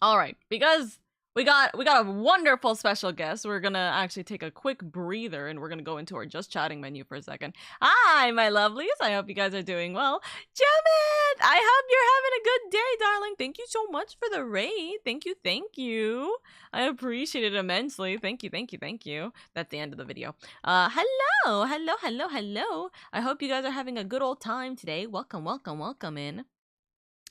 All right, because we got a wonderful special guest. We're gonna actually take a quick breather and we're gonna go into our just chatting menu for a second. Hi, my lovelies. I hope you guys are doing well. Jamet, I hope you're having a good day, darling. Thank you so much for the raid. Thank you. I appreciate it immensely. Thank you. That's the end of the video. Hello. I hope you guys are having a good old time today. Welcome in.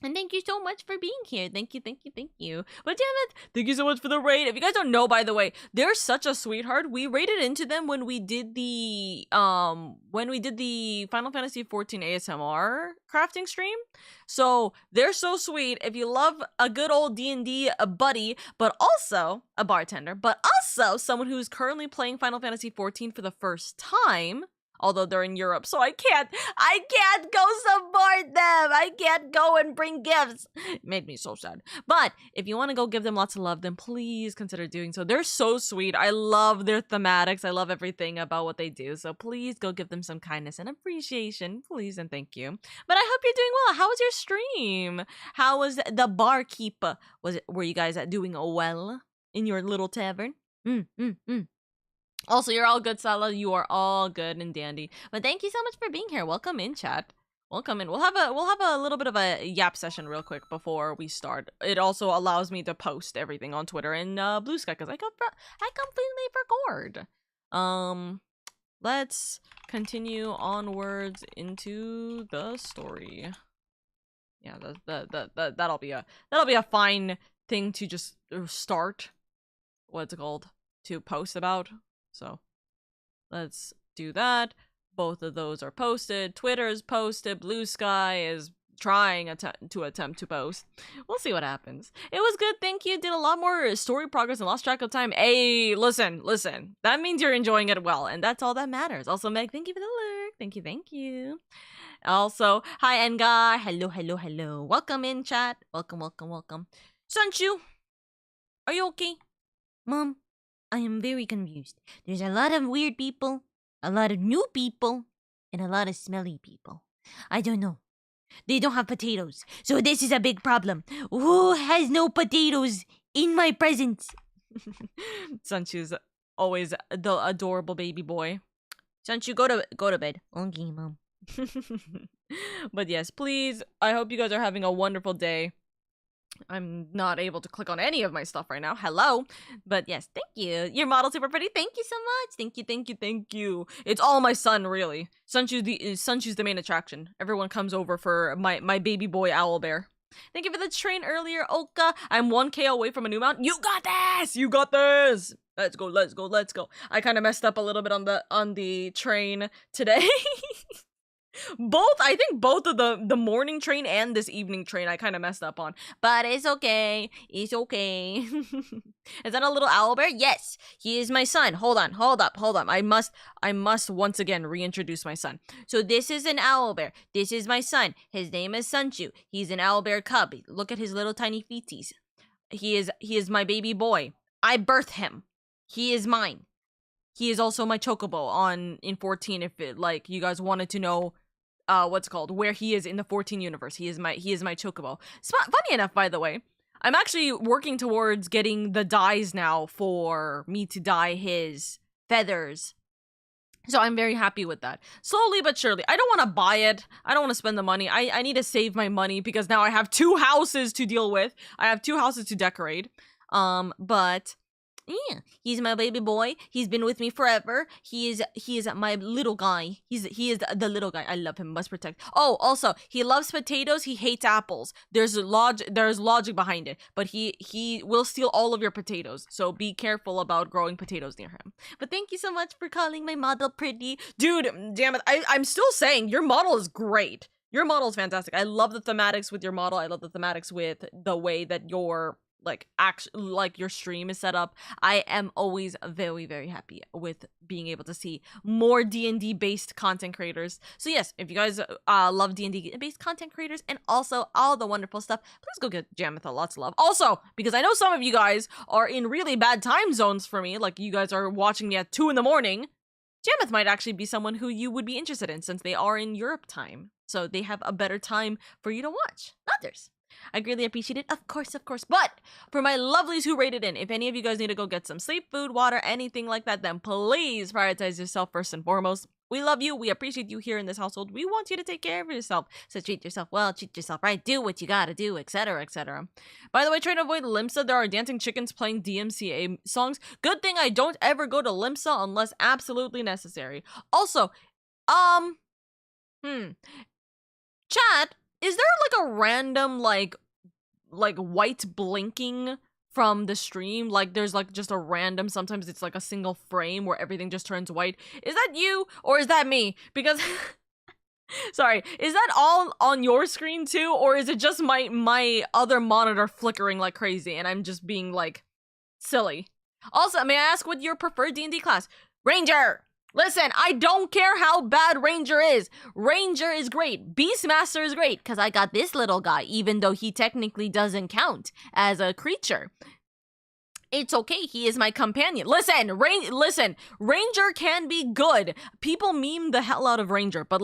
And thank you so much for being here. Thank you. But damn it, thank you so much for the raid. If you guys don't know, by the way, they're such a sweetheart. We raided into them when we did the Final Fantasy 14 ASMR crafting stream. So they're so sweet. If you love a good old D&D buddy, but also a bartender, but also someone who's currently playing Final Fantasy 14 for the first time. Although they're in Europe, so I can't go support them. I can't go and bring gifts. It made me so sad. But if you want to go give them lots of love, then please consider doing so. They're so sweet. I love their thematics. I love everything about what they do. So please go give them some kindness and appreciation. Please and thank you. But I hope you're doing well. How was your stream? How was the barkeep? Were you guys doing well in your little tavern? Also, you're all good, Salah. You are all good and dandy. But thank you so much for being here. Welcome in, chat. Welcome in. We'll have a little bit of a yap session real quick before we start. It also allows me to post everything on Twitter and Blue Sky because I completely forgot. Let's continue onwards into the story. Yeah, that'll be a fine thing to just start. What's it called? To post about. So let's do that. Both of those are posted. Twitter's posted. Blue Sky is trying to attempt to post. We'll see what happens. It was good. Thank you. Did a lot more story progress and lost track of time. Hey, listen. That means you're enjoying it well, and that's all that matters. Also, Meg, thank you for the lurk. Thank you. Also, hi, Engar. Hello. Welcome in, chat. Welcome. Sunshu, are you okay? Mom, I am very confused. There's a lot of weird people, a lot of new people, and a lot of smelly people. I don't know. They don't have potatoes, so this is a big problem. Who has no potatoes in my presence? Sunshu's always the adorable baby boy. Sunshu, go to bed. Okay, Mom. But yes, please, I hope you guys are having a wonderful day. I'm not able to click on any of my stuff right now. Hello. But yes, thank you. Your model's super pretty. Thank you so much. Thank you. It's all my son, really. Sunshu's the main attraction. Everyone comes over for my baby boy owlbear. Thank you for the train earlier, Oka. I'm 1K away from a new mount. You got this. Let's go. I kind of messed up a little bit on the train today. I think both of the morning train and this evening train I kind of messed up on. But it's okay. Is that a little owlbear? Yes, he is my son. Hold up. I must once again reintroduce my son. So this is an owlbear. This is my son. His name is Sunshu. He's an owlbear cub. Look at his little tiny feeties. He is my baby boy. I birthed him. He is mine. He is also my chocobo in 14 if you guys wanted to know where he is in the 14 universe. He is my chocobo. Funny enough, by the way, I'm actually working towards getting the dyes now for me to dye his feathers. So I'm very happy with that. Slowly but surely. I don't want to buy it. I don't want to spend the money. I need to save my money because now I have 2 houses to deal with. I have 2 houses to decorate. But yeah, he's my baby boy. He's been with me forever. He is my little guy. He is the little guy. I love him. Must protect. Oh, also, he loves potatoes. He hates apples. There's logic behind it. But he will steal all of your potatoes. So be careful about growing potatoes near him. But thank you so much for calling my model pretty. Dude, damn it. I'm still saying your model is great. Your model is fantastic. I love the thematics with your model. I love the thematics with the way that your your stream is set up. I am always very, very happy with being able to see more D&D based content creators. So yes, if you guys love D&D based content creators and also all the wonderful stuff, please go get Jametha lots of love. Also, because I know some of you guys are in really bad time zones for me, like you guys are watching me at 2 in the morning, Jameth might actually be someone who you would be interested in since they are in Europe time. So they have a better time for you to watch. Others. I greatly appreciate it. Of course, of course. But for my lovelies who rated in, if any of you guys need to go get some sleep, food, water, anything like that, then please prioritize yourself first and foremost. We love you. We appreciate you here in this household. We want you to take care of yourself. So treat yourself well, treat yourself right, do what you gotta do, etc., etc. By the way, trying to avoid Limsa, there are dancing chickens playing DMCA songs. Good thing I don't ever go to Limsa unless absolutely necessary. Also, chat, is there like a random like white blinking from the stream? Like there's like just a random, sometimes it's like a single frame where everything just turns white. Is that you or is that me? Because sorry, is that all on your screen too, or is it just my other monitor flickering like crazy and I'm just being like silly? Also, may I ask what your preferred D&D class? Ranger! Listen, I don't care how bad Ranger is. Ranger is great. Beastmaster is great, because I got this little guy, even though he technically doesn't count as a creature. It's okay, he is my companion. Listen, Ranger can be good. People meme the hell out of Ranger, but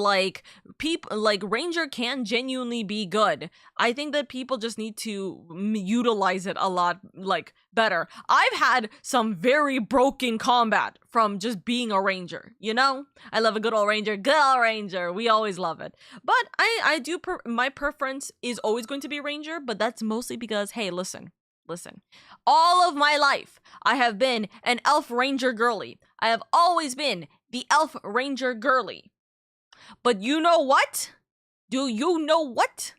Ranger can genuinely be good. I think that people just need to utilize it a lot, better. I've had some very broken combat from just being a Ranger, you know? I love a good old Ranger. Good old Ranger. We always love it. But my preference is always going to be Ranger, but that's mostly because, hey, listen. All of my life, I have been an elf ranger girly. I have always been the elf ranger girly. But you know what? Do you know what?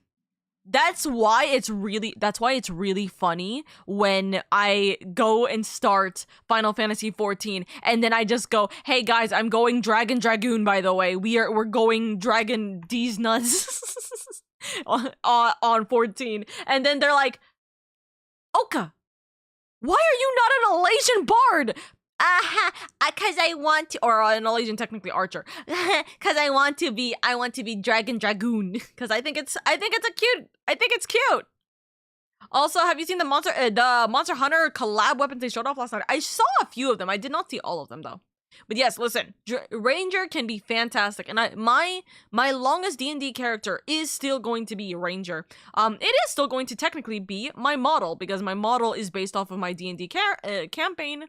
That's why it's really funny when I go and start Final Fantasy 14 and then I just go, hey guys, I'm going Dragoon, by the way. We're going Dragon D's nuts on 14. And then they're like, Oka, why are you not an Elasian bard? Cause I want to, or an Elasian technically archer. Cause I want to be Dragoon. Cause I think it's cute. Also, have you seen the Monster Hunter collab weapons they showed off last night? I saw a few of them. I did not see all of them though. But yes, listen, Ranger can be fantastic, and my longest D&D character is still going to be Ranger. It is still going to technically be my model, because my model is based off of my D&D campaign.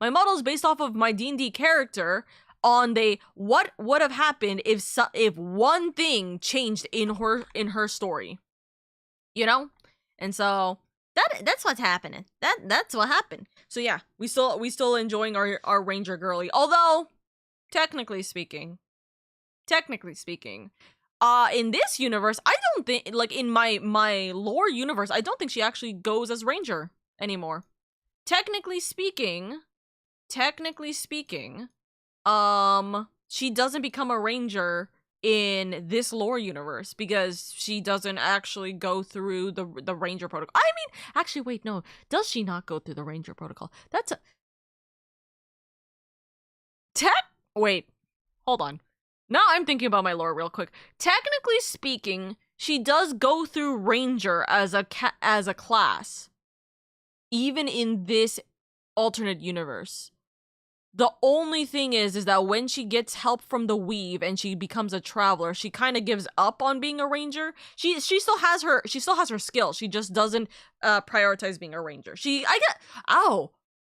My model is based off of my D&D character on what would have happened if one thing changed in her story, you know, and so. That's what's happening. That's what happened. So yeah, we still enjoying our Ranger girly. Although, technically speaking, in this universe, I don't think, like in my lore universe, I don't think she actually goes as Ranger anymore. Technically speaking, she doesn't become a Ranger in this lore universe because she doesn't actually go through the Ranger protocol. I mean, actually, wait, no. Does she not go through the Ranger protocol? That's a... Wait, hold on. Now I'm thinking about my lore real quick. Technically speaking, she does go through Ranger as a class, even in this alternate universe. The only thing is that when she gets help from the Weave and she becomes a traveler, she kind of gives up on being a Ranger. She still has her skill. She just doesn't prioritize being a Ranger. She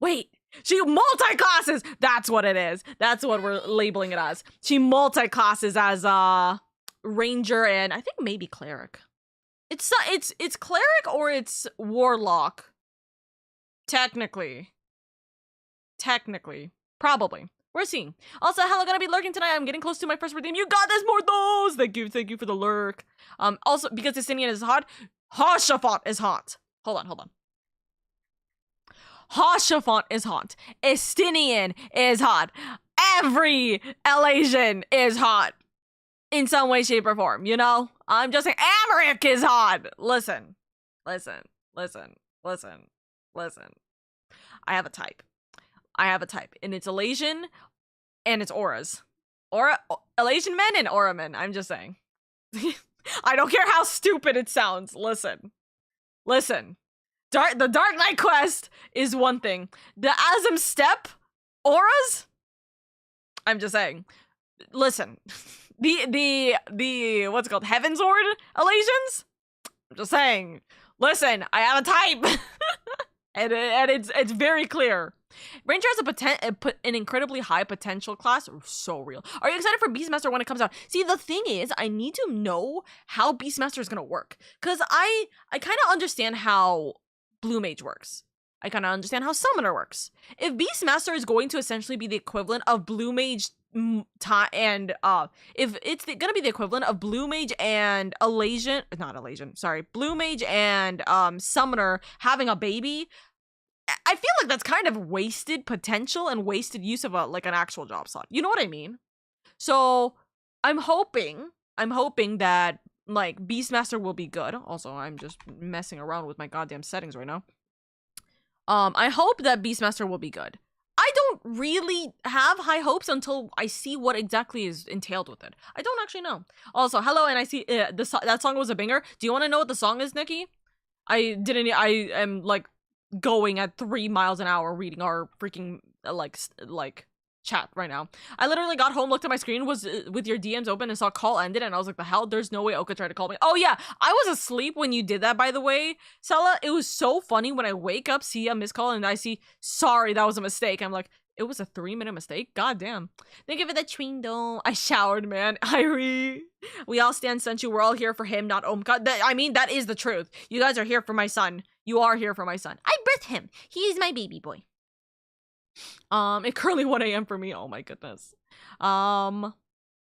multi-classes. That's what it is. That's what we're labeling it as. She multi-classes as Ranger and I think maybe Cleric. It's Cleric or it's Warlock. Technically. Probably. We're seeing. Also, hello, gonna be lurking tonight. I'm getting close to my first redeem. You got this, Morthos! Thank you for the lurk. Also, because Estinian is hot, Hoshafont is hot. Hold on. Hoshafont is hot. Estinian is hot. Every Elasian is hot. In some way, shape, or form, you know? I'm just saying, Amaric is hot! Listen. I have a type. And it's Elasian, and it's auras. Elasian men and aura men, I'm just saying. I don't care how stupid it sounds. Listen. The Dark Knight quest is one thing. The Asm Step auras? I'm just saying. Listen. The what's it called? Heavensward Elasians? I'm just saying. Listen, I have a type. and it's very clear. Ranger has an incredibly high potential class. So real. Are you excited for Beastmaster when it comes out? See, the thing is, I need to know how Beastmaster is gonna work. Because I kind of understand how Blue Mage works. I kind of understand how Summoner works. If Beastmaster is going to essentially be the equivalent of Blue Mage and if it's gonna be the equivalent of Blue Mage and Blue Mage and Summoner having a baby, I feel like that's kind of wasted potential and wasted use of an actual job slot. You know what I mean? So I'm hoping that like Beastmaster will be good. Also, I'm just messing around with my goddamn settings right now. I hope that Beastmaster will be good. I don't really have high hopes until I see what exactly is entailed with it. I don't actually know. Also, hello, and I see that song was a banger. Do you want to know what the song is, Nikki? I am like going at 3 miles an hour reading our freaking like chat right now. I literally got home, looked at my screen, was with your DMs open and saw call ended, and I was like, the hell, there's no way Oka tried to call me. Oh yeah, I was asleep when you did that, by the way, Sella. It was so funny when I wake up, see a missed call, and I see, sorry, that was a mistake. I'm like, it was a 3-minute mistake? God damn. Thank you for the twinkle. I showered, man. Irie. We all stand Senchu. We're all here for him, not Omka. I mean, that is the truth. You guys are here for my son. You are here for my son. I birthed him. He is my baby boy. It currently 1 a.m. for me. Oh my goodness. No,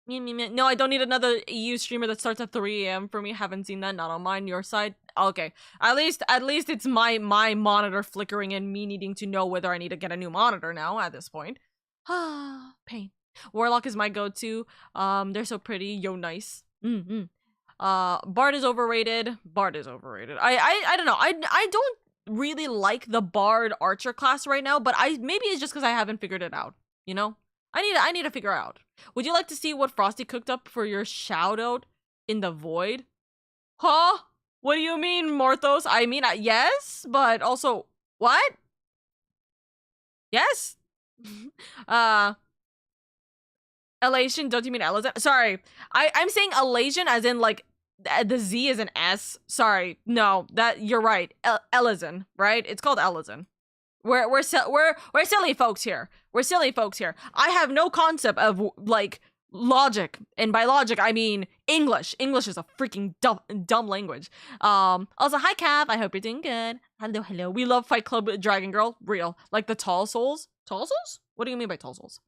I don't need another EU streamer that starts at 3 a.m. for me. Haven't seen that. Not on mine. Your side. Okay. At least it's my monitor flickering and me needing to know whether I need to get a new monitor now at this point. Ah, pain. Warlock is my go-to. They're so pretty. Yo, nice. Bard is overrated. Bard is overrated. I don't know. I don't really like the Bard Archer class right now, but maybe it's just because I haven't figured it out, you know? I need to figure out. Would you like to see what Frosty cooked up for your shout out in the void? Huh? What do you mean, Morthos? I mean, yes, but also, what? Yes? Elation, don't you mean Elizon? Sorry, I'm saying Elation as in like the Z is an S. Sorry, no, that you're right. Elizon, right? It's called Elizon. We're silly folks here. We're silly folks here. I have no concept of like logic, and by logic I mean English. English is a freaking dumb language. Also, hi Cav. I hope you're doing good. Hello. We love Fight Club Dragon Girl. Real, like the tall souls. Tall souls? What do you mean by tall souls?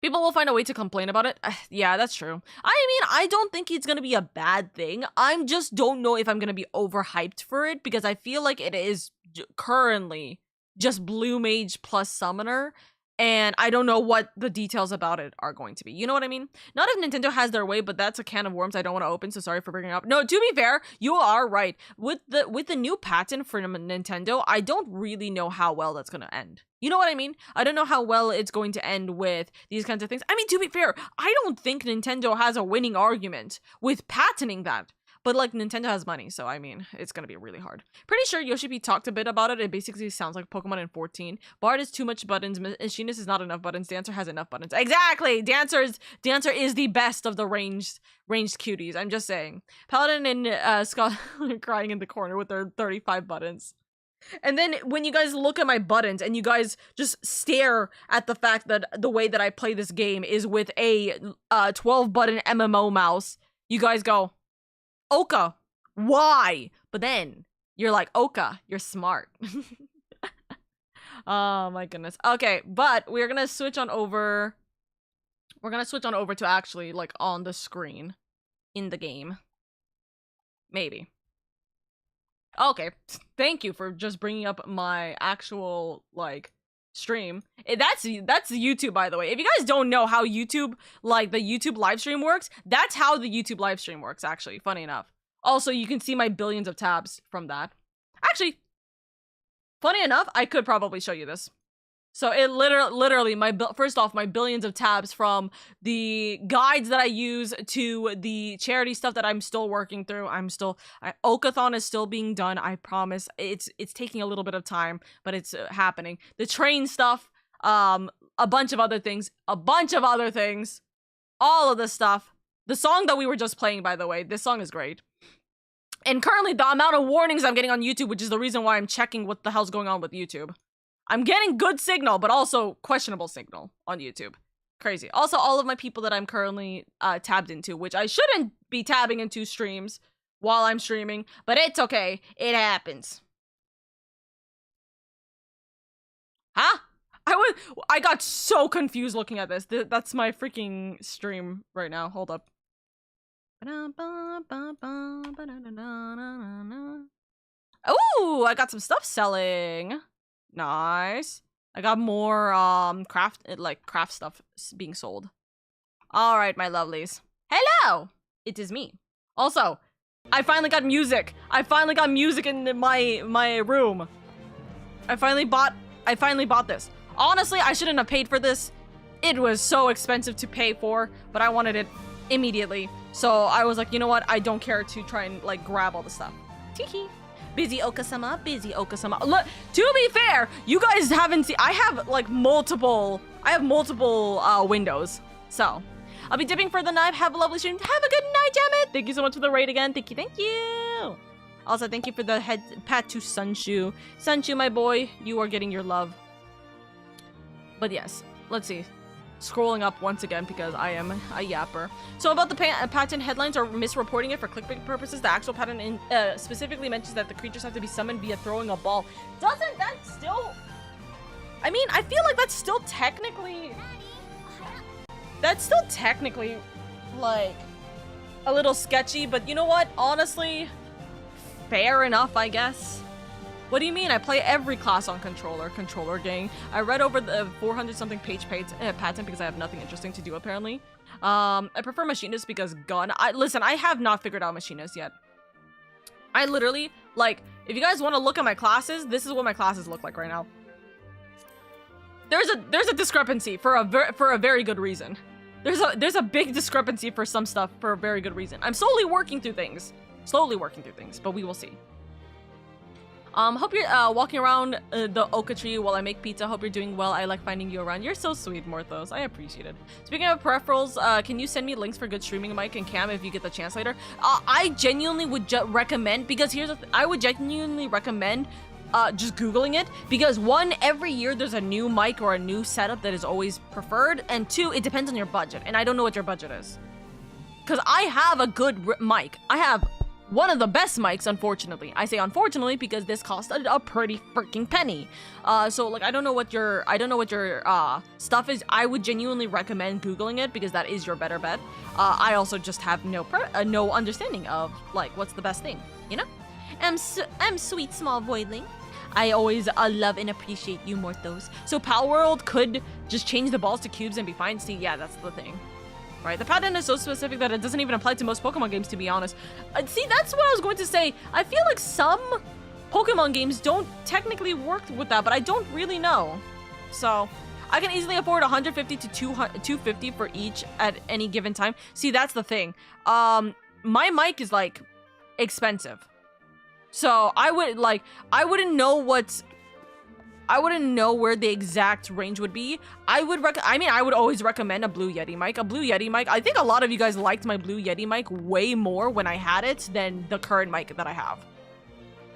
People will find a way to complain about it. Yeah, that's true. I mean, I don't think it's gonna be a bad thing. I just don't know if I'm gonna be overhyped for it, because I feel like it is currently just Blue Mage plus Summoner, and I don't know what the details about it are going to be. You know what I mean? Not if Nintendo has their way, but that's a can of worms I don't want to open, so sorry for bringing it up. No, to be fair, you are right. With the new patent for Nintendo, I don't really know how well that's gonna end. You know what I mean? I don't know how well it's going to end with these kinds of things. I mean, to be fair, I don't think Nintendo has a winning argument with patenting that. But, like, Nintendo has money, so, I mean, it's gonna be really hard. Pretty sure Yoshi talked a bit about it. It basically sounds like Pokemon in 14. Bard is too much buttons. Machinist is not enough buttons. Dancer has enough buttons. Exactly! Dancer is the best of the ranged cuties. I'm just saying. Paladin and Scott are crying in the corner with their 35 buttons. And then when you guys look at my buttons and you guys just stare at the fact that the way that I play this game is with a 12-button MMO mouse, you guys go, Oka, why? But then you're like, Oka, you're smart. Oh my goodness. Okay, but we're gonna switch on over. We're gonna switch on over to actually like on the screen in the game. Maybe. Okay, thank you for just bringing up my actual like stream. That's YouTube, by the way. If you guys don't know how YouTube, like the YouTube live stream works, that's how the YouTube live stream works, actually, funny enough. Also, you can see my billions of tabs from that. Actually, funny enough, I could probably show you this. So it literally first off, my billions of tabs from the guides that I use to the charity stuff that I'm still working through. Okathon is still being done. I promise. It's taking a little bit of time, but it's happening. The train stuff, a bunch of other things, all of this stuff. The song that we were just playing, by the way, this song is great. And currently, the amount of warnings I'm getting on YouTube, which is the reason why I'm checking what the hell's going on with YouTube. I'm getting good signal, but also questionable signal on YouTube. Crazy. Also, all of my people that I'm currently tabbed into, which I shouldn't be tabbing into streams while I'm streaming, but it's okay. It happens. Huh? I got so confused looking at this. That's my freaking stream right now. Hold up. Oh, I got some stuff selling. Nice. I got more craft stuff being sold. All right, my lovelies. Hello. It is me. Also, I finally got music. I finally got music in my room. I finally bought this. Honestly, I shouldn't have paid for this. It was so expensive to pay for, but I wanted it immediately. So I was like, you know what? I don't care to try and like grab all the stuff. Tiki. Busy Oka-sama, busy Oka-sama. Look, to be fair, you guys haven't seen, I have multiple windows. So I'll be dipping for the night. Have a lovely stream. Have a good night, Jamet. Thank you so much for the raid again. Thank you. Also, thank you for the head pat to Sunshu. Sunshu, my boy, you are getting your love. But yes, let's see. Scrolling up once again because I am a yapper. So about the patent headlines are misreporting it for clickbait purposes. The actual patent specifically mentions that the creatures have to be summoned via throwing a ball. Doesn't that still... I mean, I feel like that's still technically... like, a little sketchy, but you know what? Honestly, fair enough, I guess. What do you mean? I play every class on controller gang. I read over the 400-something page patent because I have nothing interesting to do, apparently. I prefer machinist because gun. Listen, I have not figured out machinist yet. I literally, like, if you guys want to look at my classes, this is what my classes look like right now. There's a discrepancy for a very good reason. There's a big discrepancy for some stuff for a very good reason. I'm slowly working through things, but we will see. Hope you're walking around the Oka tree while I make pizza. Hope you're doing well. I like finding you around. You're so sweet, Morthos. I appreciate it. Speaking of peripherals, can you send me links for good streaming mic and cam if you get the chance later? I genuinely would recommend, because here's the I would genuinely recommend just Googling it, because one, every year there's a new mic or a new setup that is always preferred, and two, it depends on your budget, and I don't know what your budget is. Because I have a good mic. I have one of the best mics, unfortunately. I say unfortunately because this cost a pretty freaking penny. So like I don't know what your stuff is. I would genuinely recommend Googling it because that is your better bet. I also just have no understanding of like what's the best thing, you know? I'm sweet small voidling. I always love and appreciate you, Morthos. So Power World could just change the balls to cubes and be fine. See, yeah, that's the thing. Right, the pattern is so specific that it doesn't even apply to most Pokemon games, to be honest. See, that's what I was going to say. I feel like some Pokemon games don't technically work with that, but I don't really know. So, I can easily afford 150 to 250 for each at any given time. See, that's the thing. My mic is, like, expensive. So, I wouldn't know where the exact range would be. I would always recommend a Blue Yeti mic. A Blue Yeti mic. I think a lot of you guys liked my Blue Yeti mic way more when I had it than the current mic that I have.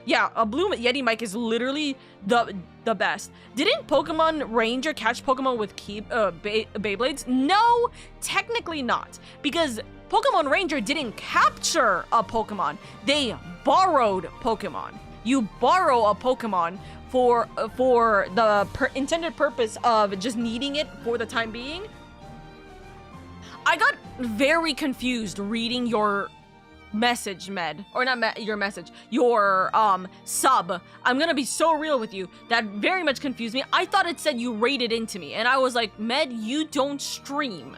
Yeah, a Blue Yeti mic is literally the best. Didn't Pokemon Ranger catch Pokemon with Beyblades? No, technically not. Because Pokemon Ranger didn't capture a Pokemon. They borrowed Pokemon. You borrow a Pokemon for the intended purpose of just needing it for the time being. I got very confused reading your message, Med. Or not your message. Your sub. I'm gonna be so real with you. That very much confused me. I thought it said you rated into me. And I was like, Med, you don't stream.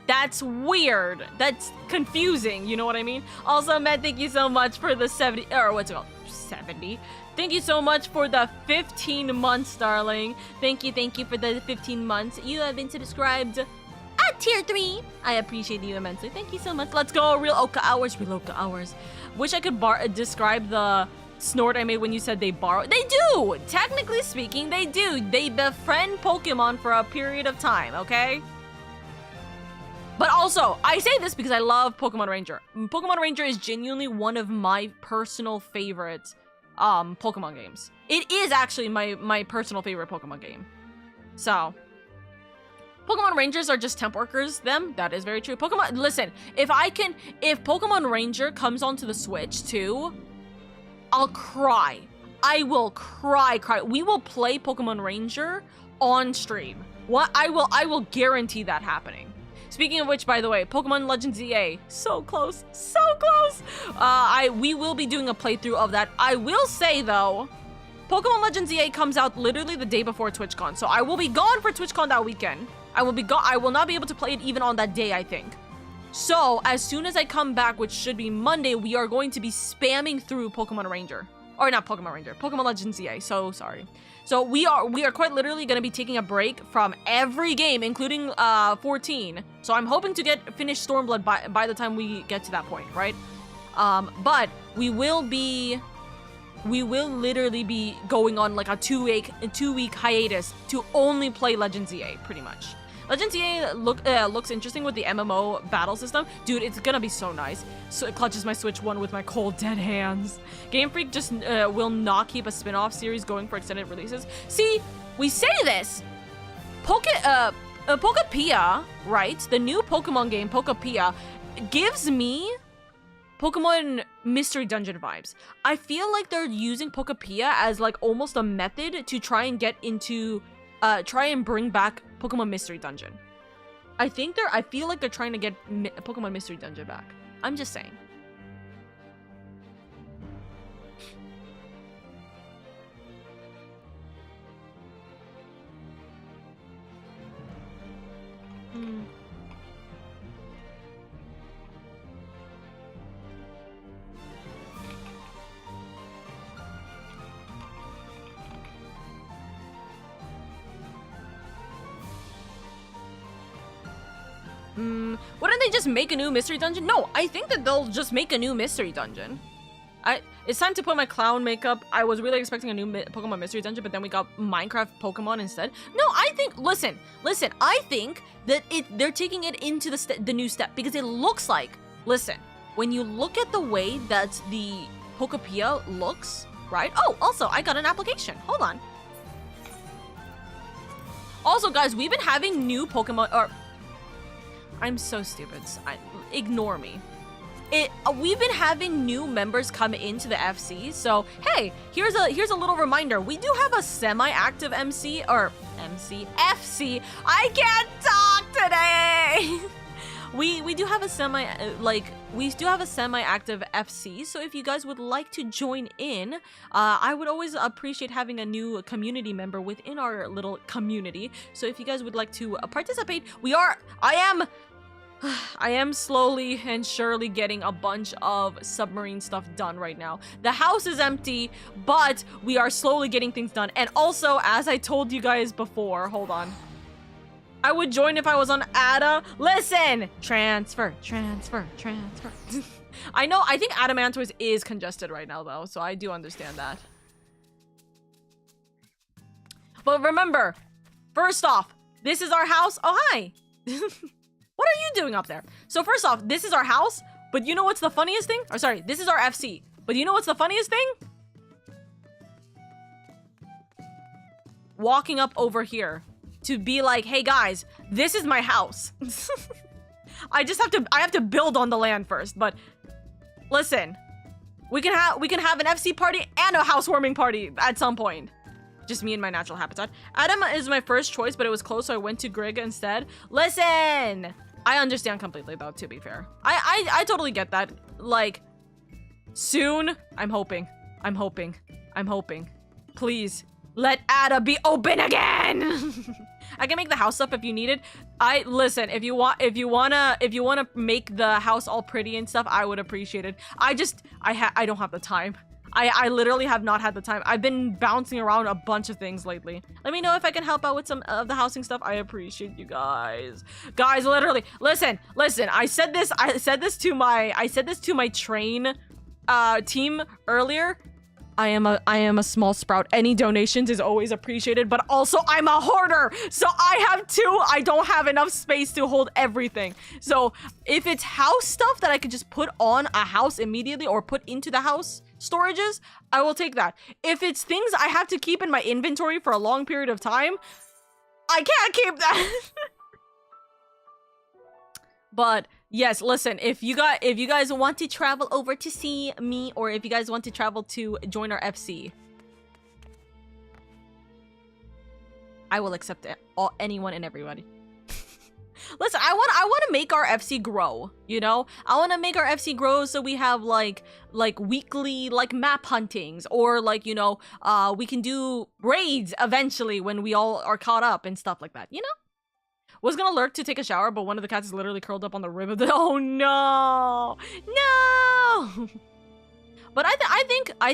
That's weird. That's confusing. You know what I mean? Also, Med, thank you so much for the 70... Or what's it called? 70? Thank you so much for the 15 months, darling. Thank you for the 15 months. You have been subscribed at tier 3. I appreciate you immensely. Thank you so much. Let's go. Real Oka hours. Real Oka hours. Wish I could describe the snort I made when you said they borrow. They do! Technically speaking, they do. They befriend Pokemon for a period of time, okay? But also, I say this because I love Pokemon Ranger. Pokemon Ranger is genuinely one of my personal favorite Pokemon games. It is actually my personal favorite Pokemon game. So, Pokemon Rangers are just temp workers, them. That is very true. Pokemon, listen, if Pokemon Ranger comes onto the Switch too, I'll cry. I will cry. We will play Pokemon Ranger on stream. What? I will guarantee that happening. Speaking of which, by the way, Pokemon Legends EA, so close, so close. We will be doing a playthrough of that. I will say though, Pokemon Legends EA comes out literally the day before TwitchCon, so I will be gone for TwitchCon that weekend. I will not be able to play it even on that day, I think. So as soon as I come back, which should be Monday, we are going to be spamming through Pokemon Ranger. Or not Pokemon Ranger, Pokemon Legends EA, so sorry. So we are quite literally going to be taking a break from every game, including 14. So I'm hoping to finish Stormblood by the time we get to that point, right? But we will literally be going on like a two week hiatus to only play Legends EA, pretty much. Legends EA looks interesting with the MMO battle system. Dude, it's gonna be so nice. So it clutches my Switch 1 with my cold, dead hands. Game Freak just will not keep a spin-off series going for extended releases. See, we say this. Pokepia, right? The new Pokemon game, Pokepia, gives me Pokemon Mystery Dungeon vibes. I feel like they're using Pokepia as like almost a method to try and get into, try and bring back Pokemon Mystery Dungeon. I feel like they're trying to get Pokemon Mystery Dungeon back. I'm just saying. Wouldn't they just make a new mystery dungeon? No, I think that they'll just make a new mystery dungeon. It's time to put my clown makeup. I was really expecting a new Pokemon mystery dungeon, but then we got Minecraft Pokemon instead. No, I think, listen, I think that they're taking it into the new step because it looks like, listen, when you look at the way that the Pokepia looks, right? Oh, also, I got an application. Hold on. Also, guys, we've been having new Pokemon, I'm so stupid. Ignore me. We've been having new members come into the FC, so hey, here's a little reminder. We do have a semi-active FC. I can't talk today. we do have a semi-active FC. So if you guys would like to join in, I would always appreciate having a new community member within our little community. So if you guys would like to participate, I am slowly and surely getting a bunch of submarine stuff done right now. The house is empty, but we are slowly getting things done. And also, as I told you guys before, hold on. I would join if I was on Ada. Listen! Transfer. I think Adamantoise is congested right now, though, so I do understand that. But remember, first off, this is our house. Oh, hi! What are you doing up there? So first off, this is our house, but you know what's the funniest thing? Or sorry, this is our FC. But you know what's the funniest thing? Walking up over here to be like, hey guys, this is my house. I have to build on the land first, but listen, we can have an FC party and a housewarming party at some point. Just me in my natural habitat. Adam is my first choice, but it was close, so I went to Grig instead. Listen! I understand completely, though, to be fair. I totally get that. Like, soon, I'm hoping. Please, let Ada be open again! I can make the house up if you need it. Listen, if you wanna make the house all pretty and stuff, I would appreciate it. I don't have the time. I literally have not had the time. I've been bouncing around a bunch of things lately. Let me know if I can help out with some of the housing stuff. I appreciate you guys. Guys, literally, listen. I said this to my train team earlier. I am a small sprout. Any donations is always appreciated, but also I'm a hoarder. So I have two. I don't have enough space to hold everything. So if it's house stuff that I could just put on a house immediately or put into the house storages, I will take that. If it's things I have to keep in my inventory for a long period of time, I can't keep that. But yes, listen, if you guys want to travel over to see me, or if you guys want to travel to join our FC, I will accept anyone and everybody. Listen, I want to make our FC grow, you know? I want to make our FC grow so we have like weekly like map huntings, or like, you know, we can do raids eventually when we all are caught up and stuff like that, you know? Was gonna lurk to take a shower, but one of the cats is literally curled up on the rib of the— oh no! No! But I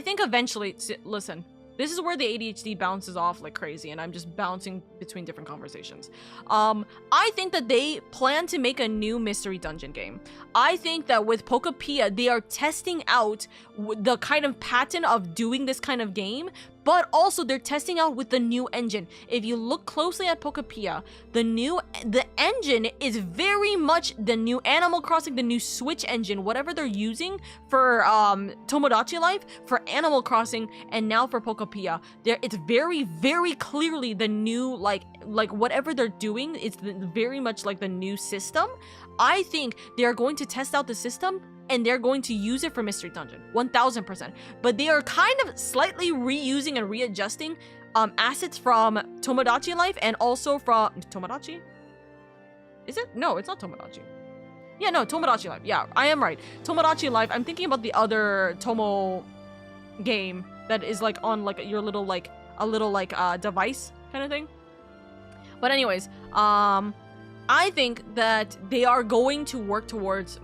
think eventually— listen, this is where the ADHD bounces off like crazy, and I'm just bouncing between different conversations. I think that they plan to make a new mystery dungeon game. I think that with Pokopia, they are testing out the kind of pattern of doing this kind of game, but also they're testing out with the new engine. If you look closely at Pokopia, the engine is very much the new Animal Crossing, the new Switch engine, whatever they're using for Tomodachi Life, for Animal Crossing, and now for Pokopia. It's very, very clearly the new, like whatever they're doing, it's very much like the new system. I think they're going to test out the system, and they're going to use it for Mystery Dungeon, 1000%. But they are kind of slightly reusing and readjusting assets from Tomodachi Life, and also from Tomodachi? Is it? No, it's not Tomodachi. Yeah, no, Tomodachi Life. Yeah, I am right. Tomodachi Life. I'm thinking about the other Tomo game that is like on like your little like device kind of thing. But anyways, I think that they are going to work towards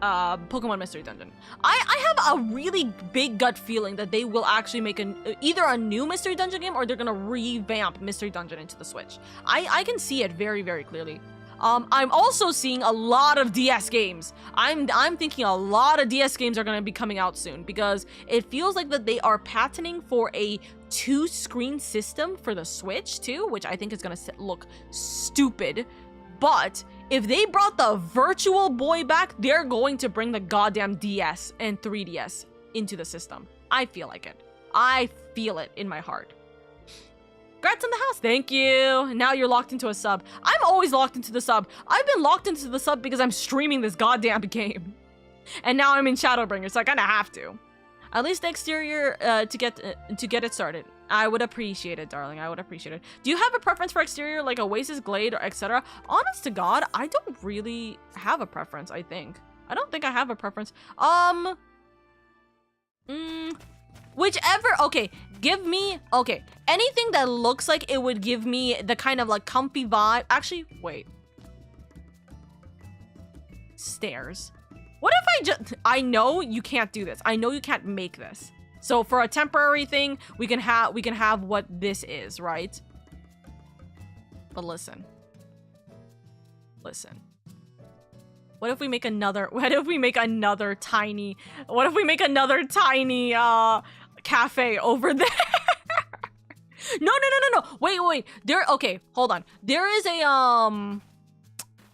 Pokemon Mystery Dungeon. I have a really big gut feeling that they will actually make either a new Mystery Dungeon game, or they're gonna revamp Mystery Dungeon into the Switch. I can see it very, very clearly. I'm also seeing a lot of DS games. I'm thinking a lot of DS games are gonna be coming out soon, because it feels like that they are patenting for a 2-screen system for the Switch too, which I think is gonna look stupid. But if they brought the Virtual Boy back, they're going to bring the goddamn DS and 3DS into the system. I feel like it. I feel it in my heart. Congrats on the house. Thank you. Now you're locked into a sub. I'm always locked into the sub. I've been locked into the sub because I'm streaming this goddamn game. And now I'm in Shadowbringers, so I kind of have to. At least the exterior to get it started. I would appreciate it, darling. I would appreciate it. Do you have a preference for exterior, like Oasis, Glade, or etc.? Honest to God, I don't really have a preference, I think. I don't think I have a preference. Whichever, okay, give me, okay, anything that looks like it would give me the kind of like comfy vibe. Actually, wait. Stairs. What if I just, I know you can't do this. I know you can't make this. So for a temporary thing, we can have what this is, right? But listen. Listen. What if we make another tiny cafe over there? No. Wait. Okay, hold on. There is a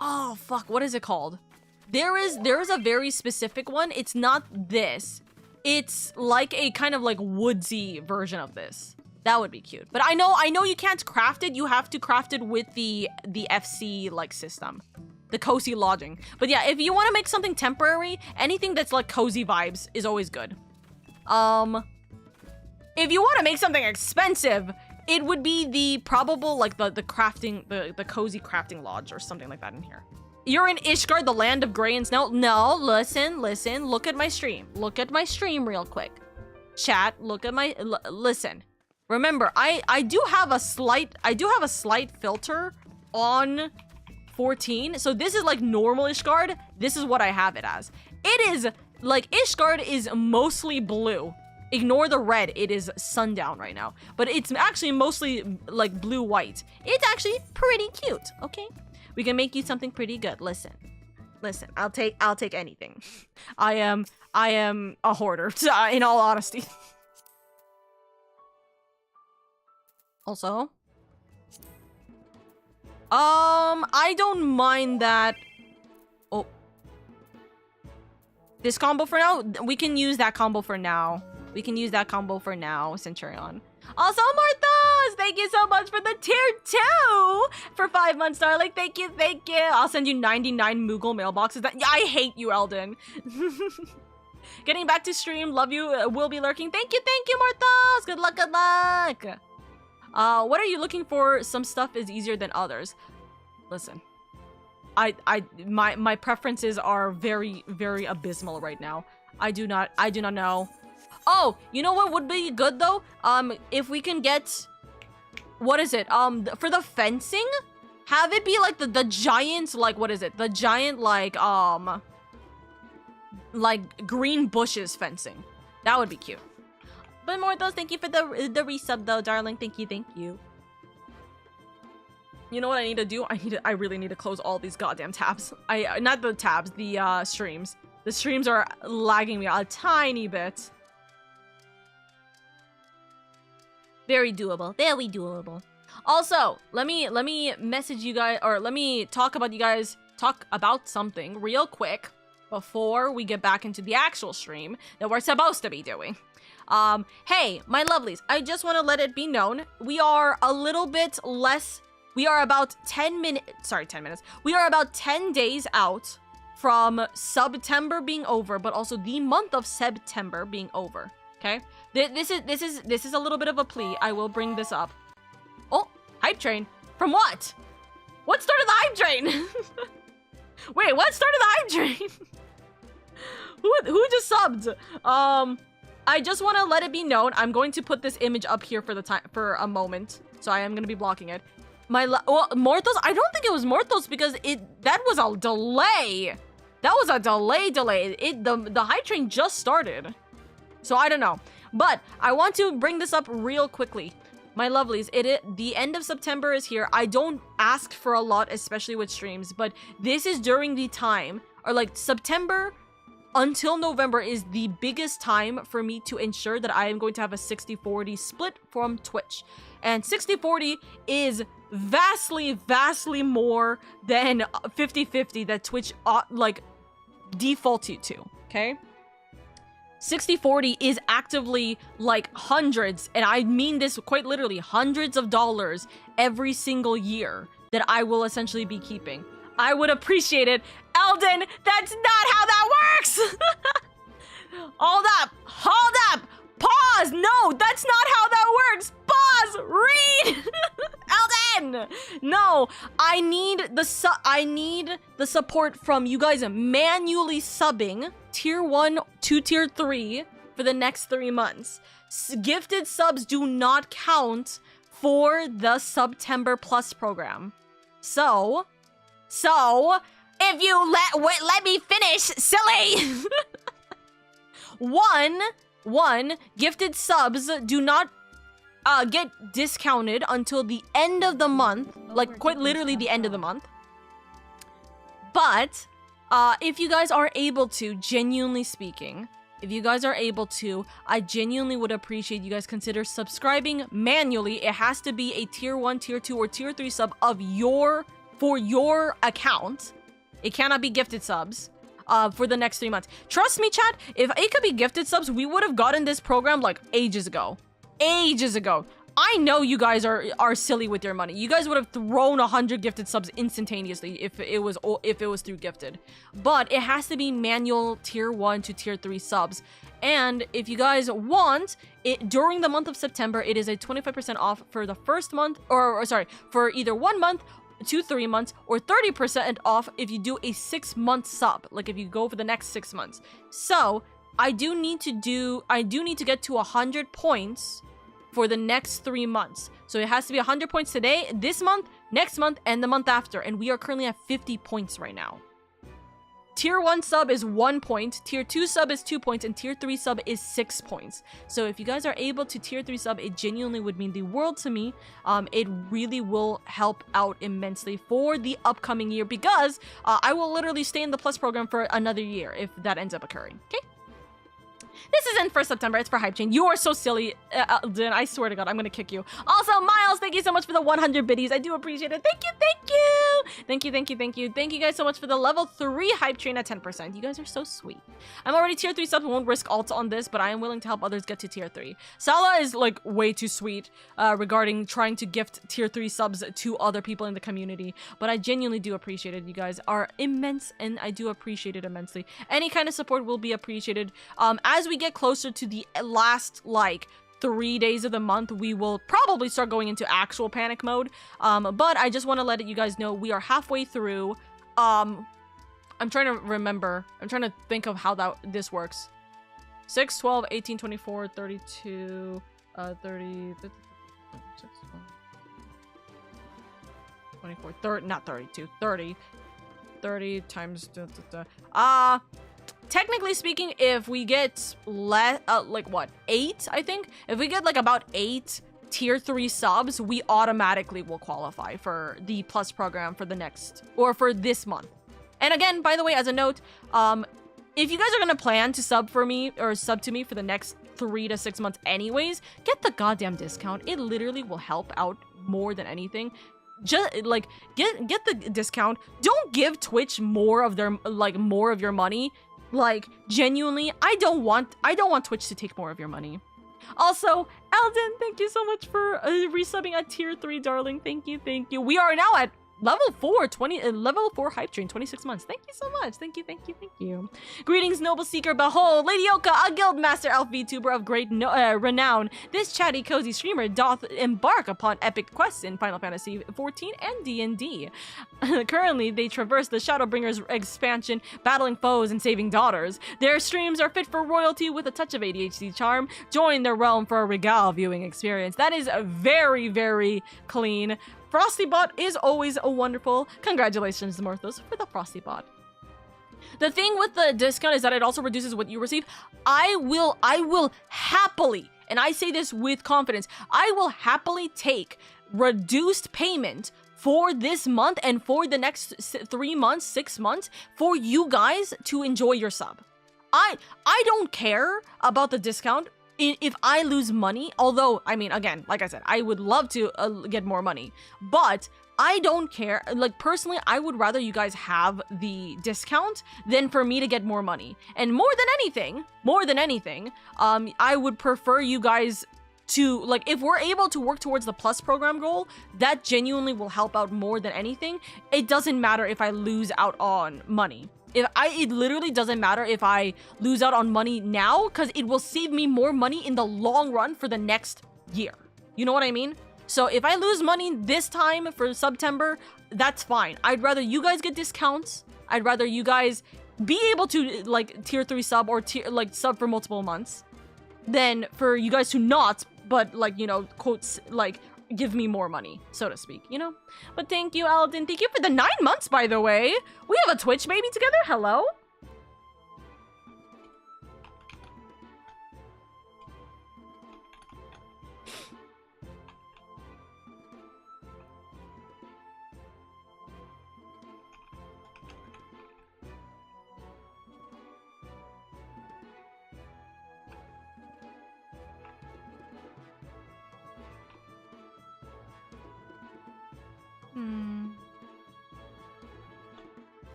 oh fuck, what is it called? There is a very specific one. It's not this. It's like a kind of like woodsy version of this. That would be cute. But I know you can't craft it. You have to craft it with the FC like system. The cozy lodging. But yeah, if you want to make something temporary, anything that's like cozy vibes is always good. If you want to make something expensive, it would be the probable like the crafting, the cozy crafting lodge or something like that in here. You're in Ishgard, the land of gray and snow. No, listen. Look at my stream. Look at my stream real quick. Chat, look at my, listen. Remember, I do have a slight filter on 14. So this is like normal Ishgard. This is what I have it as. It is like Ishgard is mostly blue. Ignore the red. It is sundown right now. But it's actually mostly like blue-white. It's actually pretty cute, okay? We can make you something pretty good. Listen, I'll take anything. I am a hoarder, in all honesty. Also, I don't mind that. Oh, this combo for now. We can use that combo for now. We can use that combo for now, Centurion. Also, Marthos, thank you so much for the tier 2 for 5 months, darling. Thank you, thank you. I'll send you 99 Moogle mailboxes. I hate you, Eldon. Getting back to stream. Love you. Will be lurking. Thank you, Marthos. Good luck, good luck. What are you looking for? Some stuff is easier than others. Listen, my preferences are very, very abysmal right now. I do not know. Oh, you know what would be good though? If we can get, what is it? For the fencing, have it be like the giant, like, what is it? The giant, like green bushes fencing. That would be cute. But Morthos, thank you for the resub though, darling. Thank you. You know what I need to do? I really need to close all these goddamn tabs. Not the tabs, the streams. The streams are lagging me a tiny bit. Very doable. Very doable. Also, let me message you guys, or let me talk about something real quick before we get back into the actual stream that we're supposed to be doing. Hey, my lovelies, I just want to let it be known, we are a little bit less, we are about 10 minutes, we are about 10 days out from September being over, but also the month of September being over, okay? This is a little bit of a plea. I will bring this up. Oh, hype train. From what? What started the hype train? Wait, what started the hype train? Who just subbed? I just want to let it be known. I'm going to put this image up here for a moment. So I am going to be blocking it. Morthos, I don't think it was Morthos because that was a delay. That was a delay. The hype train just started. So I don't know. But I want to bring this up real quickly. My lovelies, the end of September is here. I don't ask for a lot, especially with streams, but this is during the time, or like September until November is the biggest time for me to ensure that I am going to have a 60-40 split from Twitch. And 60-40 is vastly more than 50-50 that Twitch defaults you to, okay? 60-40 is actively like hundreds, and I mean this quite literally, hundreds of dollars every single year that I will essentially be keeping. I would appreciate it. Eldon, that's not how that works! Hold up! Pause! No, that's not how that works! Pause! Read! Eldon! No, I need the support from you guys manually subbing tier 1 to tier 3 for the next 3 months. Gifted subs do not count for the September Plus program. So if you let me finish, silly. One, gifted subs do not get discounted until the end of the month, like quite literally the end of the month. But if you guys are able to, genuinely speaking, if you guys are able to, I genuinely would appreciate you guys consider subscribing manually. It has to be a tier 1, tier 2, or tier 3 sub for your account. It cannot be gifted subs for the next 3 months. Trust me, chat, if it could be gifted subs, we would have gotten this program like ages ago. I know you guys are silly with your money. You guys would have thrown 100 gifted subs instantaneously if it was through gifted. But it has to be manual tier 1 to tier 3 subs. And if you guys want it during the month of September, it is a 25% off for the first month, or sorry, for either 1 month, 2, 3 months, or 30% off if you do a 6-month sub, like if you go for the next 6 months. So I do need to get to 100 points for the next 3 months. So it has to be 100 points today, this month, next month, and the month after. And we are currently at 50 points right now. Tier 1 sub is 1 point, tier 2 sub is 2 points, and tier 3 sub is 6 points. So if you guys are able to tier 3 sub, it genuinely would mean the world to me. It really will help out immensely for the upcoming year, because I will literally stay in the Plus program for another year if that ends up occurring, okay? This isn't for September, it's for Hype Chain. You are so silly, Alden. I swear to God, I'm gonna kick you. Also, Miles, thank you so much for the 100 biddies. I do appreciate it. Thank you, thank you. Thank you, thank you, thank you. Thank you guys so much for the level 3 Hype Chain at 10%. You guys are so sweet. I'm already tier 3 subs, won't risk alt on this, but I am willing to help others get to tier 3. Sala is like way too sweet regarding trying to gift tier 3 subs to other people in the community, but I genuinely do appreciate it. You guys are immense, and I do appreciate it immensely. Any kind of support will be appreciated. As we get closer to the last like 3 days of the month, we will probably start going into actual panic mode, but I just want to let you guys know we are halfway through. I'm trying to remember, I'm trying to think of how this works. 6, 12, 18, 24, 32, 30, 50, 6, 24, 30, not 32, 30, 30 times, technically speaking, if we get like what, 8, I think? If we get like about 8 tier 3 subs, we automatically will qualify for the plus program for the next, or for this month. And again, by the way, as a note, if you guys are gonna plan to sub for me, or sub to me for the next 3 to 6 months anyways, get the goddamn discount. It literally will help out more than anything. Just like get the discount. Don't give Twitch more of their more of your money. Like, genuinely, I don't want Twitch to take more of your money. Also, Eldon, thank you so much for resubbing at tier 3, darling. Thank you, thank you. We are now at level 4, level 4 Hype Train, 26 months. Thank you so much. Thank you, thank you, thank you. Greetings, noble seeker. Behold, LadyOka, a guild master elf VTuber of great renown. This chatty, cozy streamer doth embark upon epic quests in Final Fantasy XIV and D&D. Currently, they traverse the Shadowbringers expansion, battling foes and saving daughters. Their streams are fit for royalty with a touch of ADHD charm. Join their realm for a regal viewing experience. That is very, very clean. FrostyBot is always a wonderful. Congratulations, Morthos, for the FrostyBot. The thing with the discount is that it also reduces what you receive. I will happily, and I say this with confidence, I will happily take reduced payment for this month and for the next 3 months, 6 months, for you guys to enjoy your sub. I don't care about the discount if I lose money, although, I mean, again, like I said, I would love to get more money, but I don't care. Like, personally, I would rather you guys have the discount than for me to get more money. And more than anything, I would prefer you guys to, like, if we're able to work towards the plus program goal, that genuinely will help out more than anything. It doesn't matter if I lose out on money. It literally doesn't matter if I lose out on money now, because it will save me more money in the long run for the next year. You know what I mean? So if I lose money this time for September, that's fine. I'd rather you guys get discounts. I'd rather you guys be able to, like, tier 3 sub or sub for multiple months than for you guys to not, but, like, you know, quotes, like, give me more money, so to speak, you know? But thank you, Alden. Thank you for the 9 months, by the way. We have a Twitch baby together. Hello?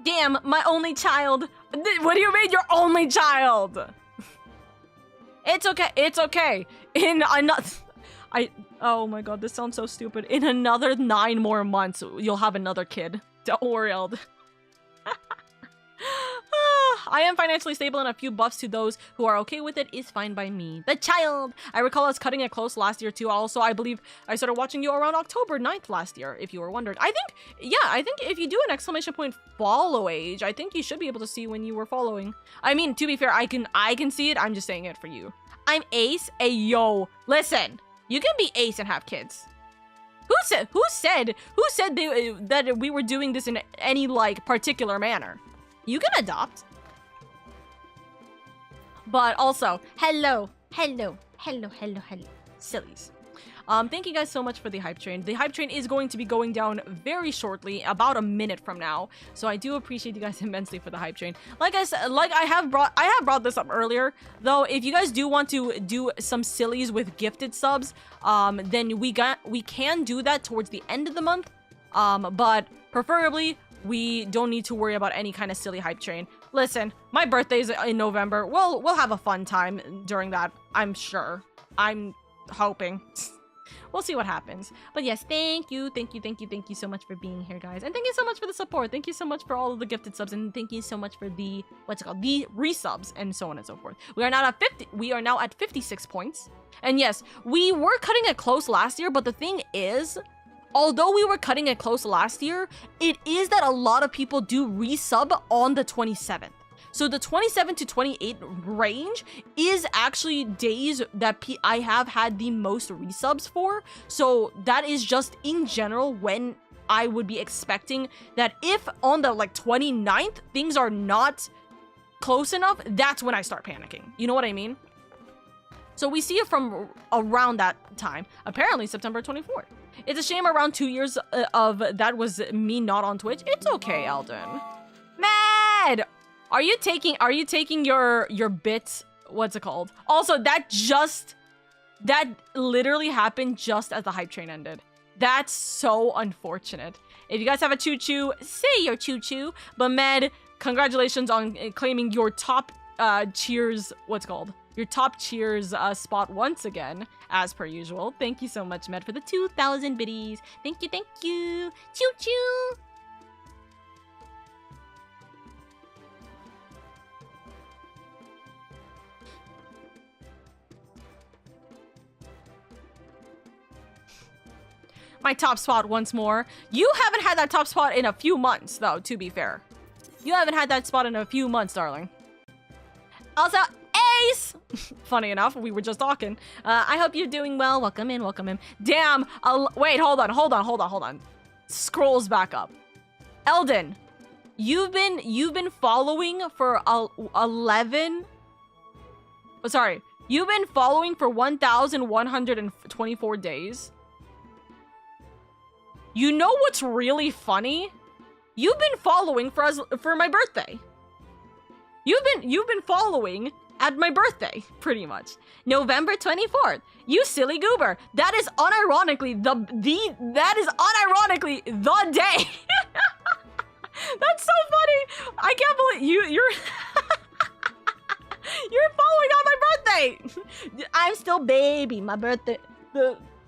Damn, my only child. What do you mean, your only child? It's okay. It's okay. Oh my god, this sounds so stupid. In another 9 more months, you'll have another kid. Don't worry, Eld. I am financially stable, and a few buffs to those who are okay with it is fine by me. The child! I recall us cutting it close last year too. Also, I believe I started watching you around October 9th last year, if you were wondering. I think if you do an exclamation point follow age, I think you should be able to see when you were following. I mean, to be fair, I can see it. I'm just saying it for you. I'm Ace. Yo, listen, you can be Ace and have kids. Who said that we were doing this in any, like, particular manner? You can adopt. But also, hello, sillies. Thank you guys so much for the hype train. The hype train is going to be going down very shortly, about a minute from now. So I do appreciate you guys immensely for the hype train. Like I said, I have brought this up earlier, though. If you guys do want to do some sillies with gifted subs, then we can do that towards the end of the month. But preferably, we don't need to worry about any kind of silly hype train. Listen, my birthday's in November. We'll have a fun time during that, I'm sure. I'm hoping. We'll see what happens. But yes, thank you so much for being here, guys. And thank you so much for the support. Thank you so much for all of the gifted subs. And thank you so much for the, the resubs and so on and so forth. We are now at 56 points. And yes, we were cutting it close last year, but the thing is, although we were cutting it close last year, it is that a lot of people do resub on the 27th. So the 27 to 28 range is actually days that I have had the most resubs for. So that is just in general when I would be expecting that if on the 29th things are not close enough, that's when I start panicking. You know what I mean? So we see it from around that time. Apparently September 24th. It's a shame around 2 years of that was me not on Twitch. It's okay, Eldon. Mad! Are you taking your bits? What's it called? Also, that literally happened just as the hype train ended. That's so unfortunate. If you guys have a choo-choo, say your choo-choo. But Med, congratulations on claiming your top cheers, your top cheers spot once again, as per usual. Thank you so much, Med, for the 2,000 biddies. Thank you. Choo-choo. My top spot once more. You haven't had that top spot in a few months, though, to be fair. You haven't had that spot in a few months, darling. Also, Ace! Funny enough, we were just talking. I hope you're doing well. Welcome in. Damn. Wait, hold on. Scrolls back up. Eldon, you've been following for 11... Oh, sorry. You've been following for 1,124 days. You know what's really funny? You've been following for my birthday. You've been following at my birthday, pretty much. November 24th. You silly goober. That is unironically the day. That's so funny. I can't believe you're you're following on my birthday. I'm still baby. My birthday.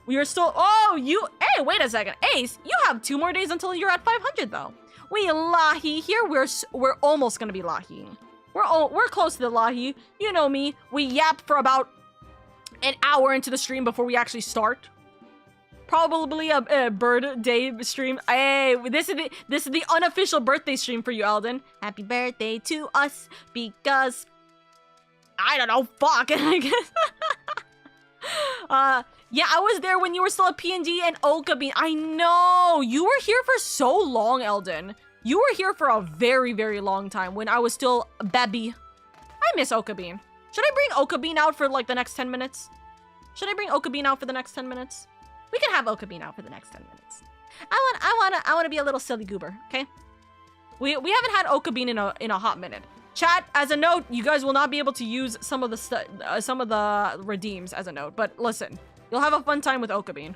You're still. Oh, you. Hey, wait a second, Ace. You have 2 more days until you're at 500, though. We lahi here. We're almost gonna be lahi. We're close to the lahi. You know me. We yap for about an hour into the stream before we actually start. Probably a birthday stream. Hey, this is the unofficial birthday stream for you, Eldon. Happy birthday to us because I don't know. Fuck. I guess. Yeah, I was there when you were still at PNG and Oka Bean. I know! You were here for so long, Eldon. You were here for a very, very long time when I was still a baby. I miss Oka Bean. Should I bring Oka Bean out for the next 10 minutes? Should I bring Oka Bean out for the next 10 minutes? We can have Oka Bean out for the next 10 minutes. I wanna be a little silly goober, okay? We haven't had Oka Bean in a hot minute. Chat, as a note, you guys will not be able to use some of the redeems as a note, but listen. You'll have a fun time with Oka Bean.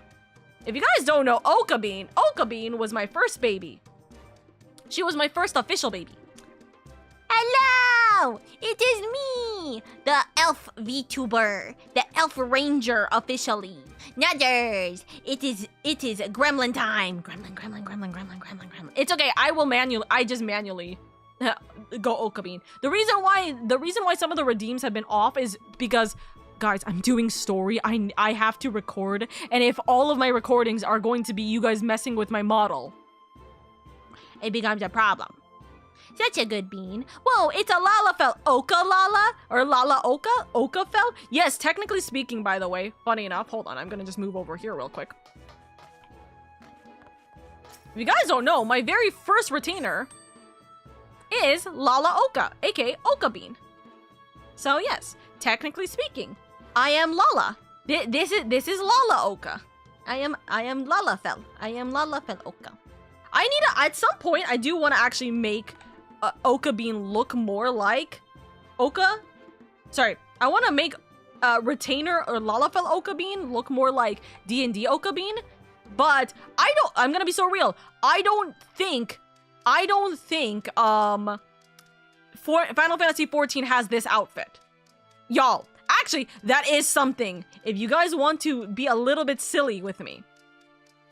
If you guys don't know Oka Bean was my first baby. She was my first official baby. Hello! It is me, the elf Vtuber, the elf ranger officially. Nutters! It is gremlin time. Gremlin. It's okay, I just manually go Oka Bean. The reason why some of the redeems have been off is because, guys, I'm doing story. I have to record, and if all of my recordings are going to be you guys messing with my model, it becomes a problem. Such a good bean. Whoa, it's a Lalafell. Oka Lala? Or Lala Oka? Oka fell? Yes, technically speaking, by the way. Funny enough. Hold on, I'm gonna just move over here real quick. If you guys don't know, my very first retainer is Lala Oka, aka Oka Bean. So yes, technically speaking, I am Lala. This is Lala Oka. I am LaLaFell. I am LaLaFell Oka. I need to, at some point, I do want to actually make Oka Bean look more like Oka. Sorry, I want to make Retainer or LaLaFell Oka Bean look more like D&D Oka Bean. But I'm gonna be so real. I don't think Final Fantasy XIV has this outfit. Y'all, actually, that is something. If you guys want to be a little bit silly with me,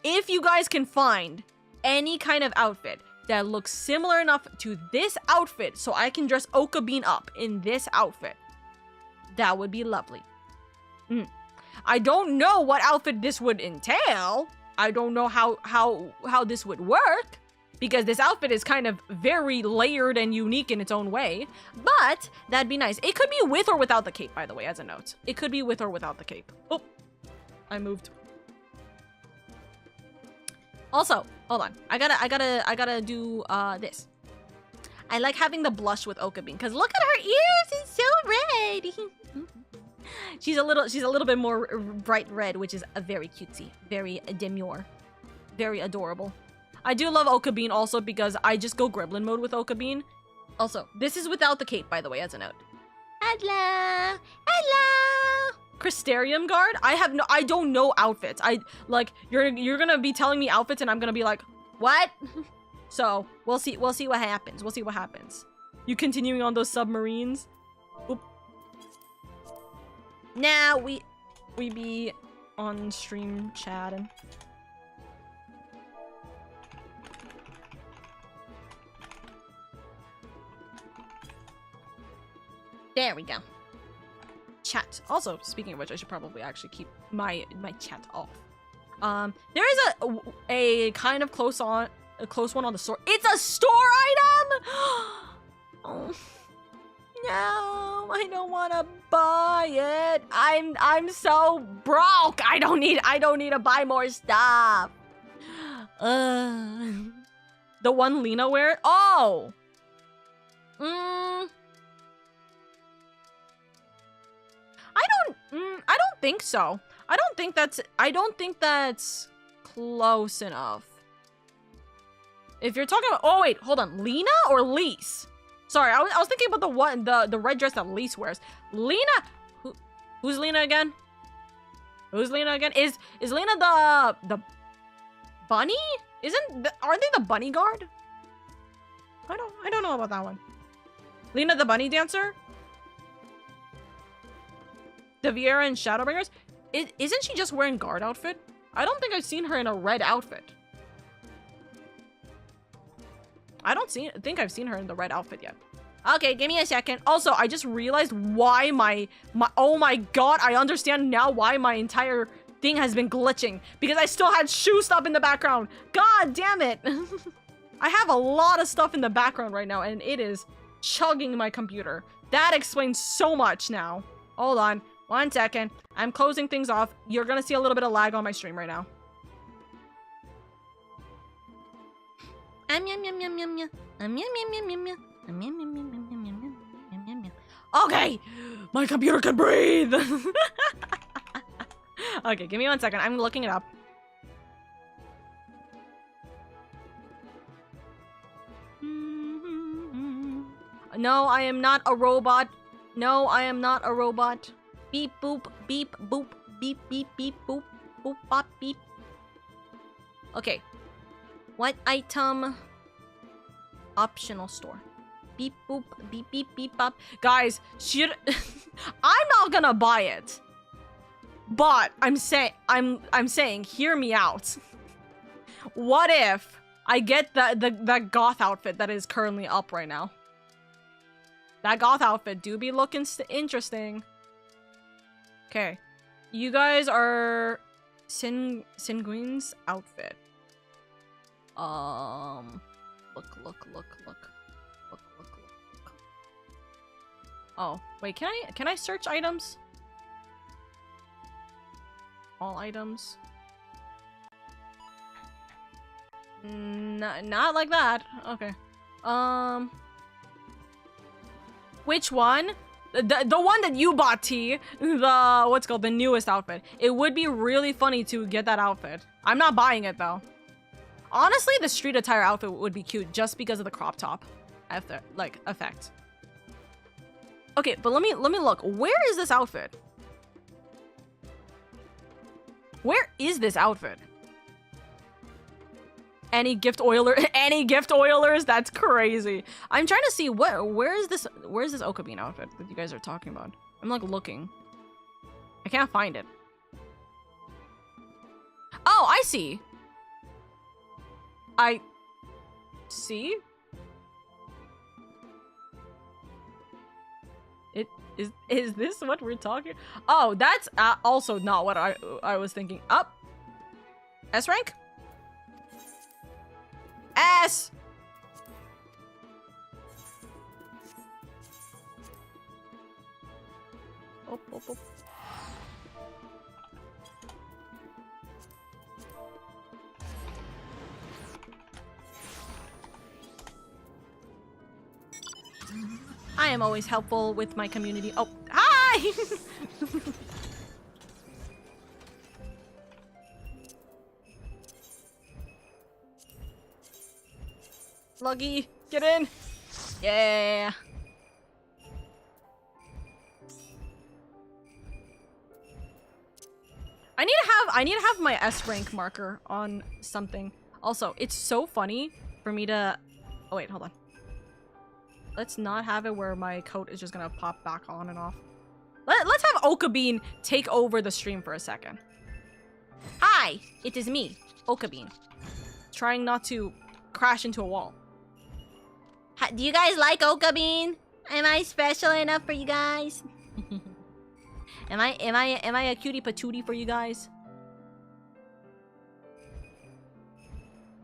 if you guys can find any kind of outfit that looks similar enough to this outfit so I can dress Oka Bean up in this outfit, that would be lovely. I don't know what outfit this would entail. I don't know how this would work, because this outfit is kind of very layered and unique in its own way, but that'd be nice. It could be with or without the cape, by the way, as a note. It could be with or without the cape. Oh, I moved. Also, hold on. I gotta do this. I like having the blush with Oka Bean, because look at her ears, it's so red. She's a little bit more bright red, which is a very cutesy, very demure, very adorable. I do love Oka Bean also because I just go Gremlin mode with Oka Bean. Also, this is without the cape, by the way, as a note. Hello, hello. Crystarium Guard. I don't know outfits. You're gonna be telling me outfits, and I'm gonna be like, what? So we'll see what happens. We'll see what happens. You continuing on those submarines? Oop. Now we be on stream chatting. There we go. Chat. Also, speaking of which, I should probably actually keep my chat off. There is a kind of close one on the store. It's a store item. Oh, no, I don't want to buy it. I'm so broke. I don't need to buy more stuff. The one Lena wear. Oh. I don't think so. I don't think that's close enough. If you're talking about, oh wait, hold on, Lena or Lise? Sorry, I was thinking about the red dress that Lise wears. Lena, who's Lena again? Who's Lena again? Is Lena the bunny? Aren't they the bunny guard? I don't know about that one. Lena the bunny dancer? The Viera and Shadowbringers? Isn't she just wearing guard outfit? I don't think I've seen her in a red outfit. I don't think I've seen her in the red outfit yet. Okay, give me a second. Also, I just realized why my oh my god, I understand now why my entire thing has been glitching. Because I still had shoe stuff in the background. God damn it. I have a lot of stuff in the background right now, and it is chugging my computer. That explains so much now. Hold on. 1 second. I'm closing things off. You're gonna see a little bit of lag on my stream right now. Okay! My computer can breathe! Okay, give me 1 second. I'm looking it up. No, I am not a robot. No, I am not a robot. Beep boop, beep boop, beep beep beep boop, boop bop beep. Okay. What item? Optional store. Beep boop, beep beep beep bop. Guys, I'm not gonna buy it. But I'm saying, hear me out. What if I get that goth outfit that is currently up right now? That goth outfit do be looking interesting. Okay, you guys are Singuin's outfit. Look. Oh, wait, can I search items? All items? Not like that. Okay. Which one? The one that you bought, T. The, what's called, the newest outfit. It would be really funny to get that outfit. I'm not buying it, though. Honestly, the street attire outfit would be cute just because of the crop top effect. Okay, but let me look. Where is this outfit? Where is this outfit? Any gift oilers? That's crazy. I'm trying to see where's this Oka Bean outfit that you guys are talking about? I'm like looking. I can't find it. Oh, I see. I see. Is this what we're talking? Oh, that's also not what I was thinking. Up. S rank? S! Oh. I am always helpful with my community. Oh, hi! Luggy, get in! Yeah! I need to have my S rank marker on something. Also, it's so funny for me to... Oh wait, hold on. Let's not have it where my coat is just gonna pop back on and off. Let's have Oka Bean take over the stream for a second. Hi, it is me, Oka Bean. Trying not to crash into a wall. Do you guys like Oka Bean? Am I special enough for you guys? Am I a cutie patootie for you guys?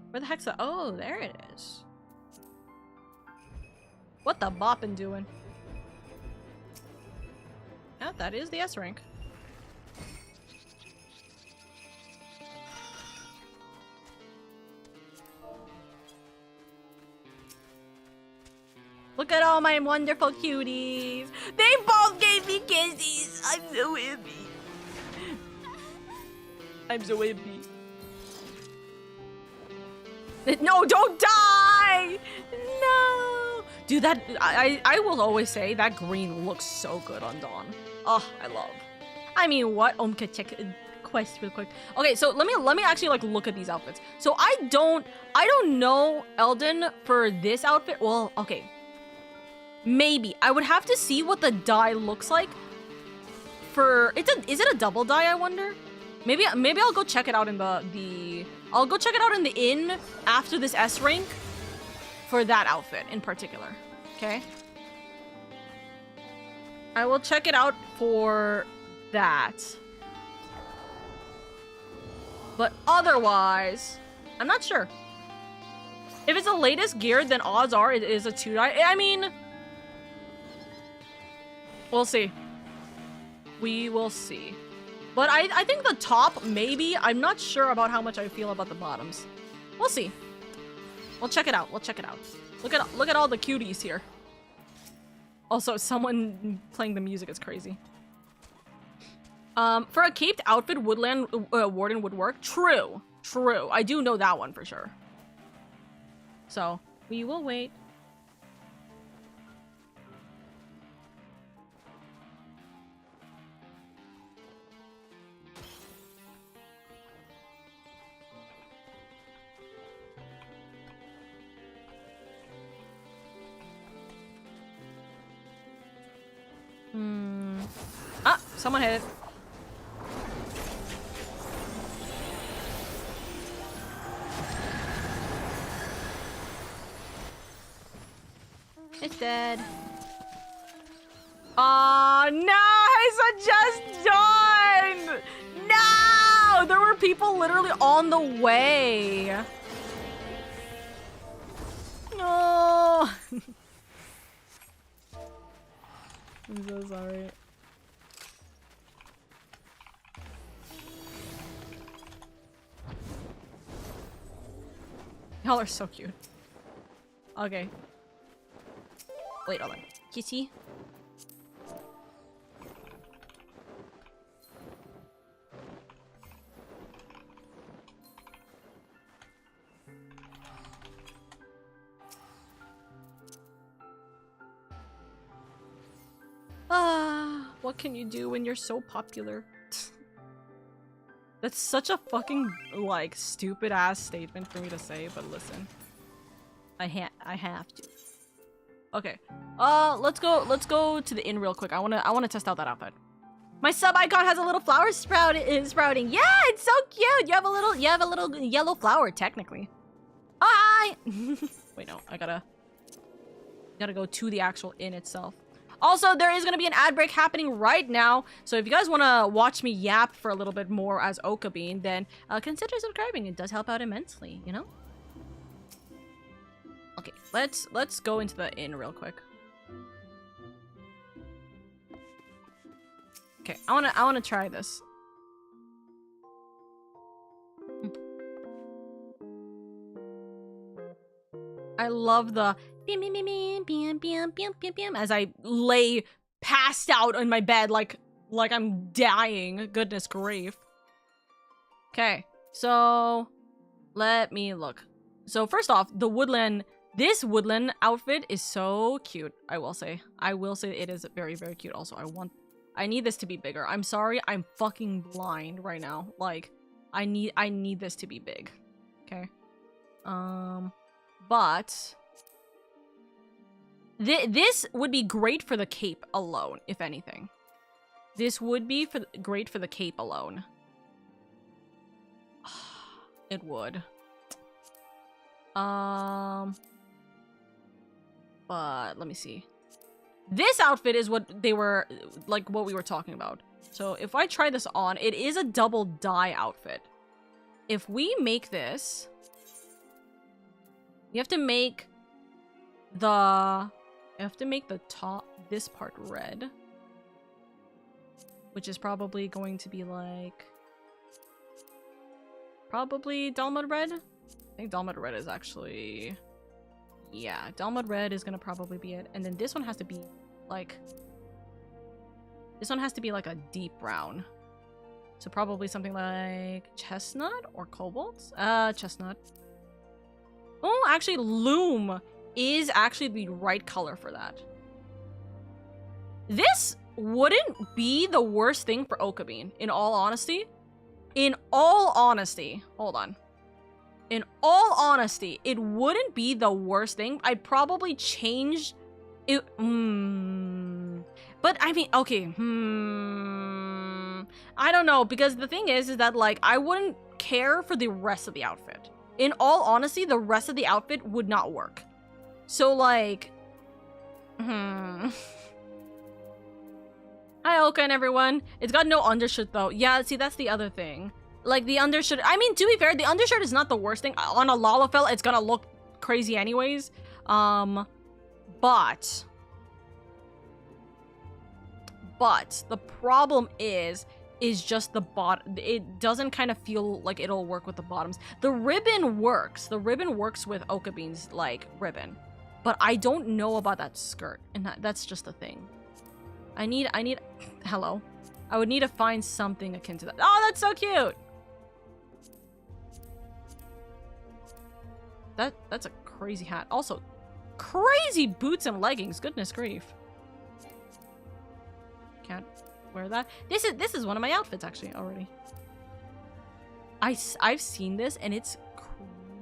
Where the heck's the... Oh, there it is. What the boppin' doing? Yeah, that is the S rank. Look at all my wonderful cuties. They both gave me kisses. I'm so happy. I'm so happy. No, don't die! No! Dude, that I will always say that green looks so good on Dawn. Oh, I love. I mean, what? Check quest real quick. Okay, so let me actually like look at these outfits. So I don't know Eldon for this outfit. Well, okay. Maybe. I would have to see what the dye looks like for is it a double dye, I wonder? Maybe I'll go check it out in I'll go check it out in the inn after this S rank for that outfit in particular. Okay? I will check it out for that. But otherwise, I'm not sure. If it's the latest gear, then odds are it is a 2-dye. I mean, we'll see. We will see. But I think the top, maybe. I'm not sure about how much I feel about the bottoms. We'll see. We'll check it out. We'll check it out. Look at all the cuties here. Also, someone playing the music is crazy. For a caped outfit, Woodland Warden would work. True. True. I do know that one for sure. So, we will wait. Ah, someone hit it. It's dead. Oh no, it's just done. No, there were people literally on the way. No. I'm so sorry. Y'all are so cute. Okay. Wait, hold on. Kissy? What can you do when you're so popular? That's such a fucking, like, stupid-ass statement for me to say, but listen. I have to. Okay. Let's go to the inn real quick. I wanna test out that outfit. My sub icon has a little flower sprouting. Yeah, it's so cute. You have a little yellow flower, technically. Oh, hi! Wait, no, I gotta go to the actual inn itself. Also, there is gonna be an ad break happening right now, so if you guys wanna watch me yap for a little bit more as Oka Bean, then consider subscribing. It does help out immensely, you know? Okay, let's go into the inn real quick. Okay, I wanna try this. I love the as I lay passed out on my bed like I'm dying. Goodness grief. Okay, so let me look. So first off, this woodland outfit is so cute. I will say it is very, very cute. Also, I need this to be bigger. I'm sorry, I'm fucking blind right now. Like, I need this to be big. Okay. But this would be great for the cape alone, if anything. This would be great for the cape alone. It would. But let me see. This outfit is what we were talking about. So if I try this on, it is a double dye outfit. If we make this, you have to make the top, this part red, which is probably going to be like, probably Dalmud red. I think Dalmud red is actually, yeah, Dalmud red is gonna probably be it. And then this one has to be like, a deep brown. So probably something like chestnut or cobalt? Chestnut. Oh, actually, loom is actually the right color for that. This wouldn't be the worst thing for Oka Bean, in all honesty. In all honesty, hold on. In all honesty, it wouldn't be the worst thing. I'd probably change it. But I mean, okay. I don't know, because the thing is that, like, I wouldn't care for the rest of the outfit. In all honesty, the rest of the outfit would not work. So, like, Hi, Oka and everyone. It's got no undershirt, though. Yeah, see, that's the other thing. Like, the undershirt... I mean, to be fair, the undershirt is not the worst thing. On a Lalafell, it's gonna look crazy anyways. But the problem is just the bottom. It doesn't kind of feel like it'll work with the bottoms. The ribbon works. The ribbon works with Oka Bean's, like, ribbon. But I don't know about that skirt, and that's just the thing. I need, hello. I would need to find something akin to that. Oh, that's so cute! That's a crazy hat. Also, crazy boots and leggings. Goodness grief. Can't wear that. This is one of my outfits actually already. I've seen this and it's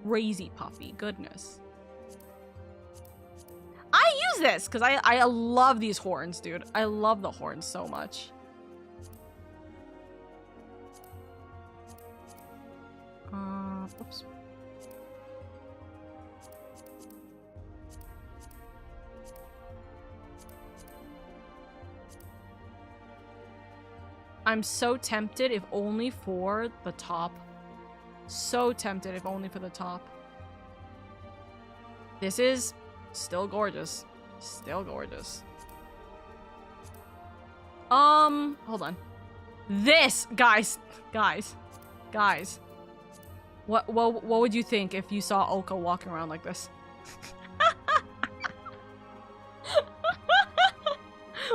crazy puffy. Goodness. I use this because I love these horns, dude. I love the horns so much. Oops. I'm so tempted if only for the top. So tempted if only for the top. This is still gorgeous. Still gorgeous. Hold on. This, guys. What would you think if you saw Oka walking around like this?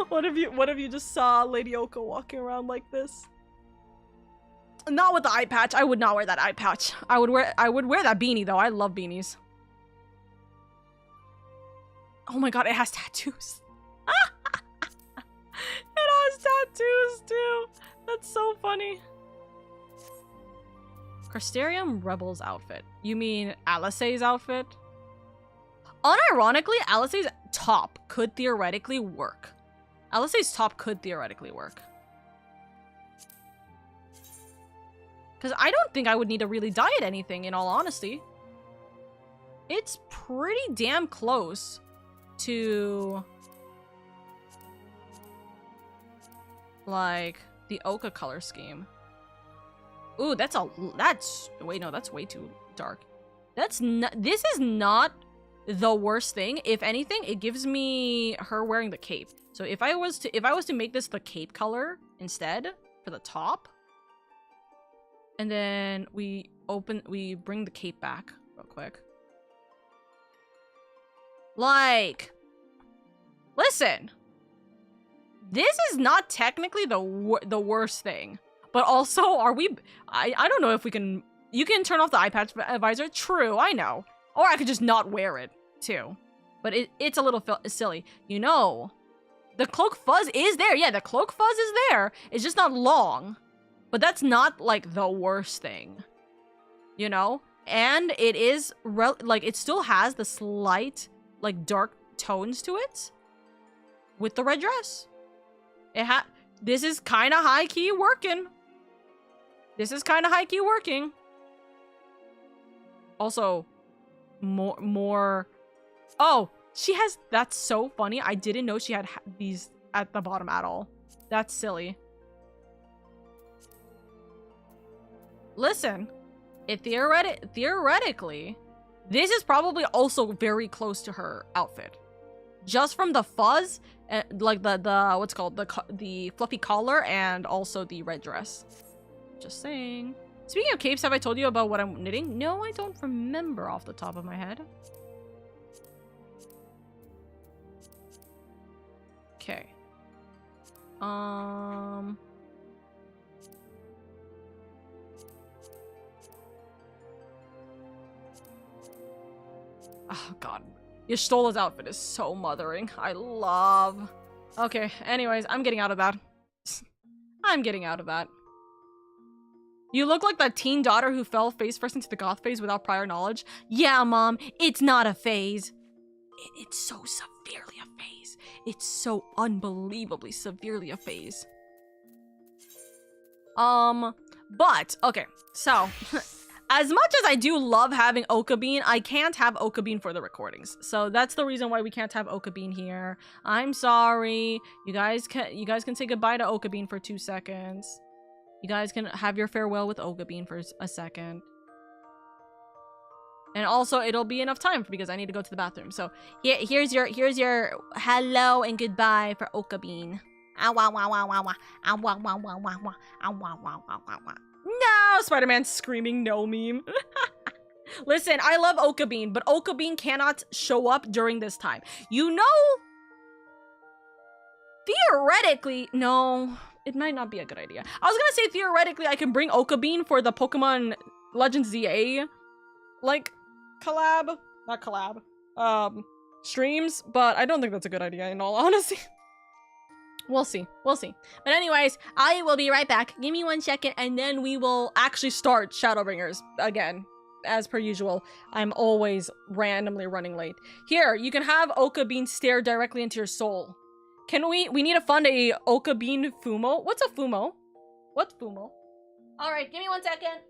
What if you just saw LadyOka walking around like this? Not with the eye patch. I would not wear that eye patch. I would wear that beanie though. I love beanies. Oh my god, it has tattoos. has tattoos too. That's so funny. Crystarium Rebel's outfit. You mean Alice's outfit? Unironically, Alice's top could theoretically work. Alice's top could theoretically work. Because I don't think I would need to really dye it anything, in all honesty. It's pretty damn close to... like, the Oka color scheme. Ooh, that's... wait, no, that's way too dark. This is not the worst thing. If anything, it gives me her wearing the cape. So if I was to make this the cape color instead for the top, and then we bring the cape back real quick. Like, listen, this is not technically the worst thing, but also I don't know if we can. You can turn off the eye patch visor. True, I know. Or I could just not wear it, too. But it's a little silly. You know, the cloak fuzz is there. Yeah, the cloak fuzz is there. It's just not long. But that's not, like, the worst thing. You know? And it is, like, it still has the slight, like, dark tones to it. With the red dress. This is kind of high-key working. This is kind of high-key working. Also... more oh, she has, that's so funny. I didn't know she had these at the bottom at all. That's silly. Listen, theoretically, this is probably also very close to her outfit, just from the fuzz, like the what's called the fluffy collar, and also the red dress. Just saying. Speaking of capes, have I told you about what I'm knitting? No, I don't remember off the top of my head. Okay. Oh, God. Y'shtola's outfit is so mothering. I love... Okay, anyways, I'm getting out of that. I'm getting out of that. You look like that teen daughter who fell face first into the goth phase without prior knowledge. Yeah, Mom, it's not a phase. It's so severely a phase. It's so unbelievably severely a phase. But, okay, so, as much as I do love having Oka Bean, I can't have Oka Bean for the recordings. So that's the reason why we can't have Oka Bean here. I'm sorry. You guys can say goodbye to Oka Bean for 2 seconds. You guys can have your farewell with Oka Bean for a second. And also, it'll be enough time because I need to go to the bathroom. So, here's your hello and goodbye for Oka Bean. No, Spider-Man screaming no meme. Listen, I love Oka Bean, but Oka Bean cannot show up during this time. You know, theoretically, no... It might not be a good idea. I was gonna say theoretically I can bring Oka Bean for the Pokemon Legends ZA, like, collab. Not collab. Streams, but I don't think that's a good idea in all honesty. We'll see. We'll see. But anyways, I will be right back. Give me 1 second and then we will actually start Shadowbringers again. As per usual, I'm always randomly running late. Here, you can have Oka Bean stare directly into your soul. Can we need to fund a Oka Bean Fumo? What's a Fumo? What's Fumo? Alright, give me 1 second.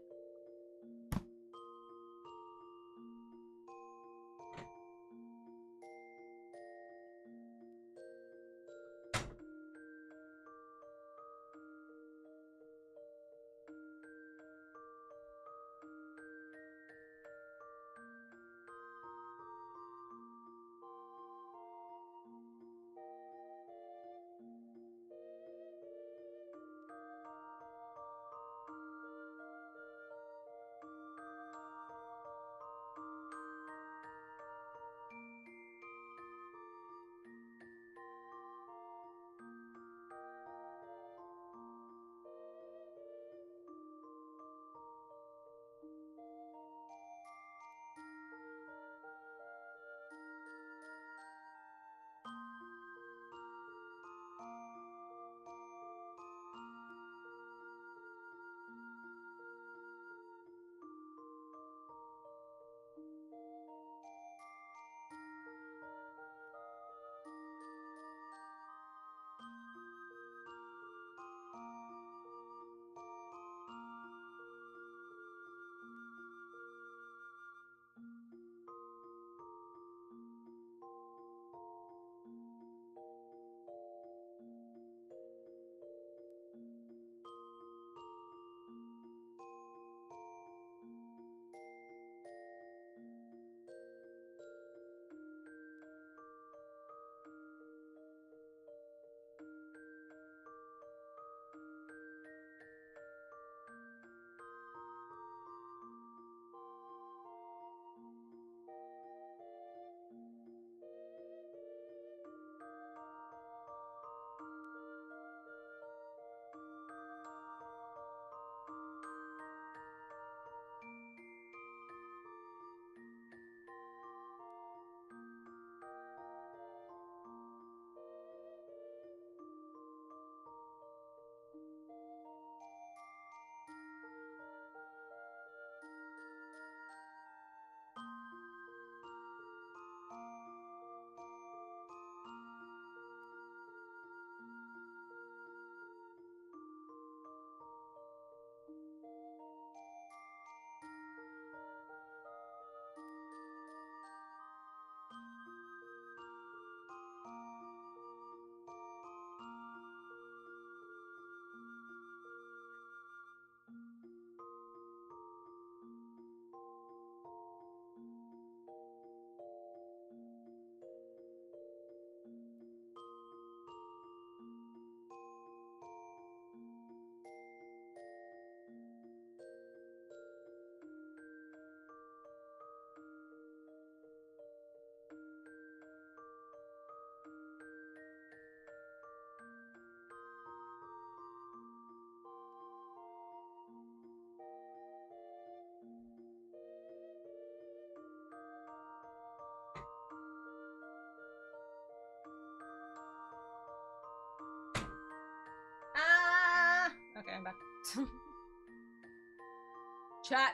Chat.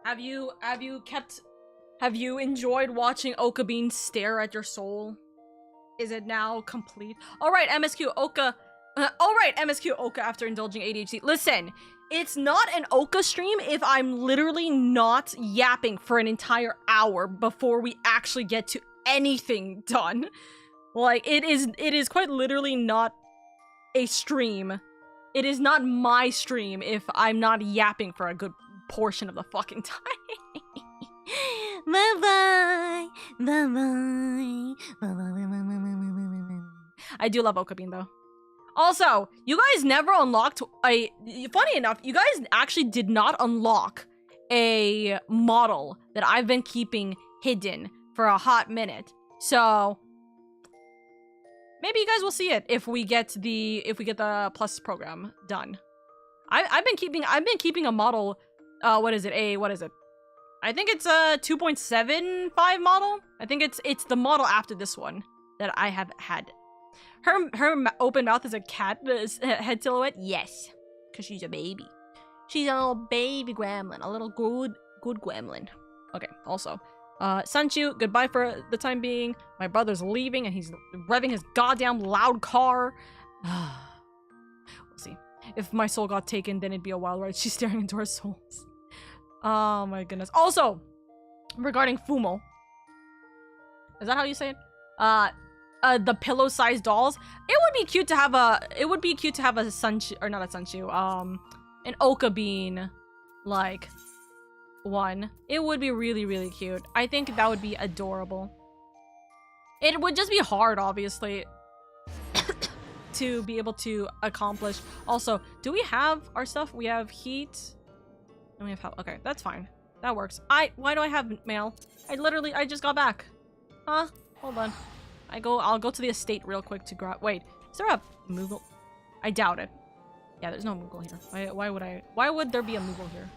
Have you enjoyed watching Oka Bean stare at your soul? Is it now complete? Alright, MSQ Oka. Alright, MSQ Oka after indulging ADHD. Listen, it's not an Oka stream if I'm literally not yapping for an entire hour before we actually get to anything done. Like, it is quite literally not a stream. It is not my stream if I'm not yapping for a good portion of the fucking time. Bye-bye. Bye-bye. Bye-bye. I do love Oka Bean, though. Also, you guys never unlocked a... Funny enough, you guys actually did not unlock a model that I've been keeping hidden for a hot minute. So... maybe you guys will see it if we get the plus program done. I've been keeping a model. What is it? I think it's a 2.75 model. I think it's the model after this one that I have had. Her open mouth is a cat head silhouette. Yes, because she's a baby. She's a little baby gremlin, a little good gremlin. Okay. Also. Sanchu, goodbye for the time being. My brother's leaving and he's revving his goddamn loud car. We'll see. If my soul got taken, then it'd be a wild ride. She's staring into our souls. Oh my goodness. Also, regarding Fumo. Is that how you say it? The pillow-sized dolls. It would be cute to have a Sanchu, or not a Sanchu, an Oka Bean, like... one. It would be really, really cute. I think that would be adorable. It would just be hard, obviously, to be able to accomplish. Also, do we have our stuff? We have heat. And we have help. Okay, that's fine. That works. Why do I have mail? I just got back. Huh? Hold on. I'll go to the estate real quick to grab. Wait, is there a Moogle? I doubt it. Yeah, there's no Moogle here. Why would there be a Moogle here?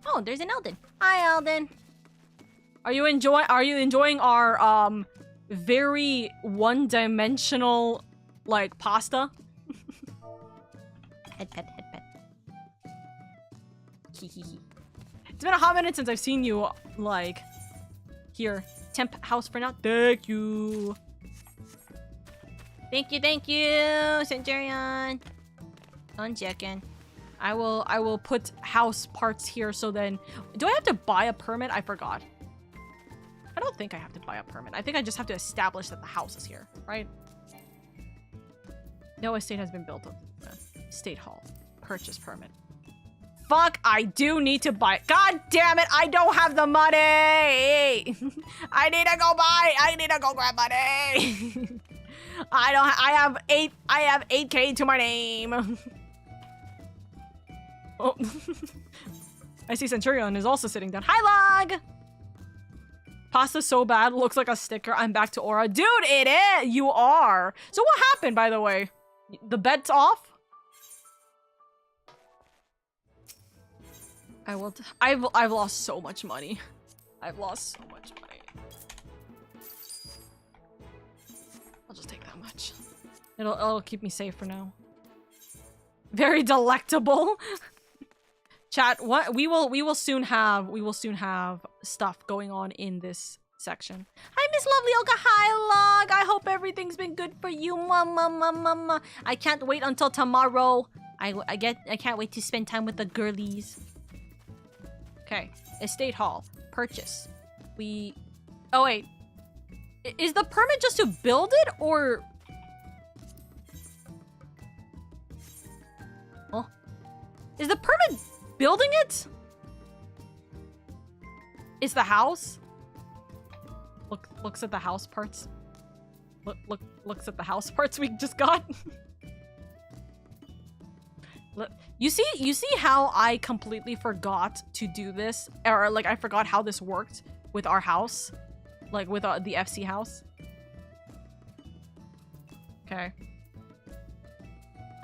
Oh, there's an Eldon. Hi, Eldon. Are you enjoying our very one-dimensional like pasta? Pet. It's been a hot minute since I've seen you like here. Temp house for now. Thank you. Thank you, Centurion. One second. I will put house parts here so then... Do I have to buy a permit? I forgot. I don't think I have to buy a permit. I think I just have to establish that the house is here, right? No estate has been built on State Hall. Purchase permit. Fuck, I do need to buy... God damn it, I don't have the money! I need to go grab money! I have 8K to my name. Oh. I see Centurion is also sitting down. Hi, Log! Pasta's so bad, looks like a sticker. I'm back to Aura. Dude, it is! You are! So what happened, by the way? The bet's off? I've lost so much money. I've lost so much money. I'll just take that much. It'll keep me safe for now. Very delectable. Chat, what we will soon have stuff going on in this section. Hi, Miss Lovely Oka. Hi, Log. I hope everything's been good for you, mama. I can't wait until tomorrow. I can't wait to spend time with the girlies. Okay, Estate Hall purchase. Oh wait, is the permit just to build it or? Oh, is the permit building it? Is the house? Looks at the house parts. Looks at the house parts we just got. Look, you see how I completely forgot to do this, or like I forgot how this worked with our house, like with the FC house. Okay.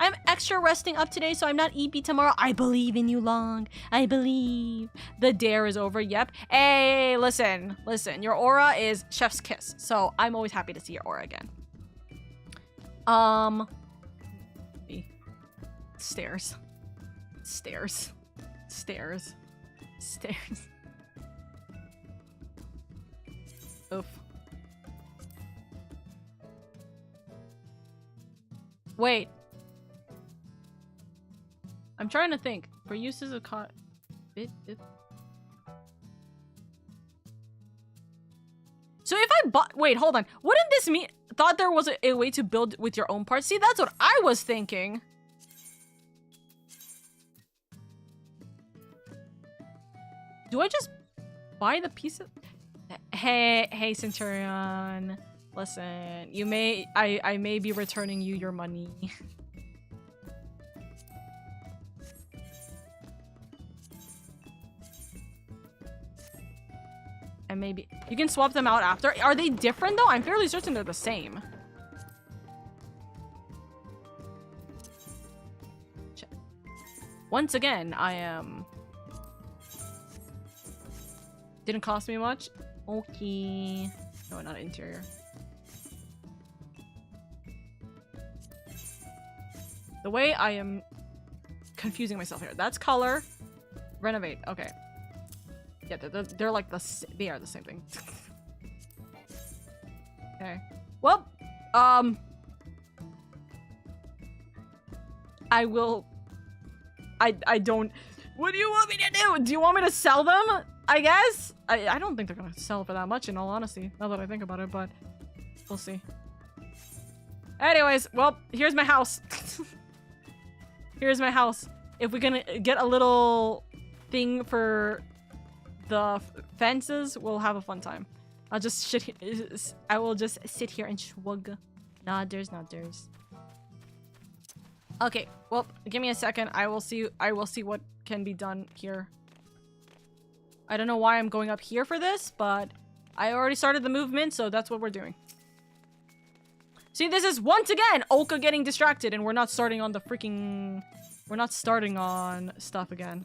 I'm extra resting up today, so I'm not EP tomorrow. I believe in you, Long. I believe. The dare is over. Yep. Hey, listen. Your aura is chef's kiss, so I'm always happy to see your aura again. Stairs. Oof. Wait. I'm trying to think. For uses of So if I bought... Wait, hold on. Wouldn't this mean... Thought there was a way to build with your own parts? See, that's what I was thinking. Do I just buy the pieces? Hey, Centurion. Listen, you may... I may be returning you your money. And maybe... You can swap them out after. Are they different, though? I'm fairly certain they're the same. Check. Once again, I am... Didn't cost me much. Okay. No, not interior. The way I am confusing myself here. That's color. Renovate. Okay. Yeah, they're like they are the same thing. Okay. Well, I will. I don't. What do you want me to do? Do you want me to sell them? I guess. I don't think they're gonna sell for that much, in all honesty. Now that I think about it, but we'll see. Anyways, well, here's my house. Here's my house. If we're gonna get a little thing for the fences, we'll have a fun time. I'll just I will just sit here and shrug. Nodders. Okay, well, give me a second. I will see what can be done here. I don't know why I'm going up here for this, but I already started the movement, so that's what we're doing. See, this is once again Oka getting distracted, and we're not starting on the freaking... We're not starting on stuff again.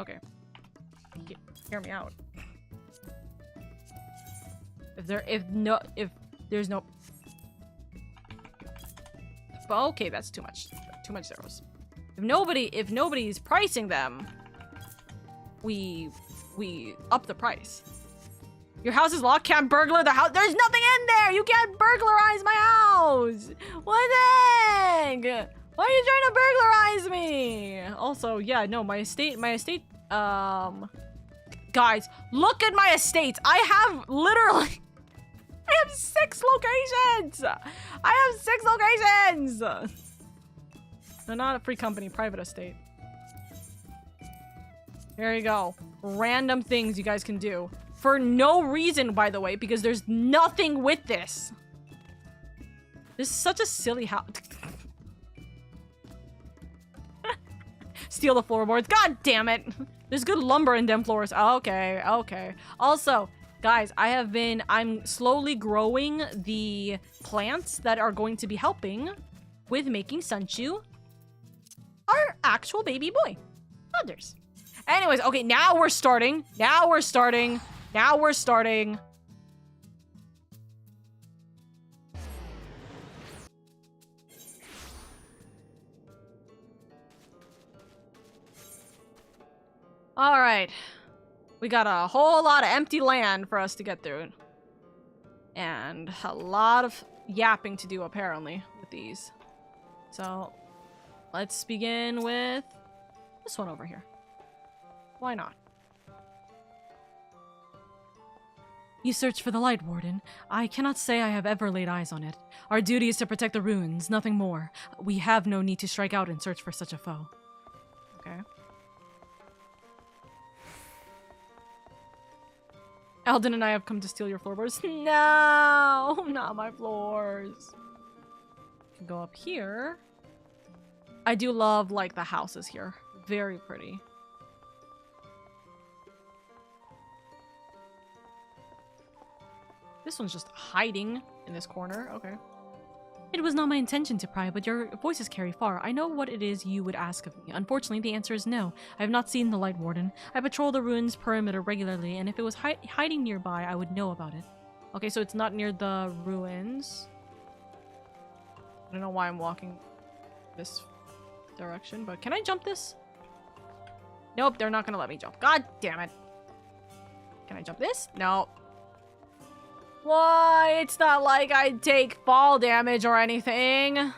Okay. Hear me out. If there's no... But okay, that's too much. Too much zeros. If nobody's pricing them, we up the price. Your house is locked, can't burglar the house. There's nothing in there! You can't burglarize my house! What the heck? Why are you trying to burglarize me? Also, yeah, no, my estate, guys, look at my estates. I have literally, I have 6 locations. I have 6 locations. They're not a free company, private estate. There you go. Random things you guys can do. For no reason, by the way, because there's nothing with this. This is such a silly house. Steal the floorboards. God damn it. There's good lumber in them floors. Okay. Also, guys, I'm slowly growing the plants that are going to be helping with making Sunchu our actual baby boy. Others. Anyways, okay, now we're starting. All right. We got a whole lot of empty land for us to get through. And a lot of yapping to do, apparently, with these. So, let's begin with this one over here. Why not? You search for the Light Warden. I cannot say I have ever laid eyes on it. Our duty is to protect the ruins, nothing more. We have no need to strike out and search for such a foe. Okay. Alden and I have come to steal your floorboards. No, not my floors. Can go up here. I do love, like, the houses here. Very pretty. This one's just hiding in this corner. Okay. It was not my intention to pry, but your voices carry far. I know what it is you would ask of me. Unfortunately, the answer is no. I have not seen the Light Warden. I patrol the ruins perimeter regularly, and if it was hiding nearby, I would know about it. Okay, so it's not near the ruins. I don't know why I'm walking this direction, but can I jump this? Nope, they're not gonna let me jump. God damn it. Can I jump this? No. Why? It's not like I take fall damage or anything. Okay.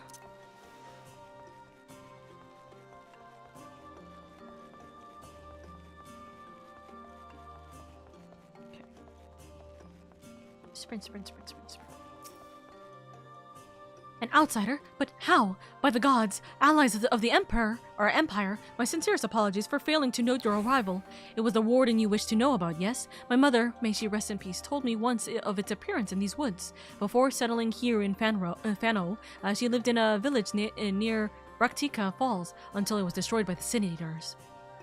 Sprint, sprint, sprint, sprint, sprint. An outsider? But how? By the gods, allies of the Empire, my sincerest apologies for failing to note your arrival. It was the warden you wished to know about, yes? My mother, may she rest in peace, told me once of its appearance in these woods. Before settling here in Fano, she lived in a village near Raktika Falls until it was destroyed by the Sin Eaters.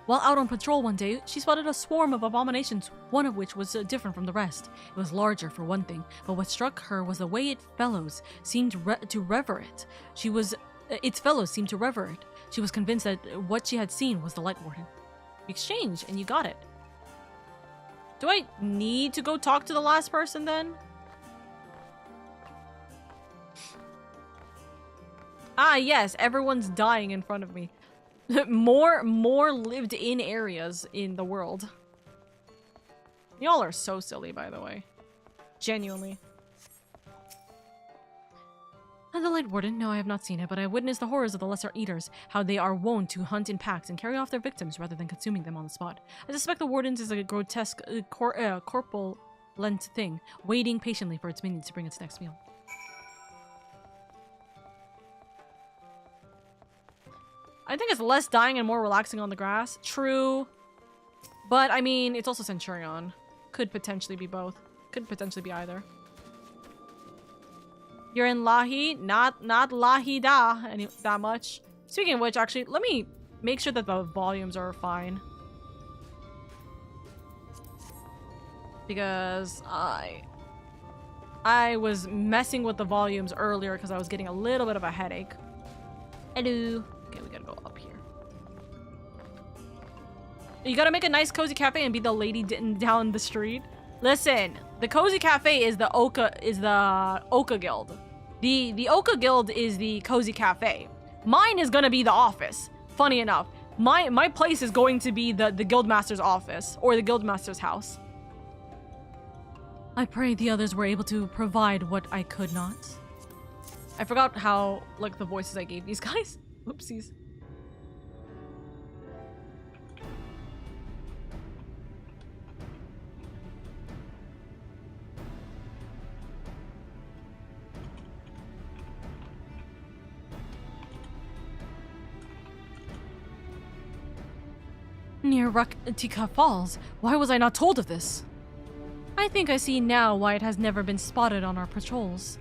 While out on patrol one day, she spotted a swarm of abominations, one of which was different from the rest. It was larger, for one thing, but what struck her was the way its fellows seemed to revere it. Its fellows seemed to revere it. She was convinced that what she had seen was the Light Warden. Exchange, and you got it. Do I need to go talk to the last person, then? Ah, yes, everyone's dying in front of me. more lived in areas in the world. Y'all are so silly, by the way. Genuinely. The Light Warden? No, I have not seen it, but I witnessed the horrors of the Lesser Eaters, how they are wont to hunt in packs and carry off their victims rather than consuming them on the spot. I suspect the Warden's is a grotesque, corpulent thing, waiting patiently for its minions to bring its next meal. I think it's less dying and more relaxing on the grass. True. But, I mean, it's also Centurion. Could potentially be both. Could potentially be either. You're in Lahi? Not Lahi da that much. Speaking of which, actually, let me make sure that the volumes are fine. Because I was messing with the volumes earlier because I was getting a little bit of a headache. Hello. Okay, we gotta go up here. You gotta make a nice cozy cafe and be the lady down the street. Listen, the cozy cafe is the Oka Guild. The Oka Guild is the cozy cafe. Mine is gonna be the office. Funny enough, my place is going to be the guildmaster's office or the guildmaster's house. I pray the others were able to provide what I could not. I forgot how like the voices I gave these guys. Whoopsies. Near Raktika Falls. Why was I not told of this? I think I see now why it has never been spotted on our patrols.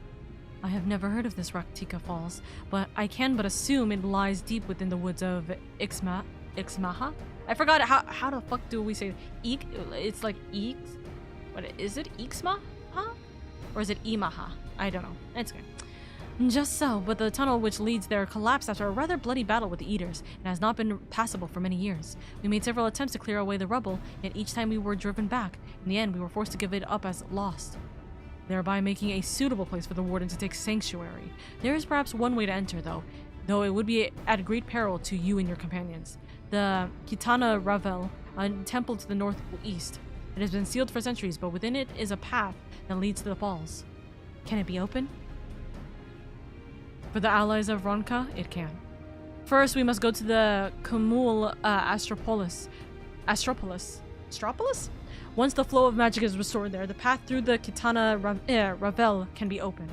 I have never heard of this Raktika Falls, but I can but assume it lies deep within the woods of Ixmaha? I forgot how the fuck do we say it? It's like Ix? What is it? Ixmaha? Or is it Imaha? I don't know. It's okay. Just so, but the tunnel which leads there collapsed after a rather bloody battle with the Eaters, and has not been passable for many years. We made several attempts to clear away the rubble, yet each time we were driven back. In the end, we were forced to give it up as lost, thereby making a suitable place for the Warden to take sanctuary. There is perhaps one way to enter, though it would be at great peril to you and your companions. The Kitana Ravel, a temple to the northeast. It has been sealed for centuries, but within it is a path that leads to the falls. Can it be open? For the allies of Ronka, it can. First, we must go to the Kumul Astropolis. Astropolis? Once the flow of magic is restored there, the path through the Kitana Ravel can be opened.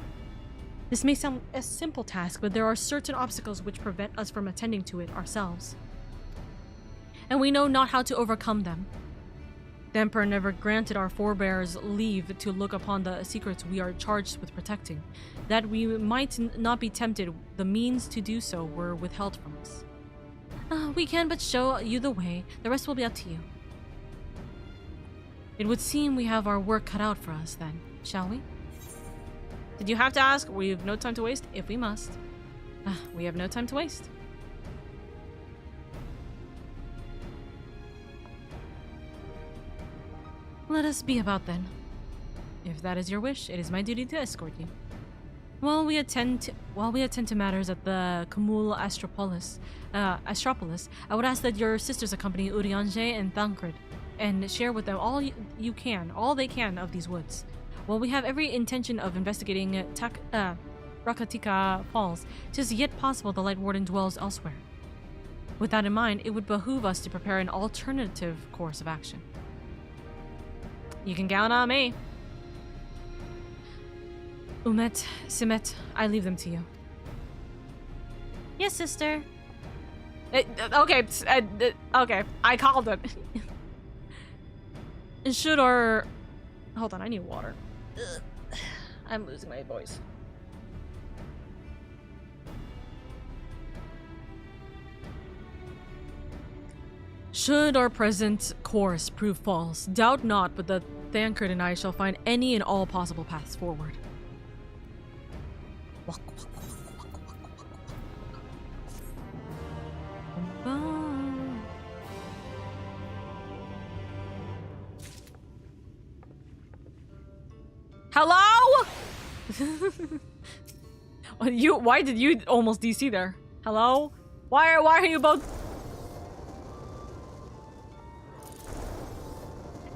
This may sound a simple task, but there are certain obstacles which prevent us from attending to it ourselves. And we know not how to overcome them. The Emperor never granted our forebears leave to look upon the secrets we are charged with protecting. That we might not be tempted, the means to do so were withheld from us. We can but show you the way, the rest will be up to you. It would seem we have our work cut out for us then, shall we? Did you have to ask? We have no time to waste if we must. We have no time to waste. Let us be about then. If that is your wish, it is my duty to escort you. While we attend to matters at the Kamul Astropolis, I would ask that your sisters accompany Urianger and Thancred, and share with them all they can of these woods. While we have every intention of investigating Rakatika Falls, 'tis yet possible the Light Warden dwells elsewhere. With that in mind, it would behoove us to prepare an alternative course of action. You can count on me. Umet, Simet, I leave them to you. Yes, sister. Okay, I called it. Should our... Hold on, I need water. Ugh. I'm losing my voice. Should our present course prove false, doubt not but that Thancred and I shall find any and all possible paths forward. Hello? Why did you almost DC there? Hello? Why are you both...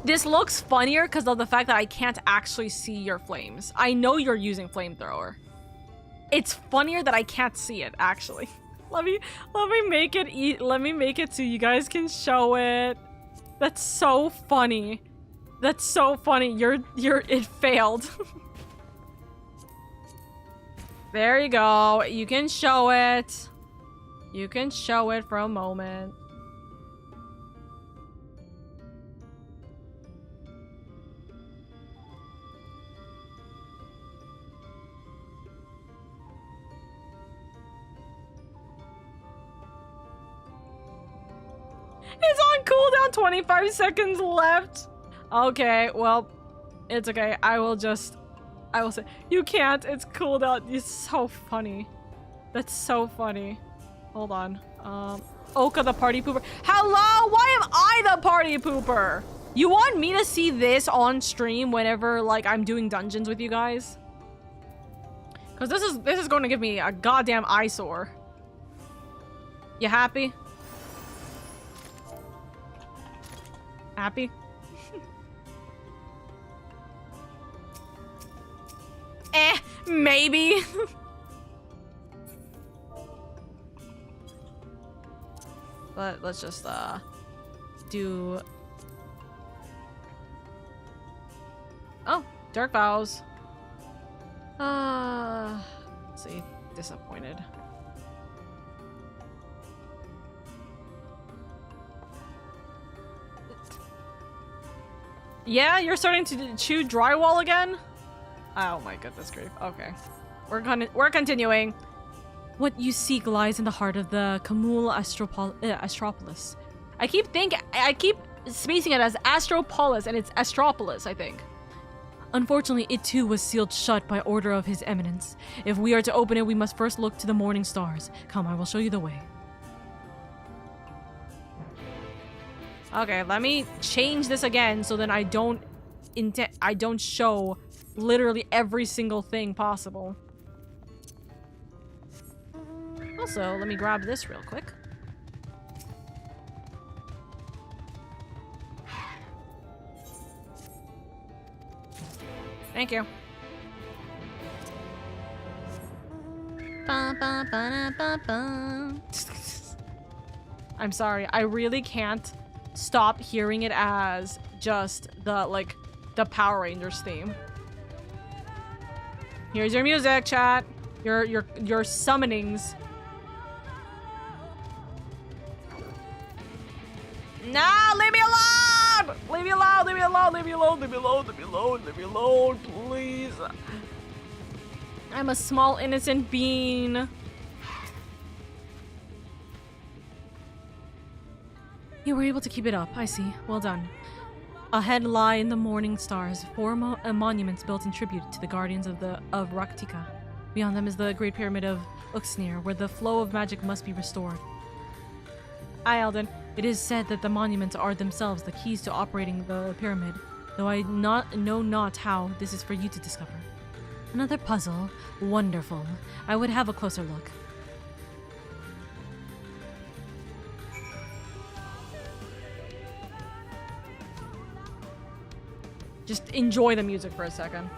This looks funnier because of the fact that I can't actually see your flames. I know you're using flamethrower. It's funnier that I can't see it, actually. Let me make it so you guys can show it. That's so funny. That's so funny. It failed. There you go. You can show it. You can show it for a moment. It's on cooldown, 25 seconds left. Okay, well, it's okay. I will say, you can't, it's cooldown. It's so funny. That's so funny. Hold on. Oka the party pooper. Hello, why am I the party pooper? You want me to see this on stream whenever, like, I'm doing dungeons with you guys? Because this is going to give me a goddamn eyesore. You happy? Happy? Maybe. But let's just do... Oh, Dark Vows. Let's see, disappointed. Yeah, you're starting to chew drywall again? Oh my goodness grief. Okay. We're continuing. What you seek lies in the heart of the Kamul Astropolis. I keep spacing it as Astropolis, and it's Astropolis, I think. Unfortunately, it too was sealed shut by order of His Eminence. If we are to open it, we must first look to the morning stars. Come, I will show you the way. Okay, let me change this again so then I don't show literally every single thing possible. Also, let me grab this real quick. Thank you. I'm sorry, I really can't stop hearing it as just the Power Rangers theme. Here's your music, chat. Your summonings. Nah, leave me alone! Leave me alone, leave me alone, leave me alone, leave me alone, leave me alone, leave me alone, please. I'm a small innocent being. You were able to keep it up, I see. Well done. Ahead lie in the morning stars, four monuments built in tribute to the guardians of Raktika. Beyond them is the Great Pyramid of Uxnir, where the flow of magic must be restored. Aye, Alden. It is said that the monuments are themselves the keys to operating the pyramid, though I know not how. This is for you to discover. Another puzzle. Wonderful. I would have a closer look. Just enjoy the music for a second.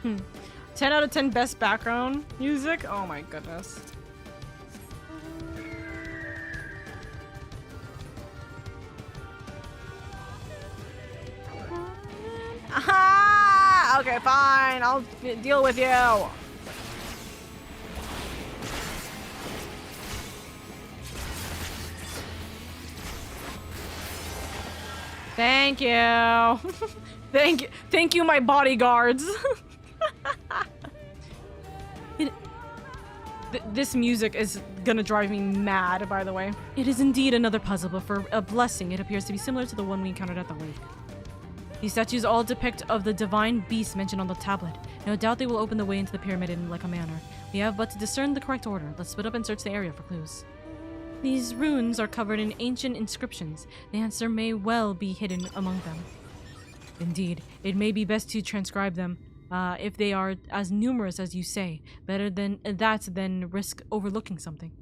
Hmm. 10 out of 10 best background music? Oh my goodness. Aha! Okay, fine. I'll deal with you. Thank you. Thank you, my bodyguards. This music is gonna drive me mad, by the way. It is indeed another puzzle, but for a blessing, it appears to be similar to the one we encountered at the lake. These statues all depict of the divine beast mentioned on the tablet. No doubt they will open the way into the pyramid in like a manner. We have but to discern the correct order. Let's split up and search the area for clues. These runes are covered in ancient inscriptions. The answer may well be hidden among them. Indeed, it may be best to transcribe them. If they are as numerous as you say, better than that than risk overlooking something.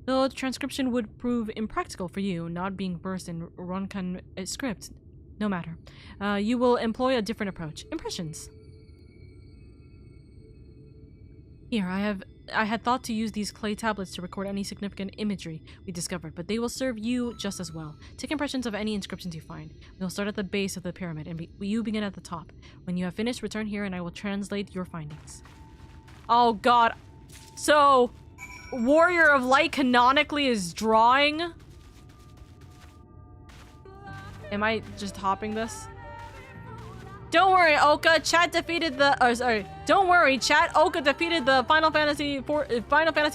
Though transcription would prove impractical for you, not being versed in Ronkan script. No matter. You will employ a different approach. Impressions. Here, I had thought to use these clay tablets to record any significant imagery we discovered, but they will serve you just as well. Take impressions of any inscriptions you find. We will start at the base of the pyramid, and you begin at the top. When you have finished, return here, and I will translate your findings. Oh god. So, Warrior of Light canonically is drawing? Am I just hopping this? Don't worry, Oka. Chat defeated the. Don't worry, chat. Oka defeated the Final Fantasy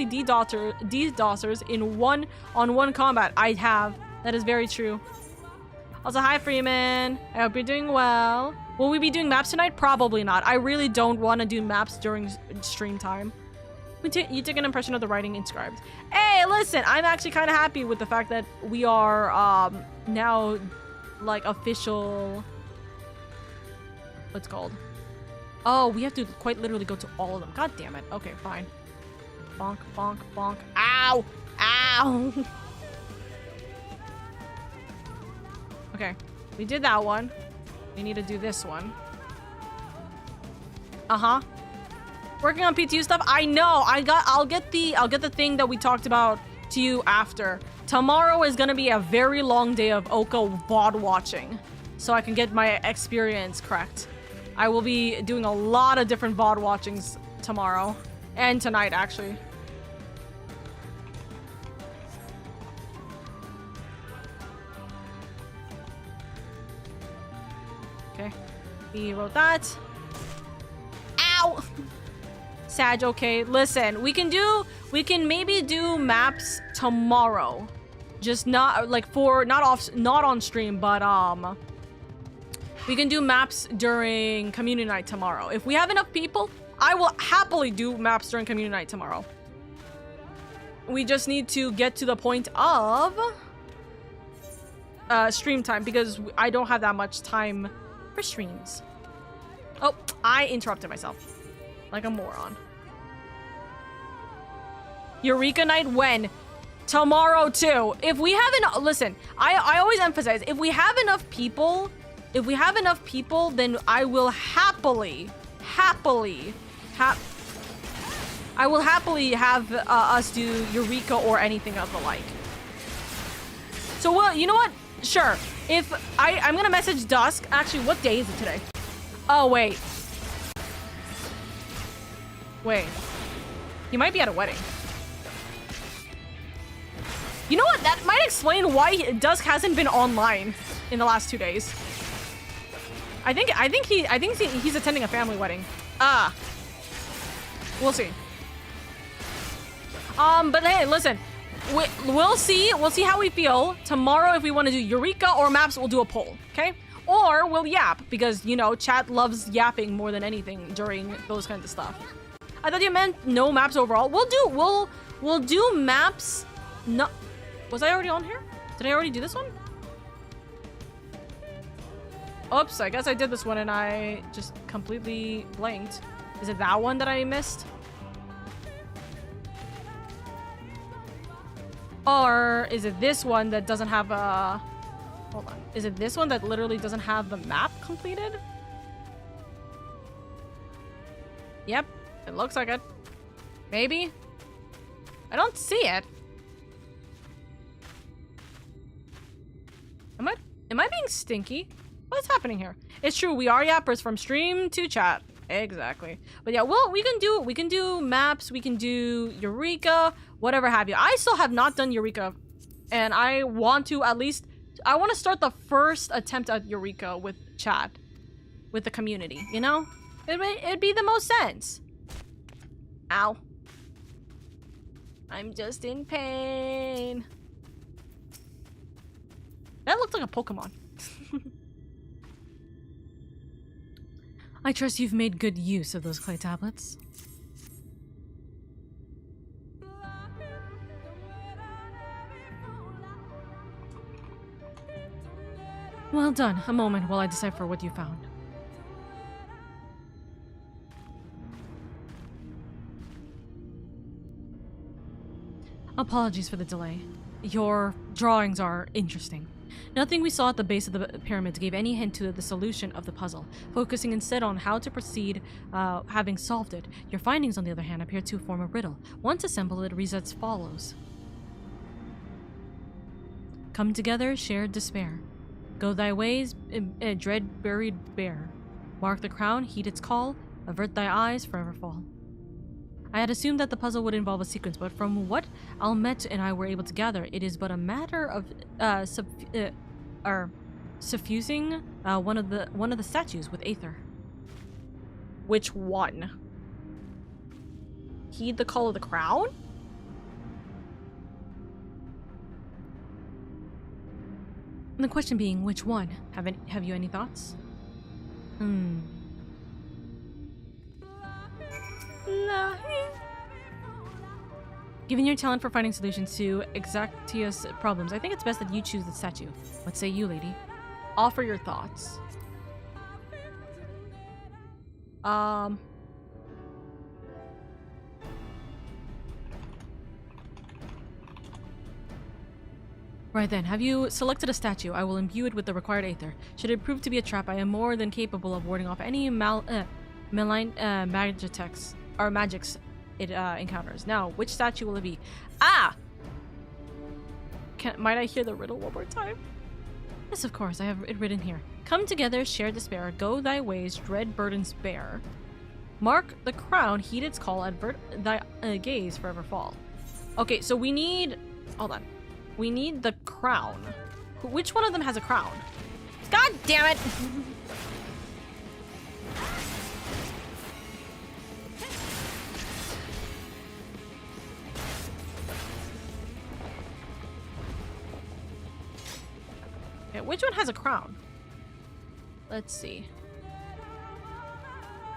DDoSers in one-on-one combat. I have. That is very true. Also, hi Freeman. I hope you're doing well. Will we be doing maps tonight? Probably not. I really don't want to do maps during stream time. You took an impression of the writing inscribed. Hey, listen. I'm actually kind of happy with the fact that we are now like official. What's it called? Oh, we have to quite literally go to all of them. God damn it. Okay, fine. Bonk, bonk, bonk. Ow! Ow! Okay, we did that one. We need to do this one. Uh-huh. Working on PTU stuff? I know. I'll get the thing that we talked about to you after. Tomorrow is gonna be a very long day of Oka VOD watching, so I can get my experience correct. I will be doing a lot of different VOD watchings tomorrow. And tonight, actually. Okay. We wrote that. Ow! Sag, okay. Listen, we can maybe do maps tomorrow. Just not like for not on stream, but we can do maps during community night tomorrow. If we have enough people, I will happily do maps during community night tomorrow. We just need to get to the point of stream time because I don't have that much time for streams. Oh, I interrupted myself like a moron. Eureka night when? Tomorrow too. If we haven't, listen, I always emphasize, if we have enough people, then I will happily have us do Eureka or anything of the like. So, well, you know what? Sure. If I'm gonna message Dusk. Actually, what day is it today? Oh, wait. He might be at a wedding. You know what? That might explain why Dusk hasn't been online in the last 2 days. I think he's attending a family wedding. We'll see. But hey, listen. We'll see how we feel tomorrow. If we want to do Eureka or maps, we'll do a poll, okay? Or we'll yap because, you know, chat loves yapping more than anything during those kinds of stuff. I thought you meant no maps overall. We'll do maps. No, was I already on here? Did I already do this one? Oops, I guess I did this one and I just completely blanked. Is it that one that I missed? Or is it this one that doesn't have a... Hold on. Is it this one that literally doesn't have the map completed? Yep. It looks like it. Maybe? I don't see it. Am I being stinky? What's happening here? It's true, we are yappers from stream to chat. Exactly. But yeah, well, we can do maps, we can do Eureka, whatever have you. I still have not done Eureka, and I want to start the first attempt at Eureka with chat, with the community, you know? It'd be the most sense. Ow. I'm just in pain. That looks like a Pokemon. I trust you've made good use of those clay tablets. Well done. A moment while I decipher what you found. Apologies for the delay. Your drawings are interesting. Nothing we saw at the base of the pyramids gave any hint to the solution of the puzzle, focusing instead on how to proceed having solved it. Your findings, on the other hand, appear to form a riddle. Once assembled, it reads as follows. Come together, shared despair. Go thy ways, dread buried bear. Mark the crown, heed its call, avert thy eyes, forever fall. I had assumed that the puzzle would involve a sequence, but from what Almet and I were able to gather, it is but a matter of suffusing one of the statues with Aether. Which one? Heed the call of the crown? And the question being, which one? Have you any thoughts? Given your talent for finding solutions to exactious problems, I think it's best that you choose the statue. What say you, lady? Offer your thoughts. Right then, have you selected a statue? I will imbue it with the required Aether. Should it prove to be a trap, I am more than capable of warding off any malign magics it encounters. Now, which statue will it be? Might I hear the riddle one more time? Yes, of course, I have it written here. Come together, share despair, go thy ways, dread burdens bear. Mark the crown, heed its call, advert thy gaze, forever fall. Okay, so we need... Hold on. We need the crown. Which one of them has a crown? God damn it! Which one has a crown? Let's see.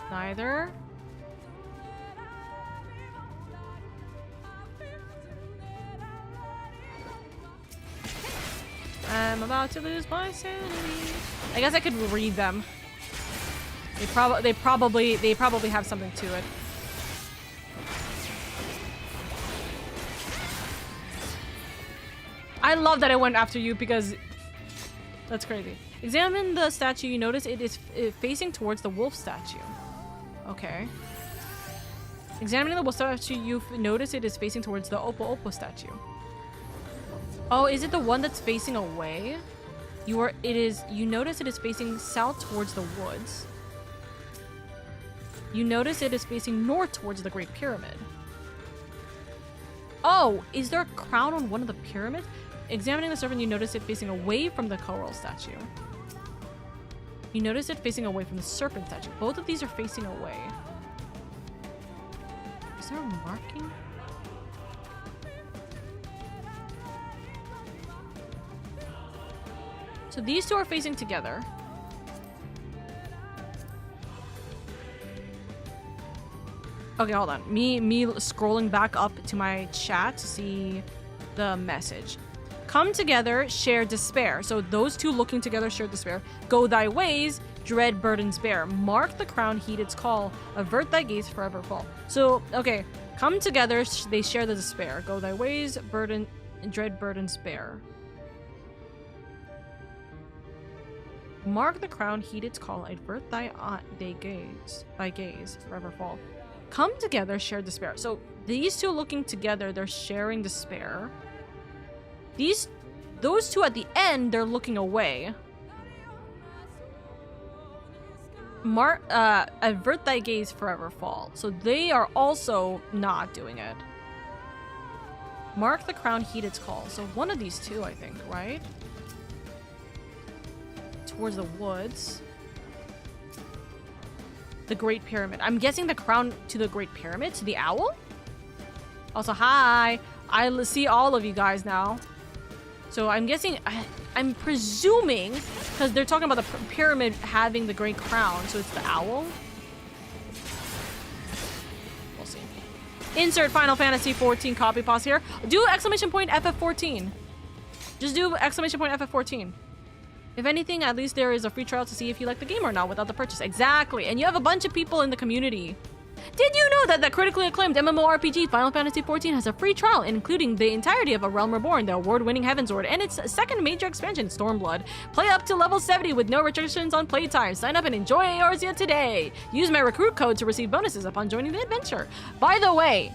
Neither. I'm about to lose my sanity. I guess I could read them. They probably have something to it. I love that I went after you because that's crazy. Examine the statue. You notice it is facing towards the wolf statue. Okay. Examining the wolf statue, you notice it is facing towards the Oppo statue. Oh, is it the one that's facing away? You notice it is facing south towards the woods. You notice it is facing north towards the Great Pyramid. Oh, is there a crown on one of the pyramids? Examining the serpent, you notice it facing away from the coral statue. You notice it facing away from the serpent statue. Both of these are facing away. Is there a marking? So these two are facing together. Okay, hold on. Me scrolling back up to my chat to see the message. Come together, share despair. So those two looking together share despair. Go thy ways, dread burdens bear. Mark the crown, heed its call. Avert thy gaze, forever fall. So, okay. Come together, they share the despair. Go thy ways, dread burdens bear. Mark the crown, heed its call. Avert thy gaze, forever fall. Come together, share despair. So these two looking together, they're sharing despair. Those two at the end, they're looking away. Avert thy gaze, forever fall. So they are also not doing it. Mark the crown, heed its call. So one of these two, I think, right? Towards the woods. The Great Pyramid. I'm guessing the crown to the Great Pyramid, to the owl? Also, hi. I see all of you guys now. So I'm guessing, I'm presuming, because they're talking about the pyramid having the great crown, so it's the owl. We'll see. Insert Final Fantasy 14 copy pause here. Do exclamation point FF14. Just do exclamation point FF14. If anything, at least there is a free trial to see if you like the game or not without the purchase. Exactly. And you have a bunch of people in the community. Did you know that the critically acclaimed MMORPG Final Fantasy XIV has a free trial, including the entirety of A Realm Reborn, the award-winning Heavensward, and its second major expansion, Stormblood? Play up to level 70 with no restrictions on playtime. Sign up and enjoy Eorzea today. Use my recruit code to receive bonuses upon joining the adventure. By the way,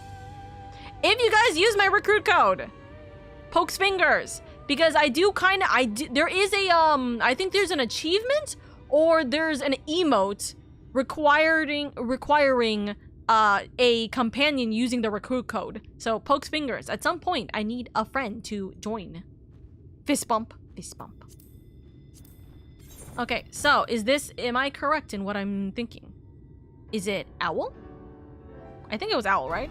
if you guys use my recruit code, pokes fingers, because I think there's an achievement or there's an emote requiring a companion using the recruit code. So pokes fingers. At some point, I need a friend to join. Fist bump. Fist bump. Okay, so am I correct in what I'm thinking? Is it owl? I think it was owl, right?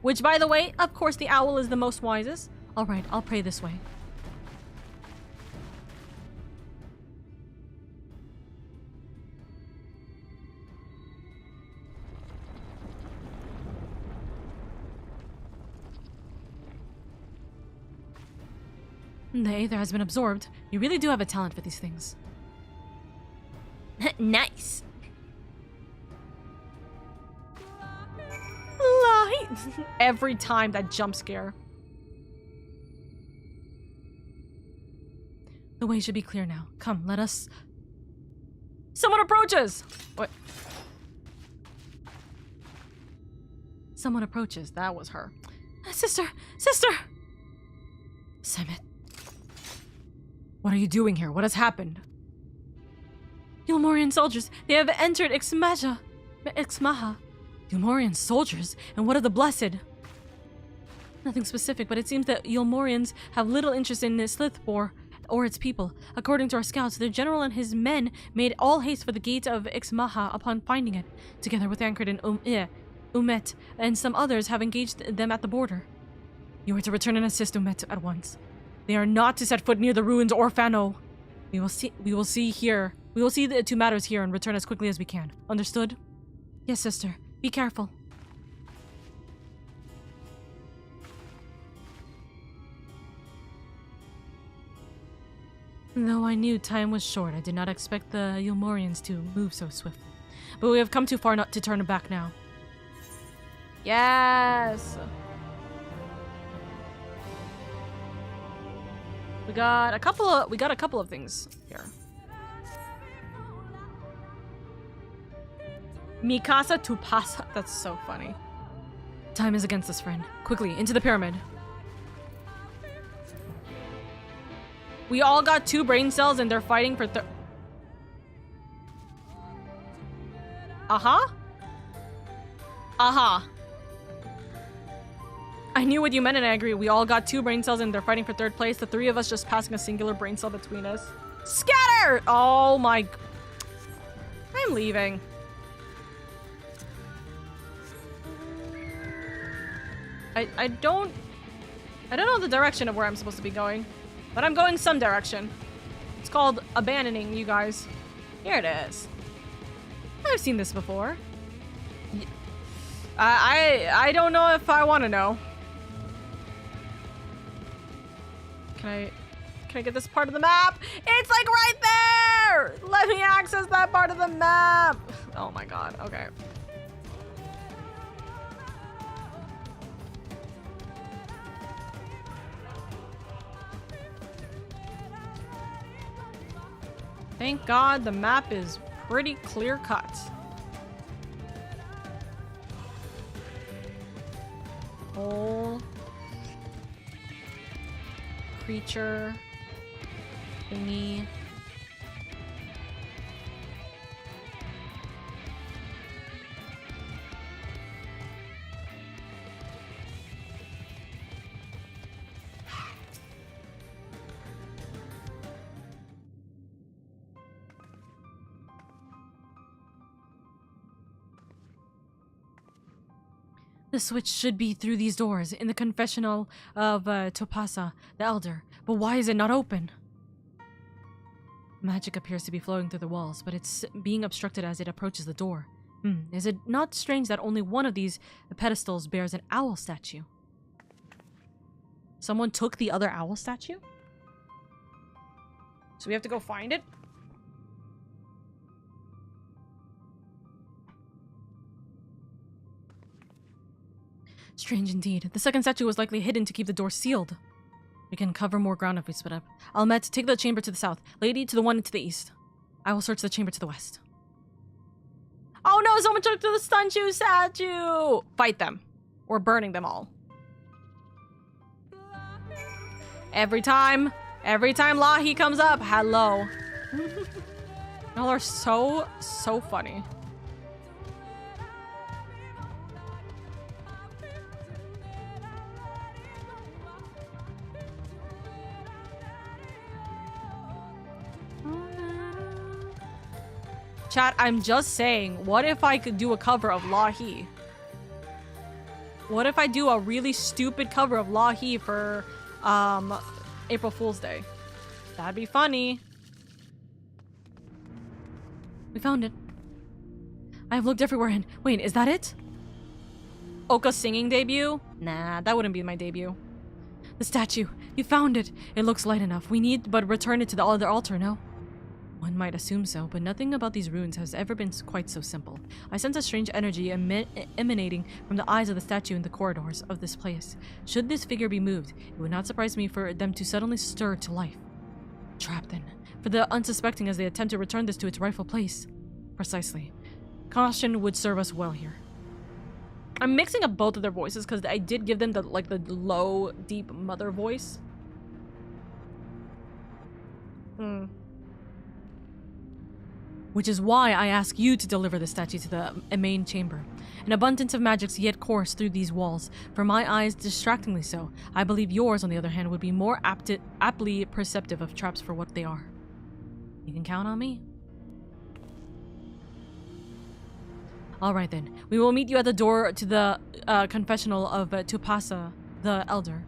Which, by the way, of course the owl is the most wisest. All right, I'll pray this way. The Aether has been absorbed. You really do have a talent for these things. Nice. Light. Every time that jump scare. The way should be clear now. Come, let us... Someone approaches! What? Someone approaches. That was her. Sister! Sister! Semet. What are you doing here? What has happened? Yulmorian soldiers. They have entered Ixmaha. Yulmorian soldiers? And what of the Blessed? Nothing specific, but it seems that Yulmorians have little interest in Slithbor or its people. According to our scouts, their general and his men made all haste for the gate of Ixmaha upon finding it, together with Ankred and Umet, and some others have engaged them at the border. You are to return and assist Umet at once. They are not to set foot near the ruins or Fano. We will see the two matters here and return as quickly as we can. Understood? Yes, sister. Be careful. Though I knew time was short, I did not expect the Yulmorians to move so swiftly. But we have come too far not to turn back now. Yes! We got a couple of things here. Mikasa to Pasa. That's so funny. Time is against us, friend. Quickly, into the pyramid. We all got 2 brain cells and they're fighting for Uh-huh. I knew what you meant and I agree. We all got 2 brain cells and they're fighting for 3rd place. The 3 of us just passing a singular brain cell between us. Scatter! Oh my... I'm leaving. I don't know the direction of where I'm supposed to be going. But I'm going some direction. It's called abandoning, you guys. Here it is. I've seen this before. I don't know if I want to know. Can I get this part of the map? It's like right there! Let me access that part of the map! Oh my god, okay. Thank God the map is pretty clear cut. Whole creature thingy. The switch should be through these doors, in the confessional of Topasa, the Elder. But why is it not open? Magic appears to be flowing through the walls, but it's being obstructed as it approaches the door. Is it not strange that only one of these pedestals bears an owl statue? Someone took the other owl statue? So we have to go find it? Strange indeed. The second statue was likely hidden to keep the door sealed. We can cover more ground if we split up. Almet, take the chamber to the south. Lady, to the one to the east. I will search the chamber to the west. Oh no, someone took the statue! Fight them. We're burning them all. Every time Lahi comes up, hello. Y'all are so funny. Chat, I'm just saying, what if I could do a cover of Lahi? What if I do a really stupid cover of Lahi for April Fool's Day? That'd be funny. We found it. I have looked everywhere and... Wait, is that it? Oka's singing debut? Nah, that wouldn't be my debut. The statue. You found it. It looks light enough. We need but return it to the other altar, no? One might assume so, but nothing about these ruins has ever been quite so simple. I sense a strange energy emanating from the eyes of the statue in the corridors of this place. Should this figure be moved, it would not surprise me for them to suddenly stir to life. Trapped then, for the unsuspecting as they attempt to return this to its rightful place. Precisely. Caution would serve us well here. I'm mixing up both of their voices because I did give them the low, deep mother voice. Which is why I ask you to deliver the statue to the main chamber. An abundance of magics yet course through these walls, for my eyes distractingly so. I believe yours, on the other hand, would be more aptly perceptive of traps for what they are. You can count on me. Alright then, we will meet you at the door to the confessional of Tupasa, the Elder.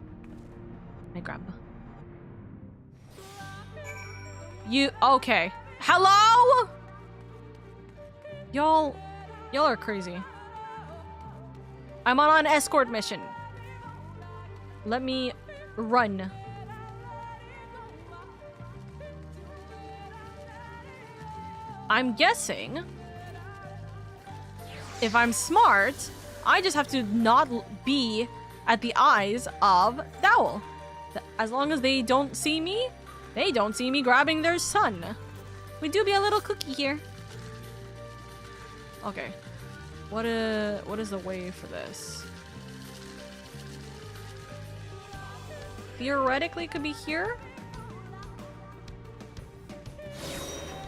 I grab. You okay? Hello? Y'all are crazy. I'm on an escort mission. Let me run. I'm guessing if I'm smart, I just have to not be at the eyes of Dowell. As long as they don't see me grabbing their son. We do be a little cookie here. Okay. What is the way for this? Theoretically, it could be here.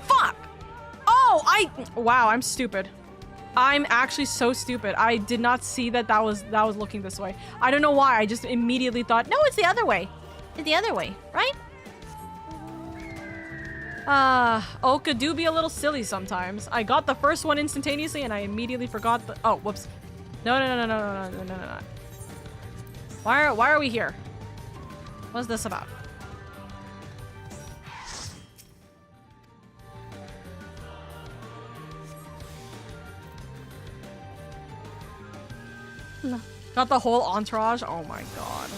Fuck! Oh, wow, I'm stupid. I'm actually so stupid. I did not see that was looking this way. I don't know why. I just immediately thought, no, it's the other way. It's the other way, right? Oka do be a little silly sometimes. I got the first one instantaneously and I immediately forgot the— oh, whoops. No. Why are we here? What's this about? No. Got the whole entourage? Oh my god.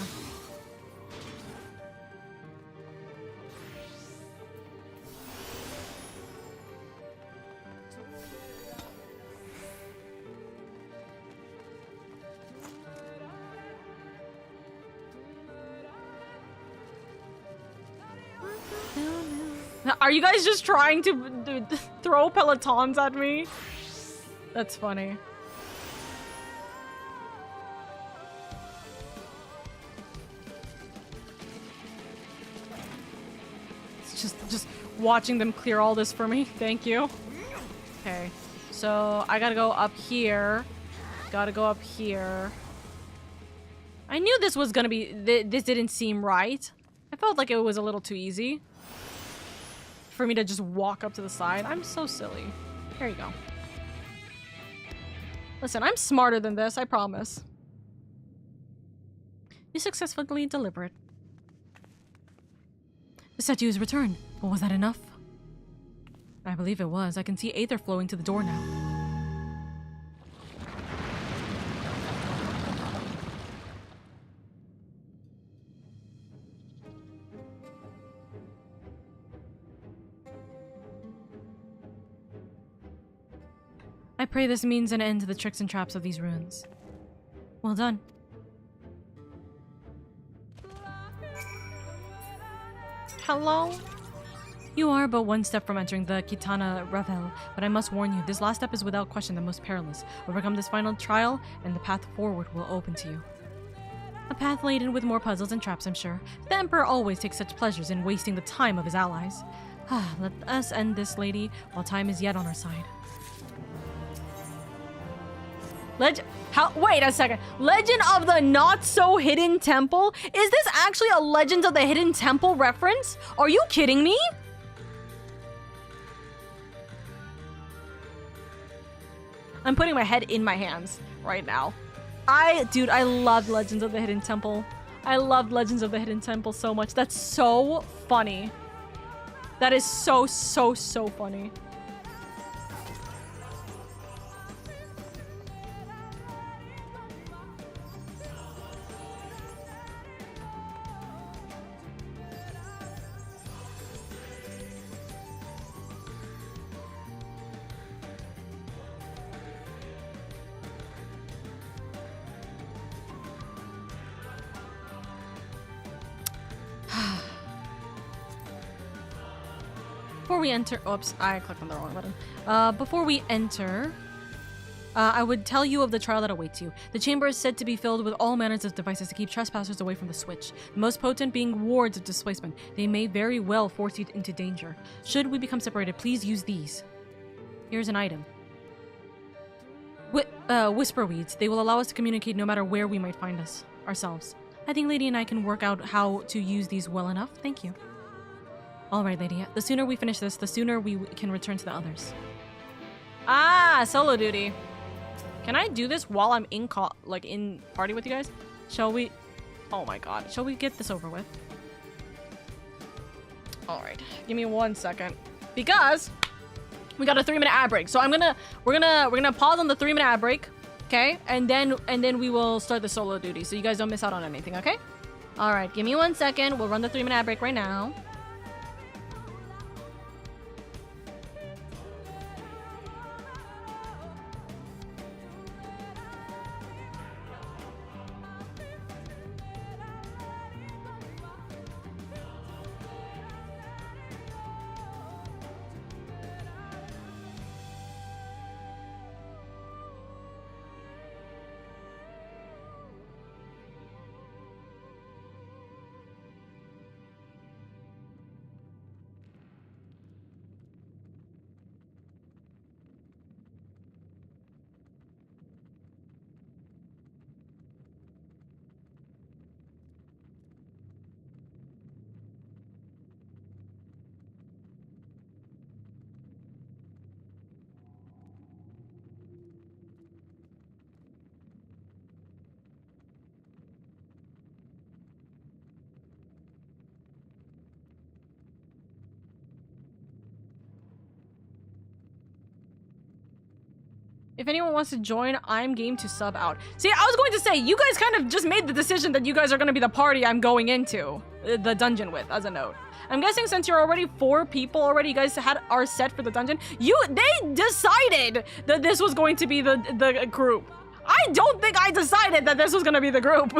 Are you guys just trying to throw pelotons at me? That's funny. It's just watching them clear all this for me. Thank you. Okay, so I gotta go up here. Gotta go up here. I knew this was gonna be— this didn't seem right. I felt like it was a little too easy for me to just walk up to the side. I'm so silly. Here you go. Listen, I'm smarter than this, I promise. You successfully deliver it. The statue is returned, but was that enough? I believe it was. I can see Aether flowing to the door now. I pray this means an end to the tricks and traps of these ruins. Well done. Hello? You are but one step from entering the Kitana Revel, but I must warn you, this last step is without question the most perilous. Overcome this final trial, and the path forward will open to you. A path laden with more puzzles and traps, I'm sure. The Emperor always takes such pleasures in wasting the time of his allies. Let us end this, lady, while time is yet on our side. Wait a second. Legend of the Not-So-Hidden Temple? Is this actually a Legend of the Hidden Temple reference? Are you kidding me? I'm putting my head in my hands right now. Dude, I love Legends of the Hidden Temple. I love Legends of the Hidden Temple so much. That's so funny. That is so funny. Before we enter— oops, I clicked on the wrong button. Before we enter, I would tell you of the trial that awaits you. The chamber is said to be filled with all manners of devices to keep trespassers away from the switch. The most potent being wards of displacement. They may very well force you into danger. Should we become separated, please use these. Here's an item. Whisper weeds. They will allow us to communicate no matter where we might find ourselves. I think Lady and I can work out how to use these well enough. Thank you. Alright, Lady. The sooner we finish this, the sooner we can return to the others. Ah, solo duty. Can I do this while I'm in party with you guys? Shall we— oh my god. Shall we get this over with? All right, give me 1 second because we got a 3-minute ad break. So we're gonna pause on the 3-minute ad break, okay? And then we will start the solo duty, so you guys don't miss out on anything, okay? All right, give me 1 second. We'll run the 3-minute ad break right now. If anyone wants to join, I'm game to sub out. See, I was going to say, you guys kind of just made the decision that you guys are going to be the party I'm going into the dungeon with, as a note. I'm guessing since you're already 4 people already, you guys are set for the dungeon. They decided that this was going to be the group. I don't think I decided that this was going to be the group.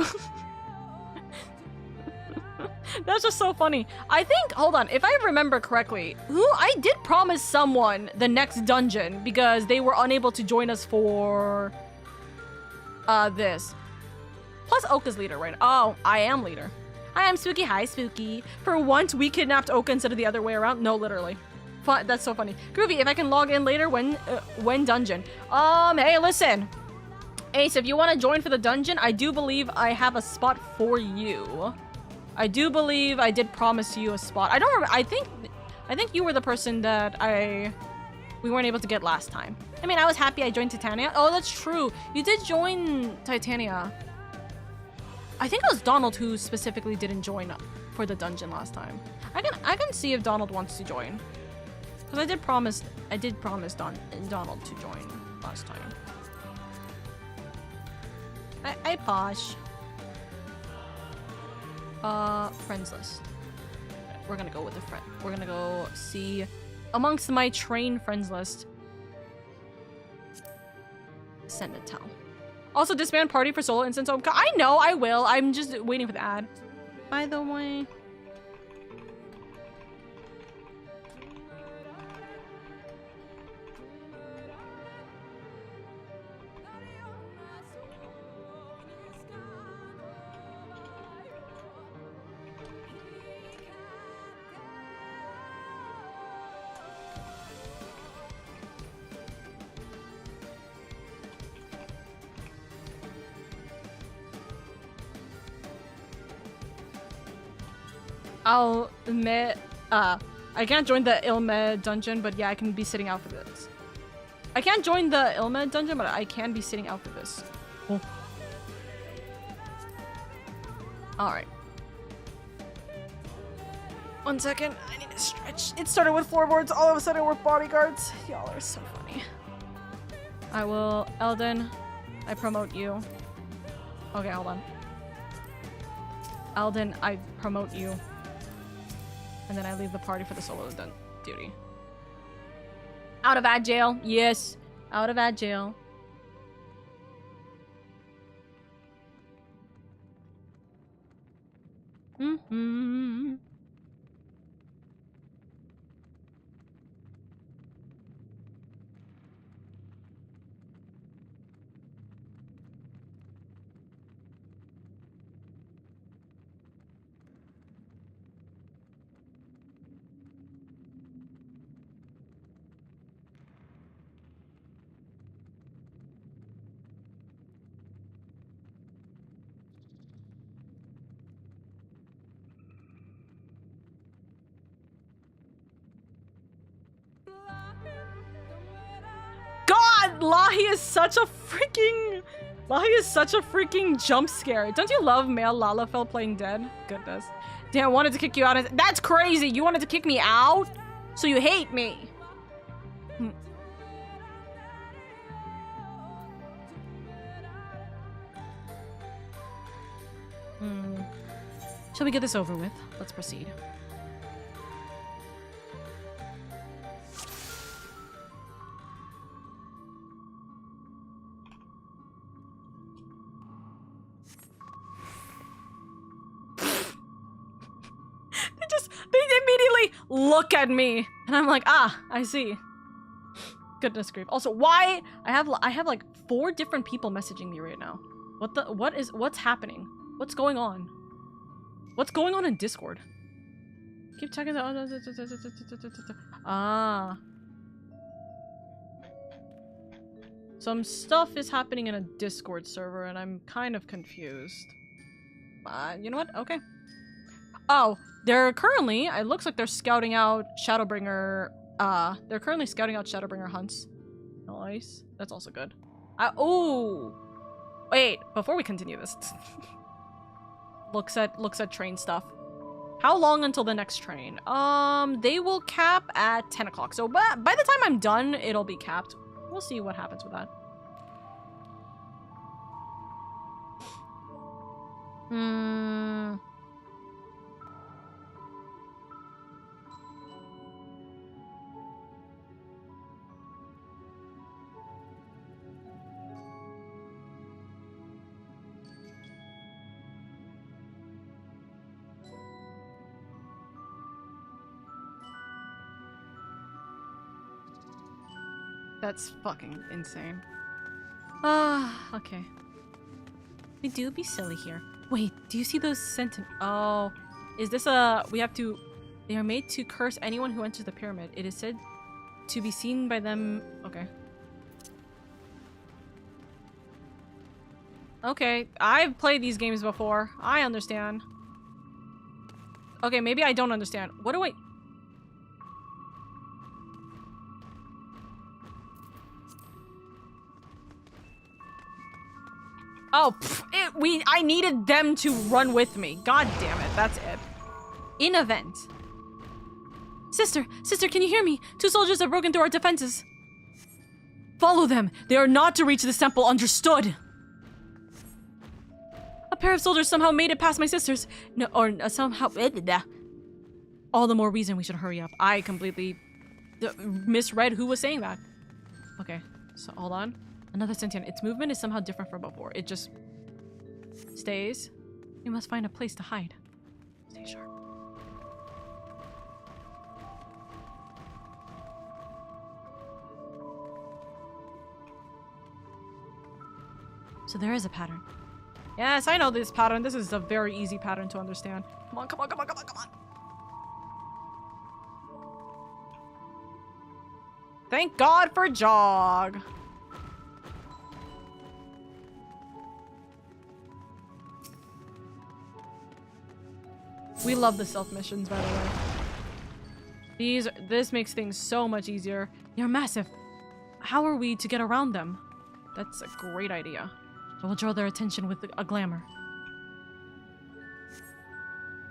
That's just so funny. I think, hold on, if I remember correctly, I did promise someone the next dungeon because they were unable to join us for this. Plus Oka's leader, right? Oh, I am leader. I am Spooky. Hi, Spooky. For once, we kidnapped Oka instead of the other way around. No, literally. That's so funny. Groovy, if I can log in later, when dungeon? Hey, listen. Ace, if you want to join for the dungeon, I do believe I have a spot for you. I do believe I did promise you a spot. I don't remember. I think you were the person that we weren't able to get last time. I mean, I was happy I joined Titania. Oh, that's true. You did join Titania. I think it was Donald who specifically didn't join for the dungeon last time. I can see if Donald wants to join. Because I did promise Donald to join last time. I posh. Friends list. We're gonna go with a friend. We're gonna go see amongst my train friends list. Send a tell. Also, disband party for solo instance. I know, I will. I'm just waiting for the ad. By the way. I'll admit, I can't join the Ilmed dungeon, but yeah, I can be sitting out for this. I can't join the Ilmed dungeon, but I can be sitting out for this. Cool. Alright. 1 second, I need to stretch. It started with floorboards, all of a sudden we're bodyguards. Y'all are so funny. I will, Elden, I promote you. Okay, hold on. Elden, I promote you. And then I leave the party for the solo duty. Out of ad jail. Yes. Out of ad jail. Mm-hmm. Lahi is such a freaking jump scare. Don't you love male Lalafell playing dead? Goodness. Damn, I wanted to kick you out. That's crazy. You wanted to kick me out? So you hate me. Shall we get this over with? Let's proceed. They immediately look at me, and I'm like, ah, I see. Goodness grief. Also, why I have like 4 different people messaging me right now. What's happening? What's going on? What's going on in Discord? Keep checking the ah. Some stuff is happening in a Discord server, and I'm kind of confused. You know what? Okay. Oh, they're currently, it looks like they're scouting out Shadowbringer, they're currently scouting out Shadowbringer hunts. Nice. That's also good. Oh! Wait, before we continue this. looks at train stuff. How long until the next train? They will cap at 10 o'clock. So by the time I'm done, it'll be capped. We'll see what happens with that. That's fucking insane. Okay. We do be silly here. Wait, do you see those sentinels? Oh, is this we have to... They are made to curse anyone who enters the pyramid. It is said to be seen by them... Okay. Okay, I've played these games before. I understand. Okay, maybe I don't understand. What do I... Oh, I needed them to run with me. God damn it, that's it. In event. Sister, can you hear me? 2 soldiers have broken through our defenses. Follow them. They are not to reach this temple, understood? A pair of soldiers somehow made it past my sisters. No, or somehow... All the more reason we should hurry up. I completely misread who was saying that. Okay, so hold on. Another sentient. Its movement is somehow different from before. It just stays. We must find a place to hide. Stay sharp. So there is a pattern. Yes, I know this pattern. This is a very easy pattern to understand. Come on, come on, come on, come on, come on. Thank God for Jog. We love the stealth missions, by the way. This makes things so much easier. They're massive. How are we to get around them? That's a great idea. I will draw their attention with a glamour.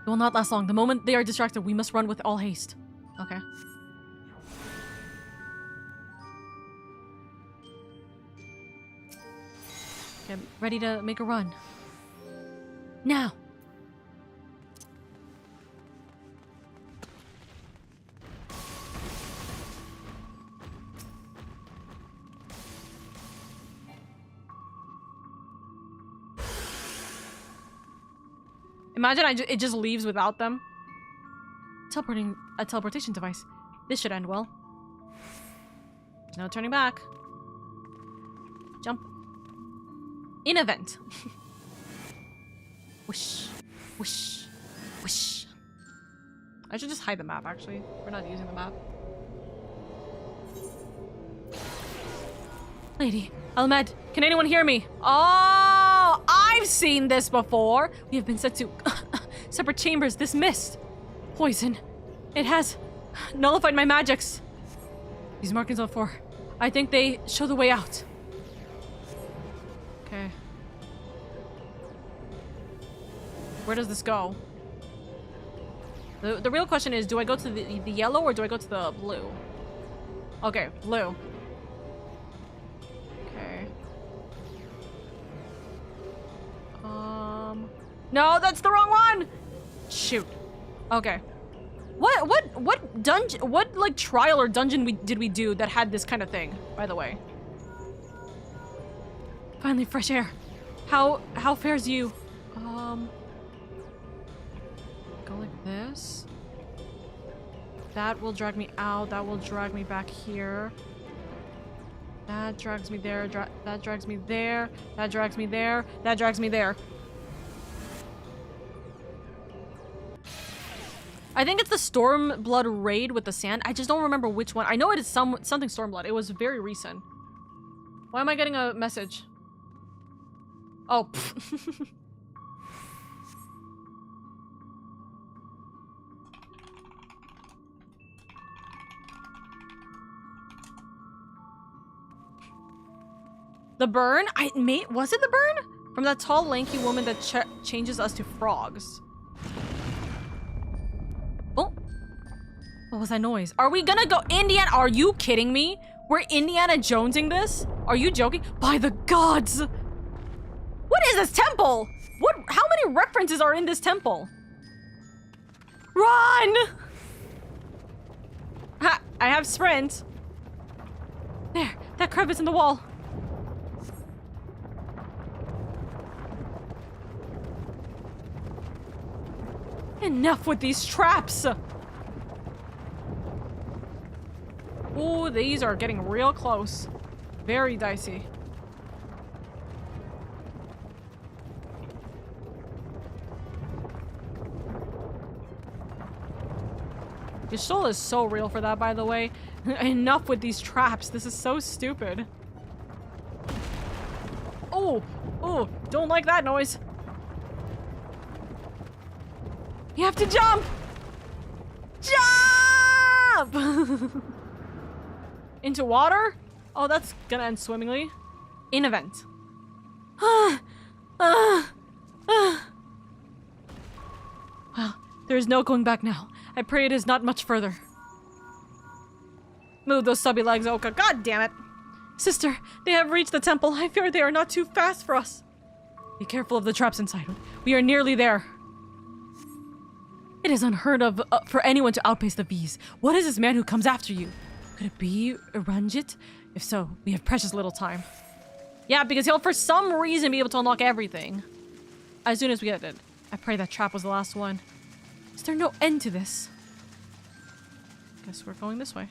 It will not last long. The moment they are distracted, we must run with all haste. Okay. Okay, ready to make a run. Now! Imagine it just leaves without them. A teleportation device. This should end well. There's no turning back. Jump. In event. Whoosh. Whoosh. Whoosh. I should just hide the map, actually. We're not using the map. Lady, Almed, can anyone hear me? Oh, I've seen this before. We have been sent to separate chambers. This mist. Poison. It has nullified my magics. These markings on 4. I think they show the way out. Okay. Where does this go? The real question is, do I go to the yellow or do I go to the blue? Okay, blue. Okay. No, that's the wrong one! Shoot. Okay. What dungeon, what like trial or dungeon did we do that had this kind of thing, by the way? Finally, fresh air. How fares you? Go like this. That will drag me out. That will drag me back here. That drags me there. That drags me there. That drags me there. That drags me there. I think it's the Stormblood raid with the sand. I just don't remember which one. I know it is something Stormblood. It was very recent. Why am I getting a message? Oh. The burn? Was it the burn? From that tall, lanky woman that changes us to frogs. Oh. What was that noise? Are we gonna go Indiana? Are you kidding me? We're Indiana Jonesing this? Are you joking? By the gods! What is this temple? How many references are in this temple? Run! Ha! I have sprint. There, that crevice in the wall. Enough with these traps! Ooh, these are getting real close. Very dicey. Your soul is so real for that, by the way. Enough with these traps. This is so stupid. Oh! Oh! Don't like that noise. You have to jump! Jump! Into water? Oh, that's gonna end swimmingly. In event. Well, there is no going back now. I pray it is not much further. Move those stubby legs, Oka. God damn it. Sister, they have reached the temple. I fear they are not too fast for us. Be careful of the traps inside. We are nearly there. It is unheard of for anyone to outpace the bees. What is this man who comes after you? Could it be Ranjit? If so, we have precious little time. Yeah, because he'll for some reason be able to unlock everything. As soon as we get it. I pray that trap was the last one. Is there no end to this? Guess we're going this way.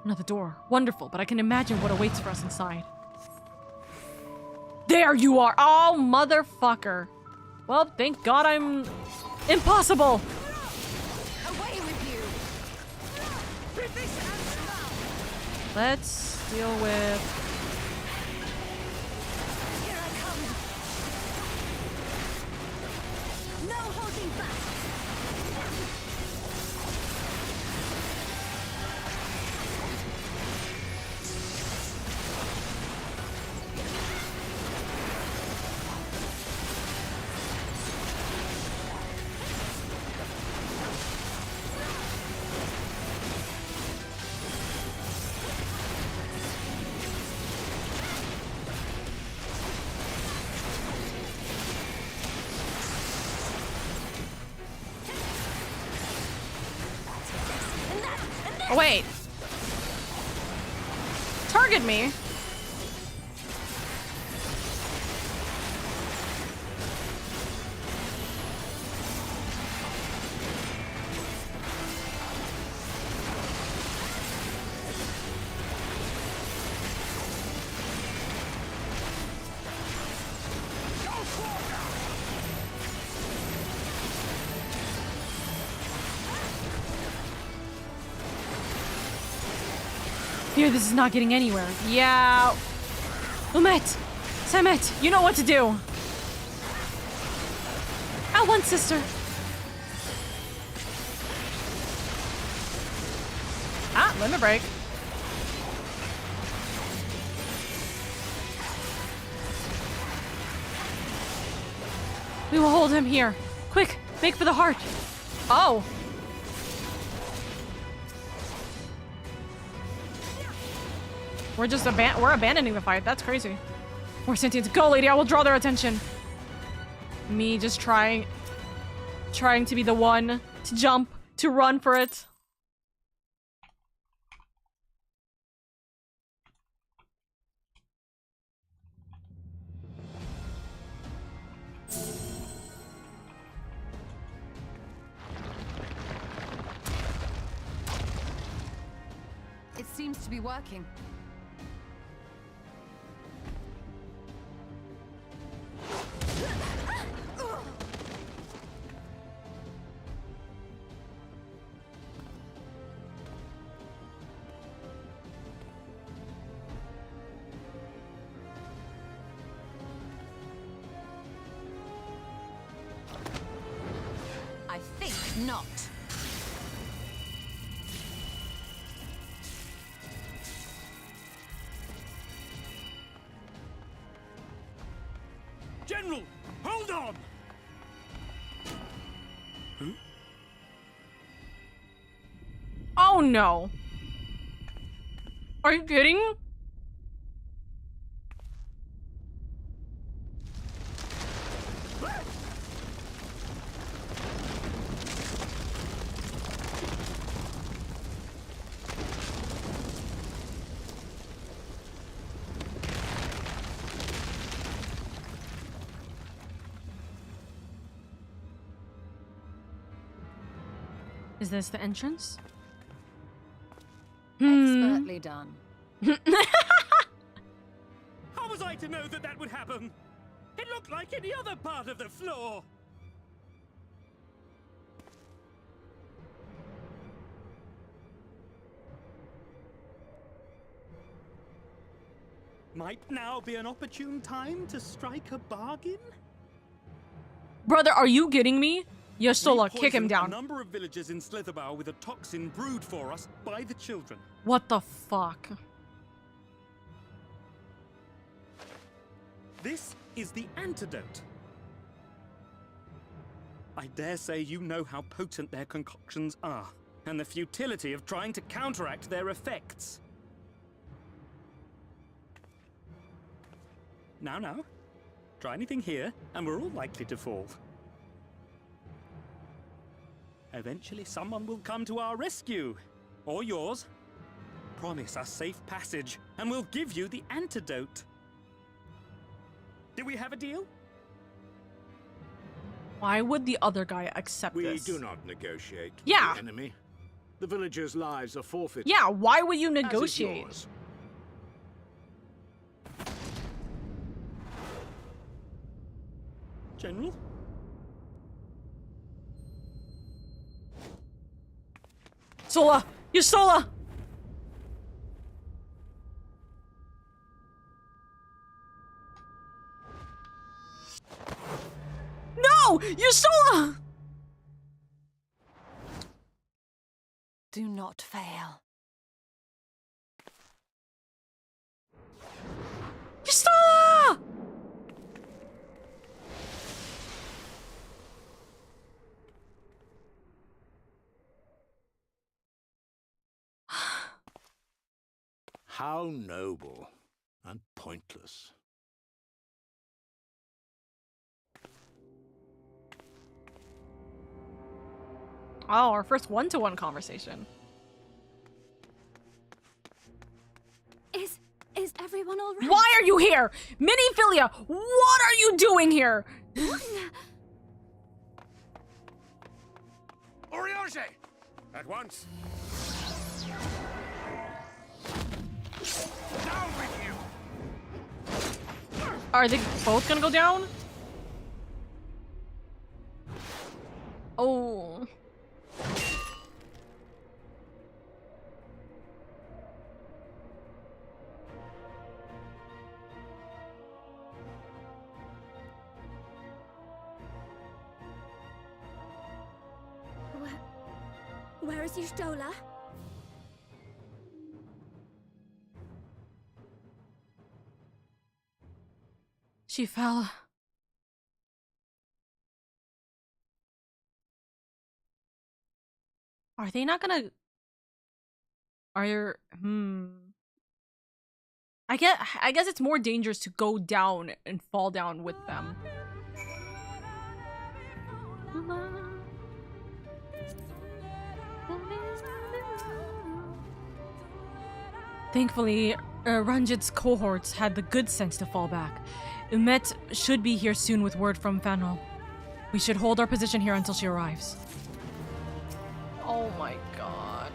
Another door. Wonderful, but I can imagine what awaits for us inside. There you are! Oh, motherfucker. Well, thank God I'm impossible! Away with you! Let's deal with... Here I come! No holding back! Oh, wait. Target me. Fear this is not getting anywhere. Yeah. Umet! Samet, you know what to do. At once, sister. Ah, limit break. We will hold him here. Quick, make for the heart. Oh. We're abandoning the fight. That's crazy. More sentience. Go, lady. I will draw their attention. Me just trying to be the one to jump, to run for it. It seems to be working. I think not. General, hold on! Oh no. Are you kidding? Is this the entrance? Expertly done. How was I to know that that would happen? It looked like any other part of the floor. Might now be an opportune time to strike a bargain? Brother, are you kidding me? Yostola, We kick him poisoned down. A number of villages in Slitherbow with a toxin brewed for us by the children. What the fuck? This is the antidote. I dare say you know how potent their concoctions are, and the futility of trying to counteract their effects. Now, try anything here, and we're all likely to fall. Eventually, someone will come to our rescue, or yours. Promise us safe passage, and we'll give you the antidote. Do we have a deal? Why would the other guy accept We this? do not negotiate with Yeah. the enemy. The villagers' lives are forfeit. Yeah, why would you as is negotiate? yours. General? Sola! Yostola! No! Yostola! Do not fail. Yostola! How noble and pointless. Oh, our first one-to-one conversation. Is everyone all right? Why are you here? Miniphilia, what are you doing here? Oriage! At once. Down with you! Are they both gonna go down? Oh. Where is Yustola? She fell. Are they not gonna... Are there... I guess it's more dangerous to go down and fall down with them. Thankfully, Ranjit's cohorts had the good sense to fall back. Umet should be here soon with word from Fano. We should hold our position here until she arrives. Oh my god.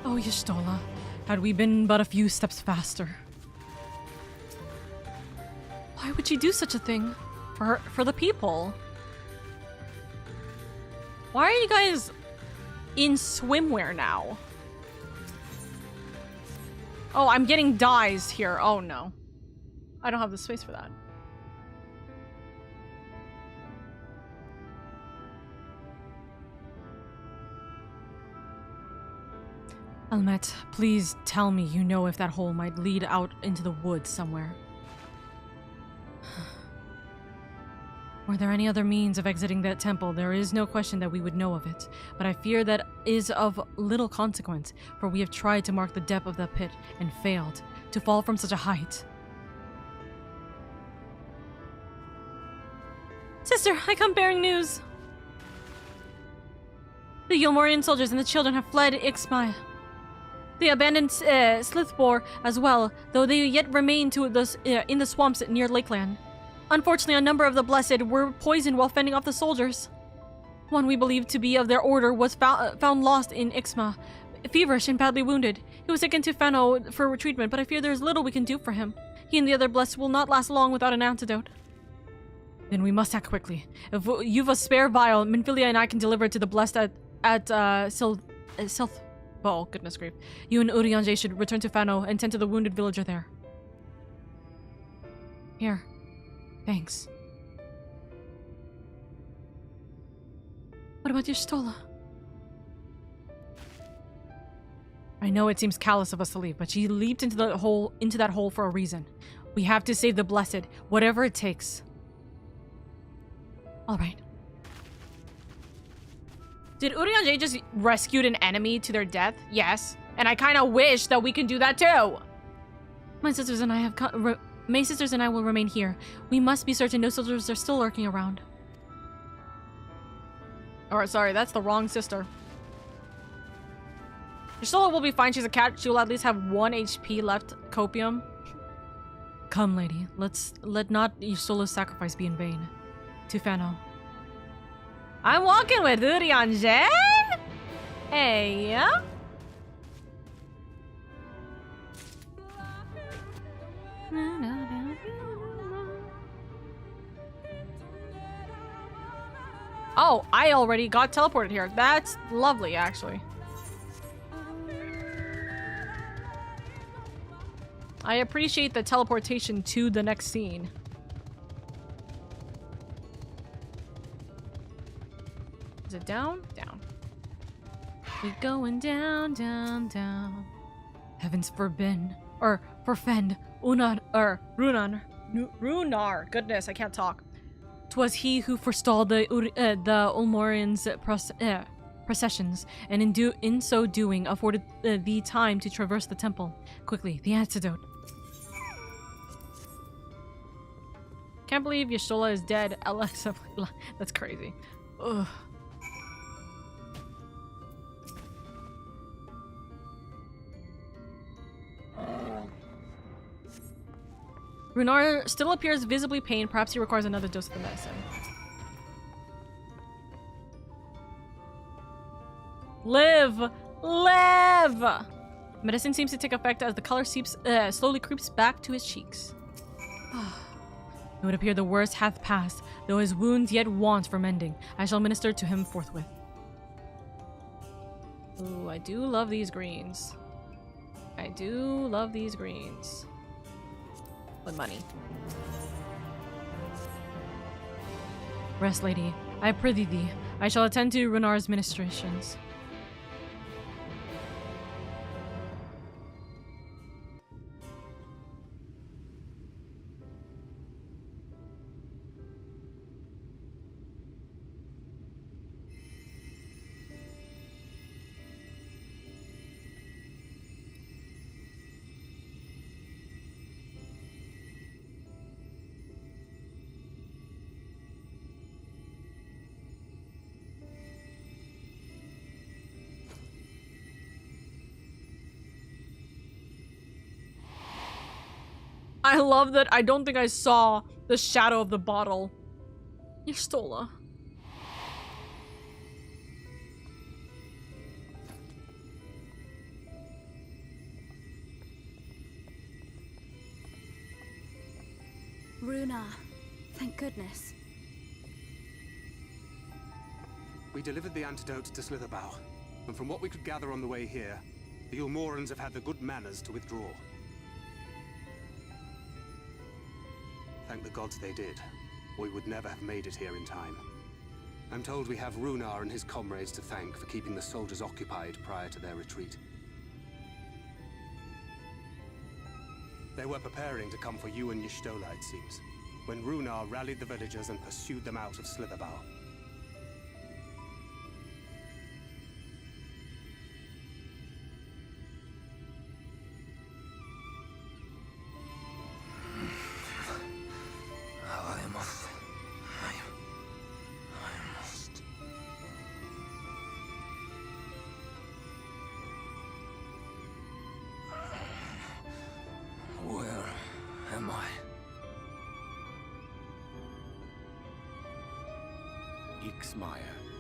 Oh, Y'shtola. Had we been but a few steps faster. Why would she do such a thing? For the people. Why are you guys in swimwear now? Oh, I'm getting dyes here. Oh no. I don't have the space for that. Almet, please tell me you know if that hole might lead out into the woods somewhere. Were there any other means of exiting that temple, there is no question that we would know of it, but I fear that is of little consequence, for we have tried to mark the depth of that pit and failed. To fall from such a height. Sister, I come bearing news. The Yulmorian soldiers and the children have fled Ixmai. They abandoned Slithbor as well, though they yet remain in the swamps near Lakeland. Unfortunately, a number of the Blessed were poisoned while fending off the soldiers. One we believe to be of their order was found lost in Ixma, feverish and badly wounded. He was taken to Fano for treatment, but I fear there is little we can do for him. He and the other Blessed will not last long without an antidote. Then we must act quickly. If you've a spare vial, Minfilia and I can deliver it to the Blessed at Silth. Oh, goodness grief. You and Urianger should return to Fano and tend to the wounded villager there. Here. Thanks. What about Y'shtola? I know it seems callous of us to leave, but she leaped into that hole for a reason. We have to save the Blessed, whatever it takes. All right. Did Urianger just rescued an enemy to their death? Yes. And I kind of wish that we can do that too. My sisters and I will remain here. We must be certain no soldiers are still lurking around. Alright, sorry, that's the wrong sister. Y'shtola will be fine. She's a cat. She will at least have 1 HP left. Copium. Come, lady. Let not Y'shtola's sacrifice be in vain. To Fano. I'm walking with Urianger. Hey, yeah? Oh, I already got teleported here. That's lovely, actually. I appreciate the teleportation to the next scene. Is it down? Down. We going down, down, down. Heavens forbid. Or forfend. Runar. Goodness, I can't talk. 'Twas he who forestalled the Ulmorians' processions, and in so doing afforded thee time to traverse the temple. Quickly, the antidote. Can't believe Y'shtola is dead. Alexa, that's crazy. Ugh. Runar still appears visibly pained. Perhaps he requires another dose of the medicine. Live! Live! Medicine seems to take effect as the color slowly creeps back to his cheeks. It would appear the worst hath passed, though his wounds yet want for mending. I shall minister to him forthwith. Ooh, I do love these greens. I do love these greens. With money. Rest, lady. I prithee thee. I shall attend to Runar's ministrations. I love that I don't think I saw the shadow of the bottle. Y'shtola. Runa, thank goodness. We delivered the antidote to Slitherbow, and from what we could gather on the way here, the Ulmorans have had the good manners to withdraw. Thank the gods they did, or we would never have made it here in time. I'm told we have Runar and his comrades to thank for keeping the soldiers occupied prior to their retreat. They were preparing to come for you and Y'shtola, it seems, when Runar rallied the villagers and pursued them out of Slitherbow.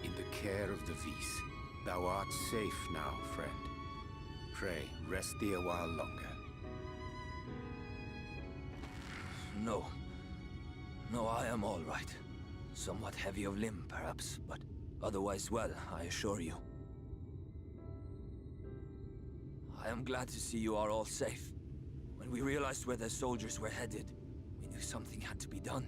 In the care of the Vis. Thou art safe now, friend. Pray, rest thee a while longer. No. No, I am all right. Somewhat heavy of limb, perhaps, but otherwise well, I assure you. I am glad to see you are all safe. When we realized where the soldiers were headed, we knew something had to be done.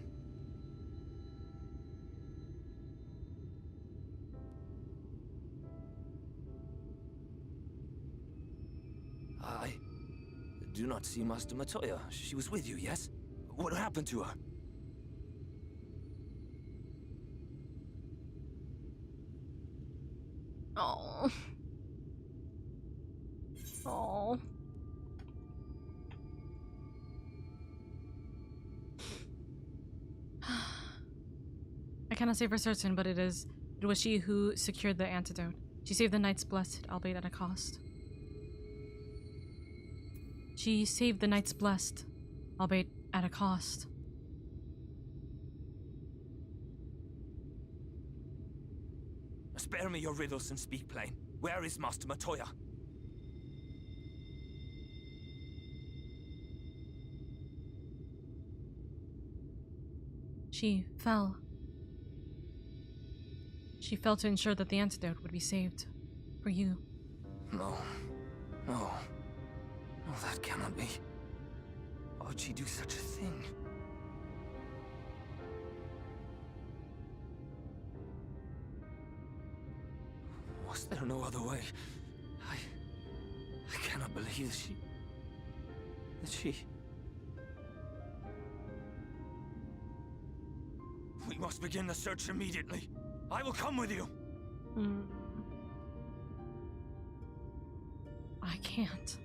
I do not see Master Matoya. She was with you, yes? What happened to her? Oh. Oh. I cannot say for certain, but it was she who secured the antidote. She saved the Knights Blessed, albeit at a cost. She saved the Knights Blessed, albeit at a cost. Spare me your riddles and speak plain. Where is Master Matoya? She fell. She fell to ensure that the antidote would be saved. For you. No. No. No, that cannot be. Why would she do such a thing? Was there no other way? I cannot believe that she... We must begin the search immediately. I will come with you. I can't.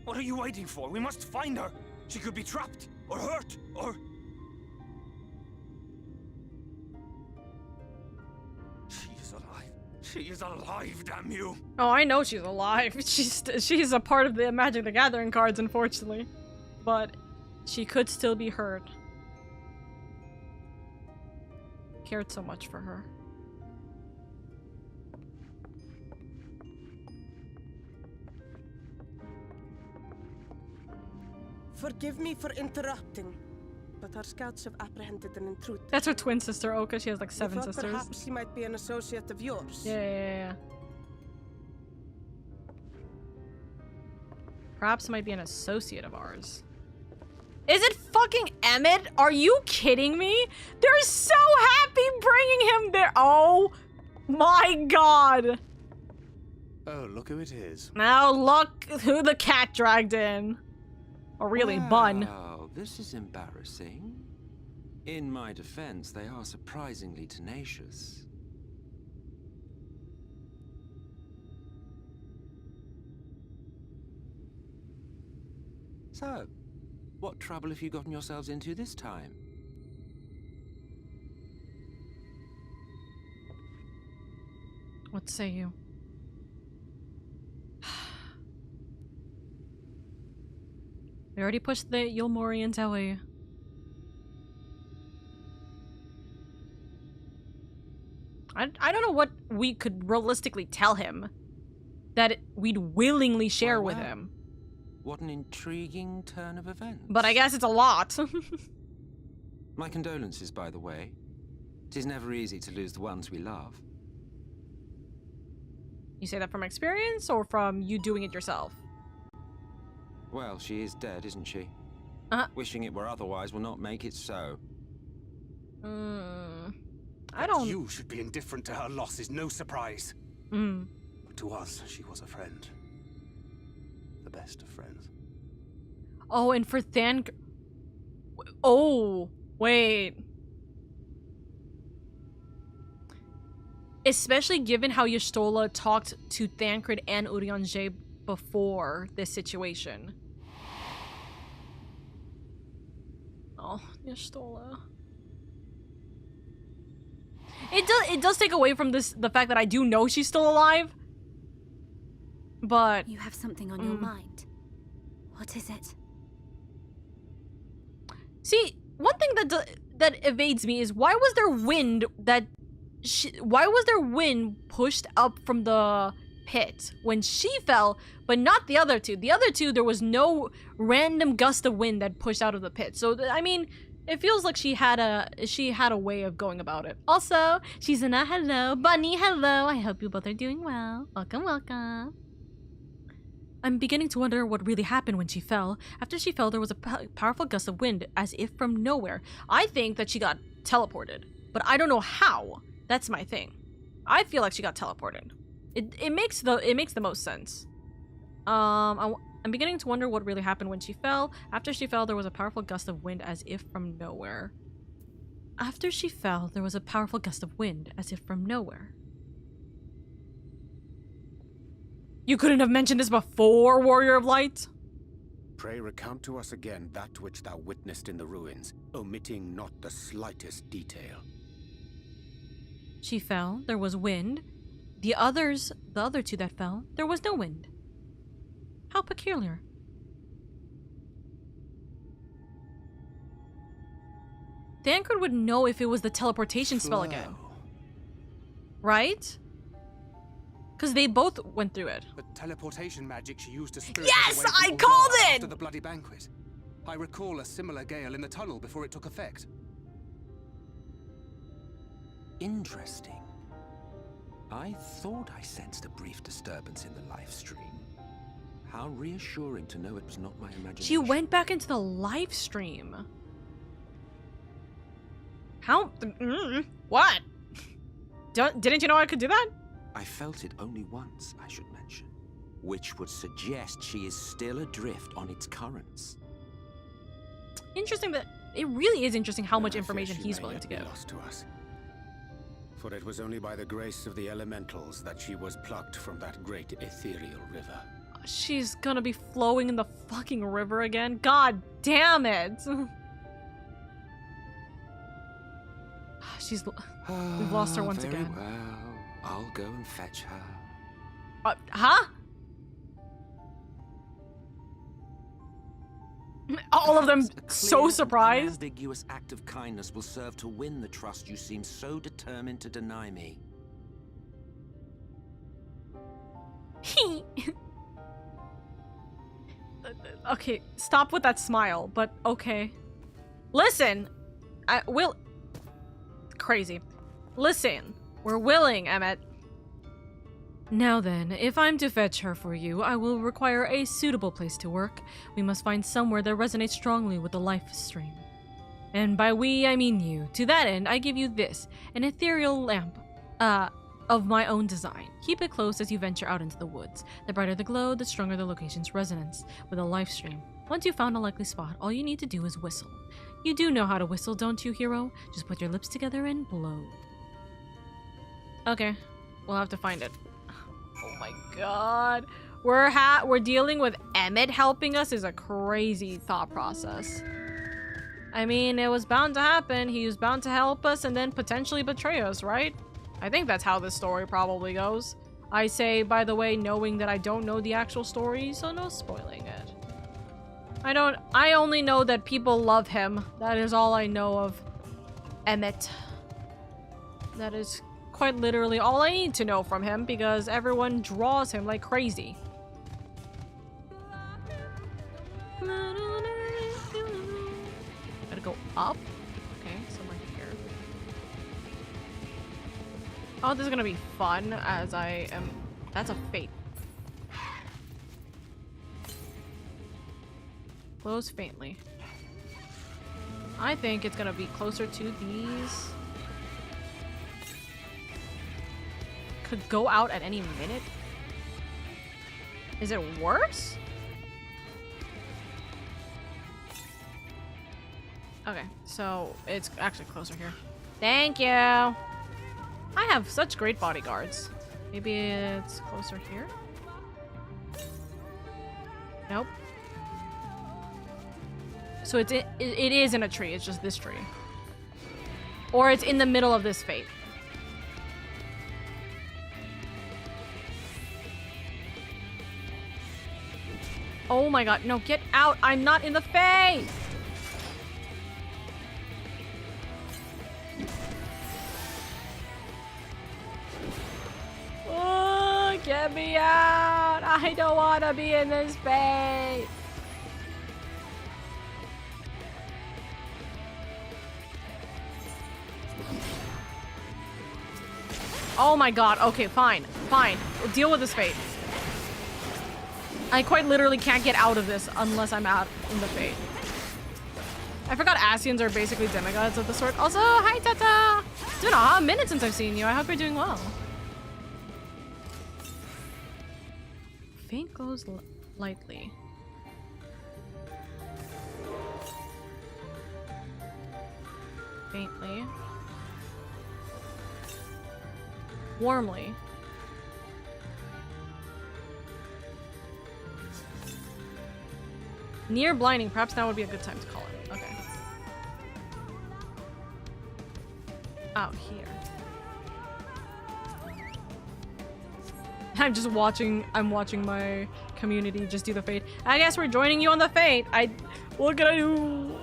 What are you waiting for? We must find her. She could be trapped, or hurt, or... She is alive. She is alive, damn you. Oh, I know she's alive. She's a part of the Magic the Gathering cards, unfortunately. But she could still be hurt. Cared so much for her. Forgive me for interrupting, but our scouts have apprehended an intruder. That's her twin sister, Oka. She has like 7 I thought sisters. Perhaps he might be an associate of yours. Yeah. Perhaps it might be an associate of ours. Is it fucking Emmett? Are you kidding me? They're so happy bringing him there. Oh my god. Oh, look who it is. Now look who the cat dragged in. Or really, Bun. Oh, this is embarrassing. In my defense, they are surprisingly tenacious. So, what trouble have you gotten yourselves into this time? What say you? We already pushed the Yulmorians away. I don't know what we could realistically tell him that we'd willingly share with him. What an intriguing turn of events. But I guess it's a lot. My condolences, by the way. It is never easy to lose the ones we love. You say that from experience or from you doing it yourself? Well, she is dead, isn't she? Wishing it were otherwise will not make it so. I don't... You should be indifferent to her loss is no surprise. But to us, she was a friend. The best of friends. Oh, and for Oh, wait. Especially given how Y'shtola talked to Thancred and Urianger before this situation. Oh, Y'shtola. It does take away from the fact that I do know she's still alive. But you have something on your mind. What is it? See, one thing that evades me is why was there wind why was there wind pushed up from the pit when she fell, but not the other two? The other two, there was no random gust of wind that pushed out of the pit. So I mean, it feels like she had a way of going about it. Also, Shizuna, hello. Bunny, hello. I hope you both are doing well. Welcome, welcome. I'm beginning to wonder what really happened when she fell. After she fell, there was a powerful gust of wind, as if from nowhere. I think that she got teleported, but I don't know how. That's my thing. I feel like she got teleported. It makes the most sense. I'm beginning to wonder what really happened when she fell. After she fell, there was a powerful gust of wind, as if from nowhere. After she fell, there was a powerful gust of wind, as if from nowhere. You couldn't have mentioned this before, Warrior of Light? Pray recount to us again that which thou witnessed in the ruins, omitting not the slightest detail. She fell, there was wind. The other two that fell, there was no wind. How peculiar. Thancred would know if it was the teleportation spell again. Right? Because they both went through it. The teleportation magic she used to spirit Yes, away I from called Ulzar it! After the bloody banquet. I recall a similar gale in the tunnel before it took effect. Interesting. I thought I sensed a brief disturbance in the live stream. How reassuring to know it was not my imagination. She went back into the live stream. How? What? Didn't you know I could do that? I felt it only once, I should mention, which would suggest she is still adrift on its currents. Interesting that it really is interesting how much information he's willing to give. Lost to us. For it was only by the grace of the elementals that she was plucked from that great ethereal river. She's gonna be flowing in the fucking river again? God damn it! We've lost her once very again. Well, I'll go and fetch her. Huh? All of them so surprised. An ambiguous act of kindness will serve to win the trust you seem so determined to deny me. Okay, stop with that smile, but okay. Listen, crazy. Listen, we're willing, Emmet. Now then, if I'm to fetch her for you, I will require a suitable place to work. We must find somewhere that resonates strongly with the life stream. And by we, I mean you. To that end, I give you this, an ethereal lamp, of my own design. Keep it close as you venture out into the woods. The brighter the glow, the stronger the location's resonance with a life stream. Once you've found a likely spot, all you need to do is whistle. You do know how to whistle, don't you, hero? Just put your lips together and blow. Okay, we'll have to find it. Oh my god. We're dealing with Emmet helping us is a crazy thought process. I mean, it was bound to happen. He was bound to help us and then potentially betray us, right? I think that's how this story probably goes. I say, by the way, knowing that I don't know the actual story, so no spoiling it. I only know that people love him. That is all I know of Emmett. That is quite literally all I need to know from him because everyone draws him like crazy. Gotta go up. Okay, somewhere here. Oh, this is gonna be fun as I am. That's a fate. Glows faintly. I think it's gonna be closer to these. Could go out at any minute. Is it worse? Okay, so it's actually closer here. Thank you! I have such great bodyguards. Maybe it's closer here? Nope. So it is in a tree, it's just this tree. Or it's in the middle of this fate. Oh my god, no, get out! I'm not in the fate! Oh, get me out! I don't want to be in this fate! Oh my god, okay, fine. Fine. We'll deal with this fate. I quite literally can't get out of this unless I'm out in the fate. I forgot Asians are basically demigods of the sort. Also, hi Tata! It's been a hot minute since I've seen you. I hope you're doing well. Faint glows lightly. Faintly. Warmly. Near blinding. Perhaps now would be a good time to call it. Okay. Out here. I'm just watching. I'm watching my community just do the fate. I guess we're joining you on the fate. What can I do?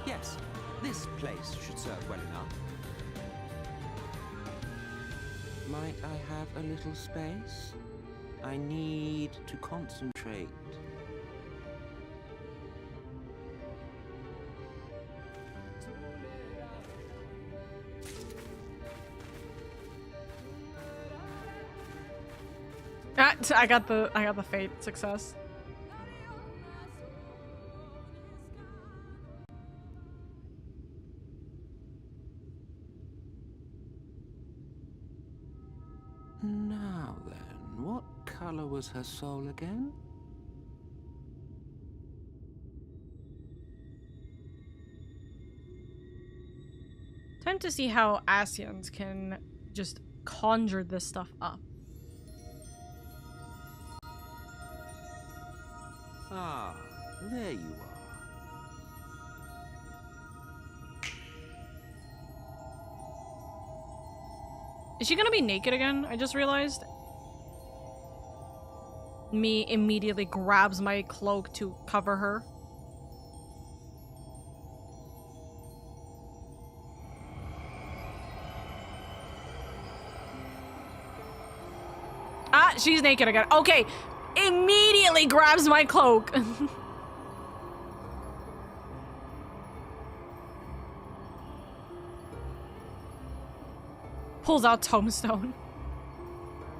Yes, this place should serve well enough. Might I have a little space? I need to concentrate. I got the fate success. Now then, what color was her soul again? Time to see how Asians can just conjure this stuff up. Ah, there you are. Is she gonna be naked again? I just realized. Me immediately grabs my cloak to cover her. Ah, she's naked again. Okay, immediately grabs my cloak. Pulls out tombstone.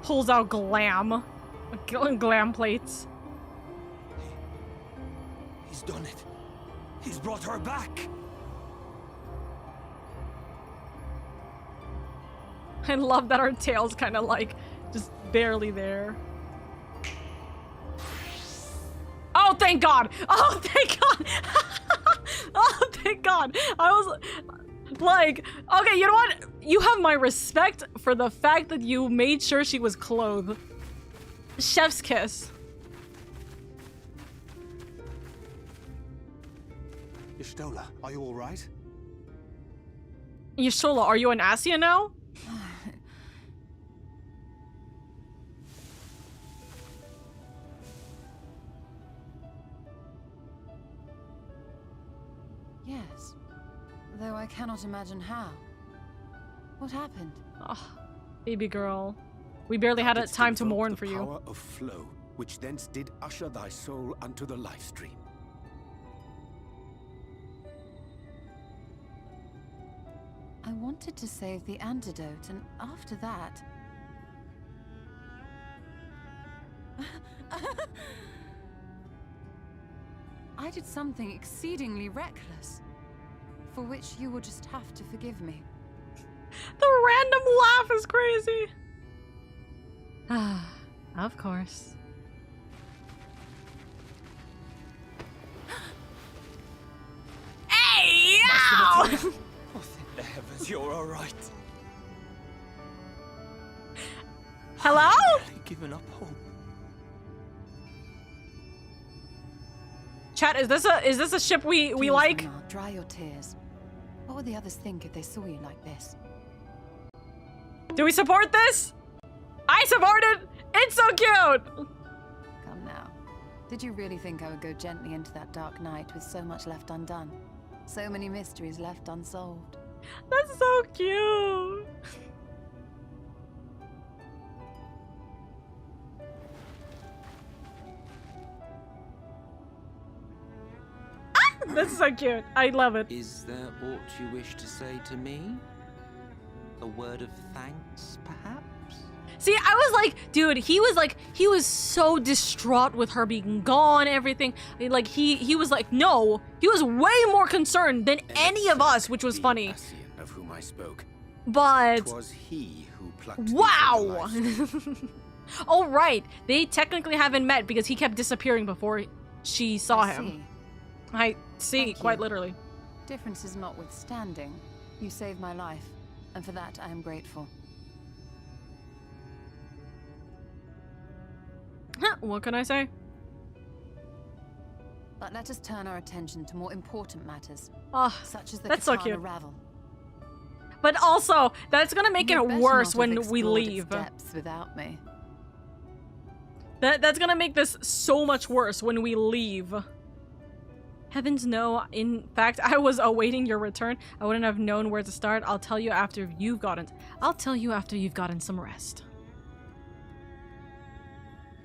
Pulls out glam. Glam plates. He's done it. He's brought her back. I love that our tail's kind of like just barely there. Oh, thank God! Oh, thank God! Oh, thank God! I was like, okay, you know what? You have my respect for the fact that you made sure she was clothed. Chef's kiss. Y'shtola, are you all right? Y'shtola, are you an Assia now? Yes, though I cannot imagine how. What happened? Oh, baby girl. We barely had a time to mourn for you. The power of flow, which thence did usher thy soul unto the life stream. I wanted to save the antidote, and after that... I did something exceedingly reckless, for which you will just have to forgive me. The random laugh is crazy. Ah, of course. Hey, ow! Oh, thank the heavens, you're all right. Hello? I've really given up hope. Chat, is this a ship we Please, like? Anna, dry your tears. What would the others think if they saw you like this? Do we support this? I support it! It's so cute! Come now. Did you really think I would go gently into that dark night with so much left undone? So many mysteries left unsolved. That's so cute! This is so cute. I love it. Is there aught you wish to say to me? A word of thanks, perhaps? See, I was like, dude, he was so distraught with her being gone, everything. Like, he was like, no. He was way more concerned than any of us, which was funny. Ascian of whom I spoke. But... 'Twas he who plucked thee wow! from the life. Oh, right. They technically haven't met because he kept disappearing before she saw him. I see, Thank quite you. literally. Differences notwithstanding, you saved my life, and for that I am grateful. What can I say? But let us turn our attention to more important matters, Oh, such as the that's so Katana cute. Ravel. But also, that's gonna make You it better worse not have when we explored its leave. depths without me. That's gonna make this so much worse when we leave. Heavens no, in fact, I was awaiting your return. I wouldn't have known where to start. I'll tell you after you've gotten some rest.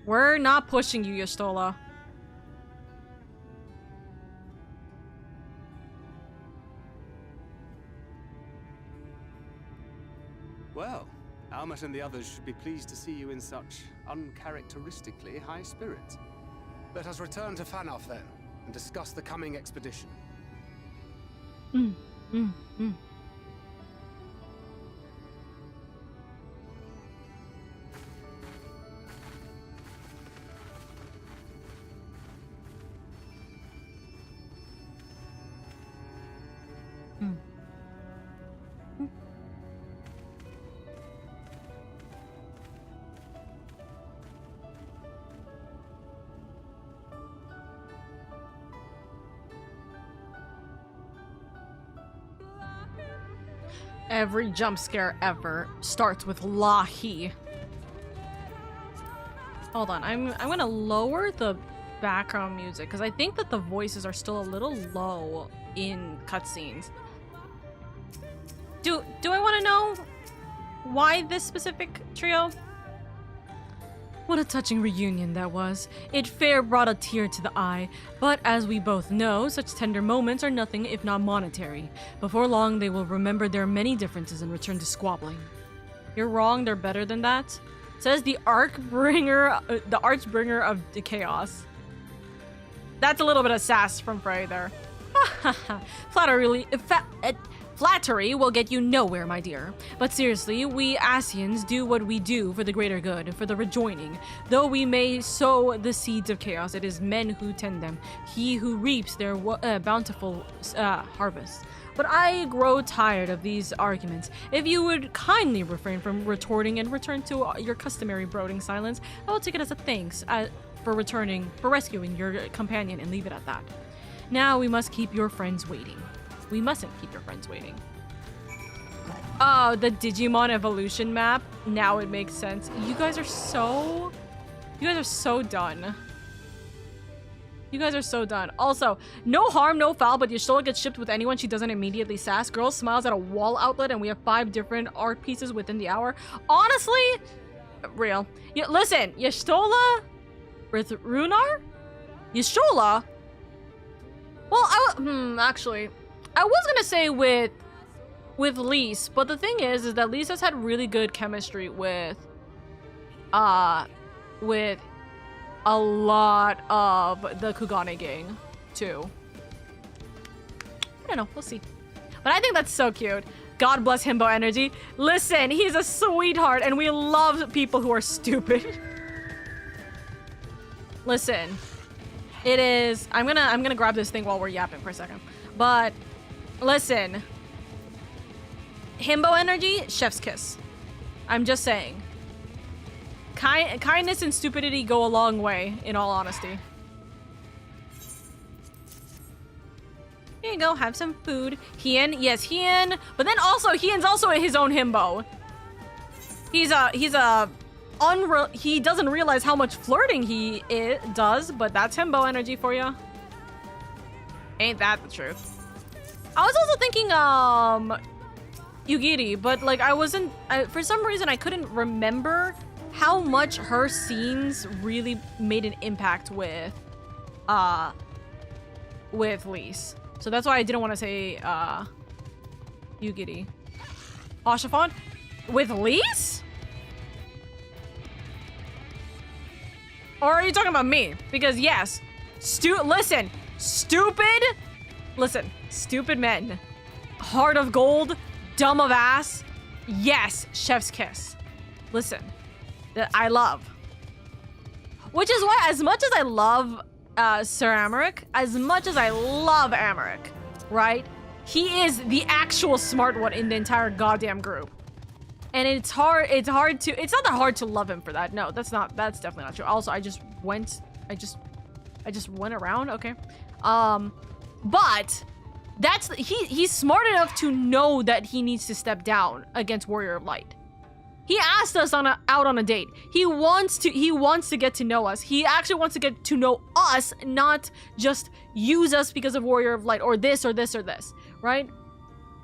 We're not pushing you, Y'shtola. Well, Almat and the others should be pleased to see you in such uncharacteristically high spirits. Let us return to Fanoff then, and discuss the coming expedition. Every jump scare ever starts with Lahi. Hold on, I'm gonna lower the background music because I think that the voices are still a little low in cutscenes. Do I want to know why this specific trio? What a touching reunion that was. It fair brought a tear to the eye, but as we both know, such tender moments are nothing if not monetary. Before long, they will remember their many differences and return to squabbling. You're wrong, they're better than that. Says the Archbringer of the Chaos. That's a little bit of sass from Frey there. Flattery will get you nowhere, my dear. But seriously, we Ascians do what we do for the greater good, for the rejoining. Though we may sow the seeds of chaos, it is men who tend them. He who reaps their bountiful harvest. but I grow tired of these arguments. If you would kindly refrain from retorting and return to your customary brooding silence, I will take it as a thanks for rescuing your companion and leave it at that. Now we must keep your friends waiting. We mustn't keep your friends waiting. Oh, the Digimon evolution map. Now it makes sense. You guys are so done. You guys are so done. Also, no harm, no foul, but Y'shtola gets shipped with anyone she doesn't immediately sass. Girl smiles at a wall outlet and we have 5 different art pieces within the hour. Honestly, real. Yeah, listen, Y'shtola with Runar? Y'shtola? Well, actually, I was gonna say with Lise, but the thing is that Lise has had really good chemistry with a lot of the Kugane gang, too. I don't know, we'll see. But I think that's so cute. God bless Himbo energy. Listen, he's a sweetheart, and we love people who are stupid. Listen, it is. I'm gonna grab this thing while we're yapping for a second. But listen, Himbo energy, chef's kiss. I'm just saying. Kindness and stupidity go a long way, in all honesty. Here you go, have some food. Hien, yes, Hien. But then also, Hien's also his own himbo. He doesn't realize how much flirting he does, but that's himbo energy for you. Ain't that the truth? I was also thinking, Yugiri, but like for some reason I couldn't remember how much her scenes really made an impact with Lise. So that's why I didn't want to say Yugiri. Hashafon? With Lise? Or are you talking about me? Because yes, listen, stupid men. Heart of gold, dumb of ass. Yes, chef's kiss. Listen. That I love. Which is why, as much as I love Sir Americ, as much as I love Americ, right? He is the actual smart one in the entire goddamn group. And it's not that hard to love him for that. No, that's definitely not true. Also, I just went around, okay. But he's smart enough to know that he needs to step down against Warrior of Light. He asked us out on a date. He wants to get to know us. He actually wants to get to know us, not just use us because of Warrior of Light or this or this or this, right?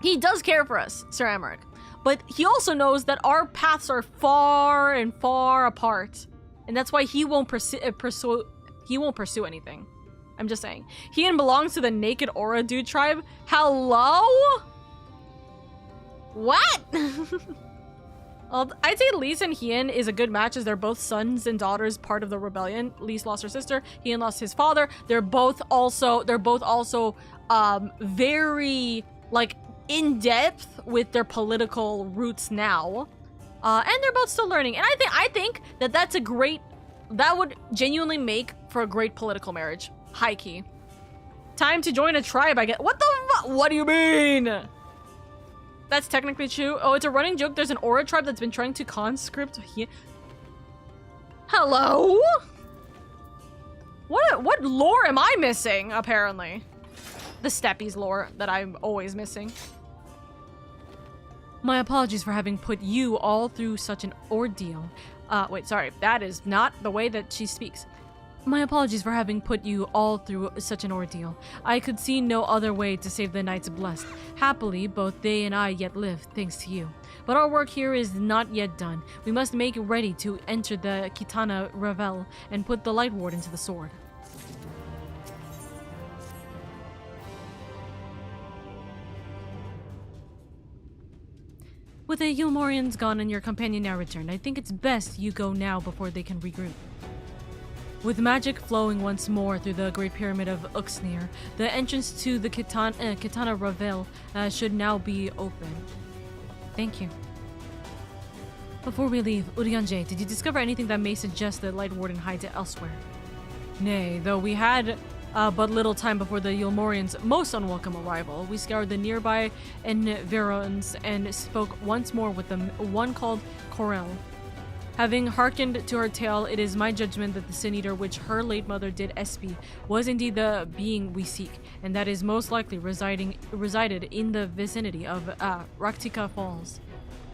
He does care for us, Sir Americ. But he also knows that our paths are far and far apart. And that's why he won't pursue anything. I'm just saying. Hien belongs to the Naked Aura Dude tribe. Hello? What? I'd say Lise and Hien is a good match as they're both sons and daughters part of the rebellion. Lise lost her sister, Hien lost his father. They're both also very like in depth with their political roots now. And they're both still learning. And I think that would genuinely make for a great political marriage. High key. Time to join a tribe, I guess. What the fuck? What do you mean? That's technically true. Oh, it's a running joke. There's an Aura tribe that's been trying to conscript here. Hello? What lore am I missing, apparently? The Steppies lore that I'm always missing. My apologies for having put you all through such an ordeal. Wait, sorry. That is not the way that she speaks. My apologies for having put you all through such an ordeal. I could see no other way to save the Knights Blessed. Happily, both they and I yet live, thanks to you. But our work here is not yet done. We must make ready to enter the Kitana Revel and put the Light Ward into the sword. With the Eulmorians gone and your companion now returned, I think it's best you go now before they can regroup. With magic flowing once more through the Great Pyramid of Uxnir, the entrance to the Kitana Revel should now be open. Thank you. Before we leave, Urianger, did you discover anything that may suggest the Light Warden hides it elsewhere? Nay, though we had but little time before the Yulmorians' most unwelcome arrival, we scoured the nearby environs and spoke once more with them, one called Corel. Having hearkened to her tale, it is my judgment that the Sin Eater which her late mother did espy was indeed the being we seek, and that is most likely resided in the vicinity of Raktika Falls.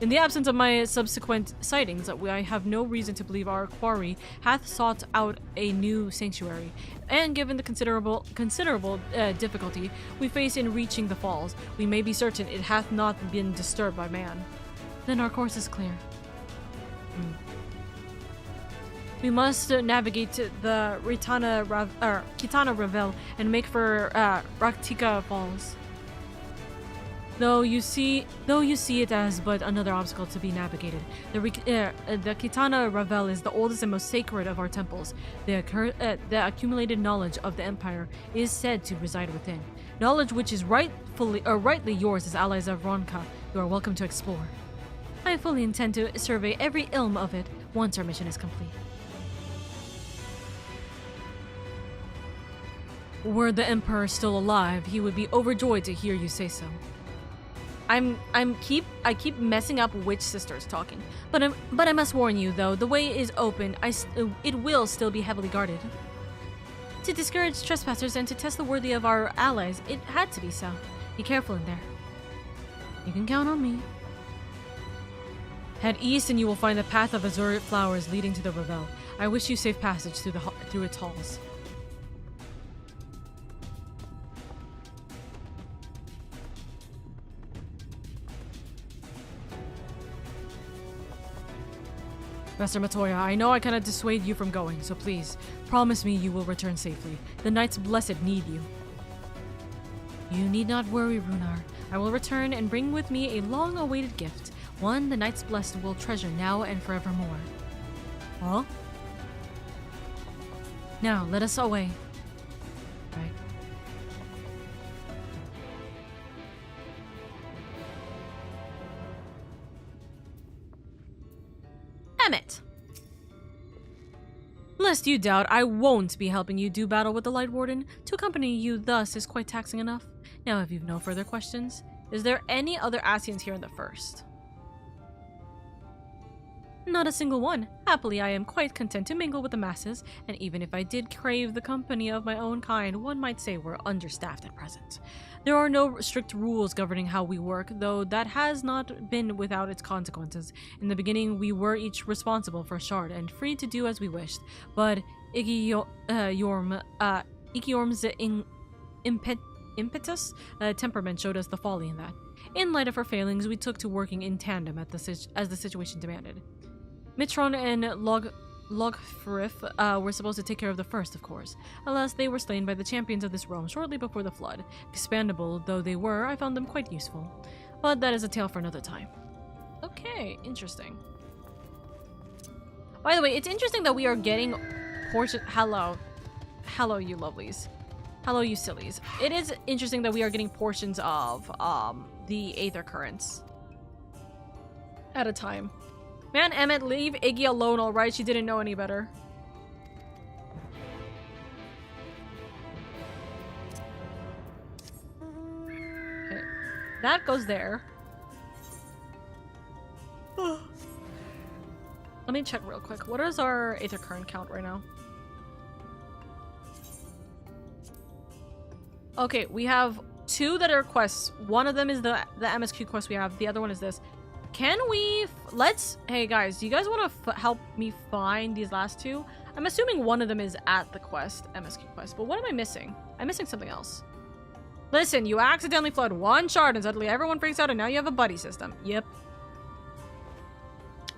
In the absence of my subsequent sightings, I have no reason to believe our quarry hath sought out a new sanctuary, and given the considerable difficulty we face in reaching the falls, we may be certain it hath not been disturbed by man. Then our course is clear. We must navigate to the Kitana Ravel and make for Raktika Falls. Though you see it as but another obstacle to be navigated, the Kitana Ravel is the oldest and most sacred of our temples. The accumulated knowledge of the Empire is said to reside within. Knowledge which is rightly yours as allies of Ronka. You are welcome to explore. I fully intend to survey every ilm of it once our mission is complete. Were the Emperor still alive, he would be overjoyed to hear you say so. I keep messing up which sister is talking, but I must warn you though, the way is open. It will still be heavily guarded. To discourage trespassers and to test the worthy of our allies, it had to be so. Be careful in there. You can count on me. Head east and you will find the path of azure flowers leading to the Ravel. I wish you safe passage through its halls. Master Matoya, I know I cannot dissuade you from going, so please, promise me you will return safely. The Knights Blessed need you. You need not worry, Runar. I will return and bring with me a long-awaited gift, one the Knights Blessed will treasure now and forevermore. Huh? Now, let us away. Right. Emmett! Lest you doubt, I won't be helping you do battle with the Light Warden. To accompany you thus is quite taxing enough. Now, if you've no further questions, is there any other Asians here in the first? Not a single one. Happily, I am quite content to mingle with the masses, and even if I did crave the company of my own kind, one might say we're understaffed at present. There are no strict rules governing how we work, though that has not been without its consequences. In the beginning, we were each responsible for a shard and free to do as we wished, but Ikiorm's impetus temperament showed us the folly in that. In light of her failings, we took to working in tandem as the situation demanded. Mitron and Logfrith were supposed to take care of the first, of course. Alas, they were slain by the champions of this realm shortly before the flood. Expandable though they were, I found them quite useful. But that is a tale for another time. Okay, interesting. By the way, it's interesting that we are getting portion. Hello, you lovelies. Hello, you sillies. It is interesting that we are getting portions of the Aether currents at a time. Man, Emmett, leave Iggy alone, alright? She didn't know any better. Okay. That goes there. Let me check real quick. What is our Aether current count right now? Okay, we have 2 that are quests. One of them is the MSQ quest we have. The other one is this. Can we... Hey guys, do you guys want to help me find these last 2? I'm assuming one of them is at the quest, MSQ quest, but what am I missing? I'm missing something else. Listen, you accidentally flood 1 shard and suddenly everyone freaks out and now you have a buddy system. Yep.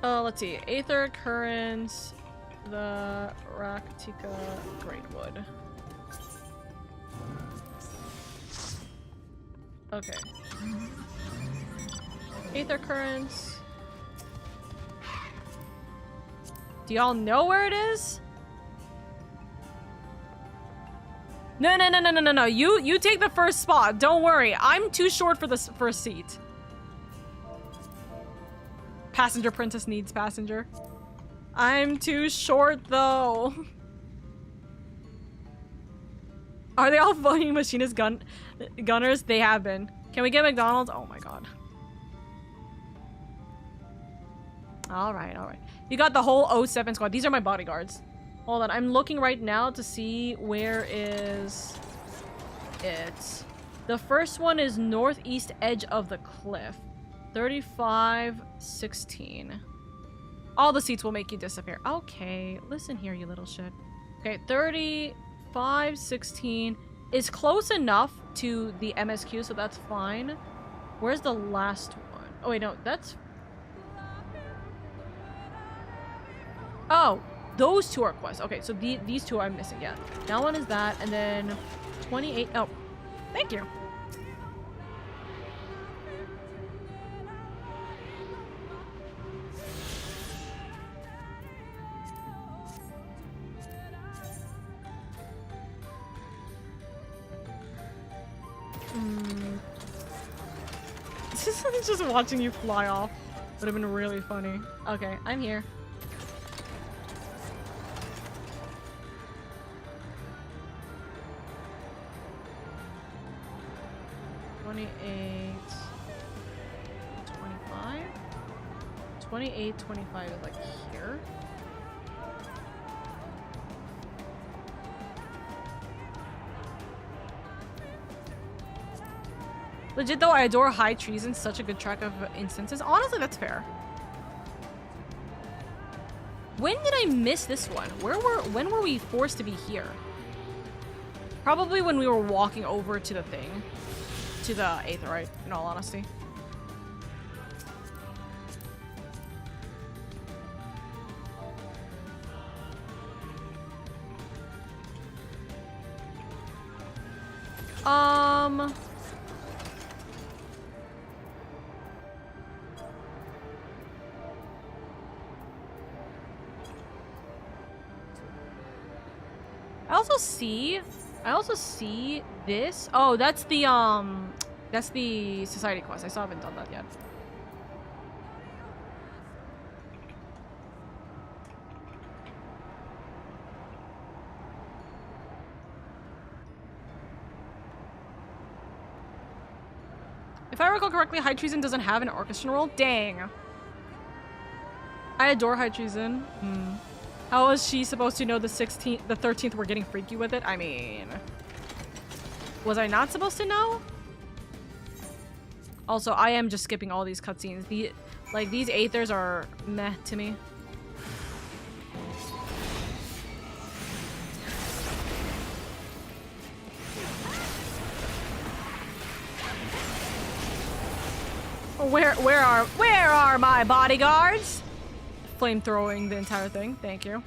Let's see. Aether Currents, the Raktika Greatwood. Okay. Aether Currents. Do y'all know where it is? No. You take the first spot. Don't worry. I'm too short for this first seat. Passenger princess needs passenger. I'm too short though. Are they all fucking machinist gunners? They have been. Can we get McDonald's? Oh my god. Alright, alright. You got the whole 07 squad. These are my bodyguards. Hold on, I'm looking right now to see where is it. The first one is northeast edge of the cliff. 3516. All the seats will make you disappear. Okay, listen here, you little shit. Okay, 3516 is close enough to the MSQ, so that's fine. Where's the last one? Oh wait, no, that's... Oh, those two are quests. Okay, so these two I'm missing, yeah. That one is that, and then 28... Oh, thank you. Just watching you fly off would have been really funny. Okay, I'm here. $28, $25. $28, $25 is like here. Legit though, I adore High Treason, such a good track of instances. Honestly, that's fair. When did I miss this one? When were we forced to be here? Probably when we were walking over to the thing. To the Aether, right? In all honesty. I also see this. Oh, that's the society quest. I still haven't done that yet. If I recall correctly, High Treason doesn't have an orchestra role. Dang. I adore High Treason. How was she supposed to know the 13th were getting freaky with it? I mean... Was I not supposed to know? Also, I am just skipping all these cutscenes. These Aethers are meh to me. Where are my bodyguards? Flamethrowing the entire thing. Thank you.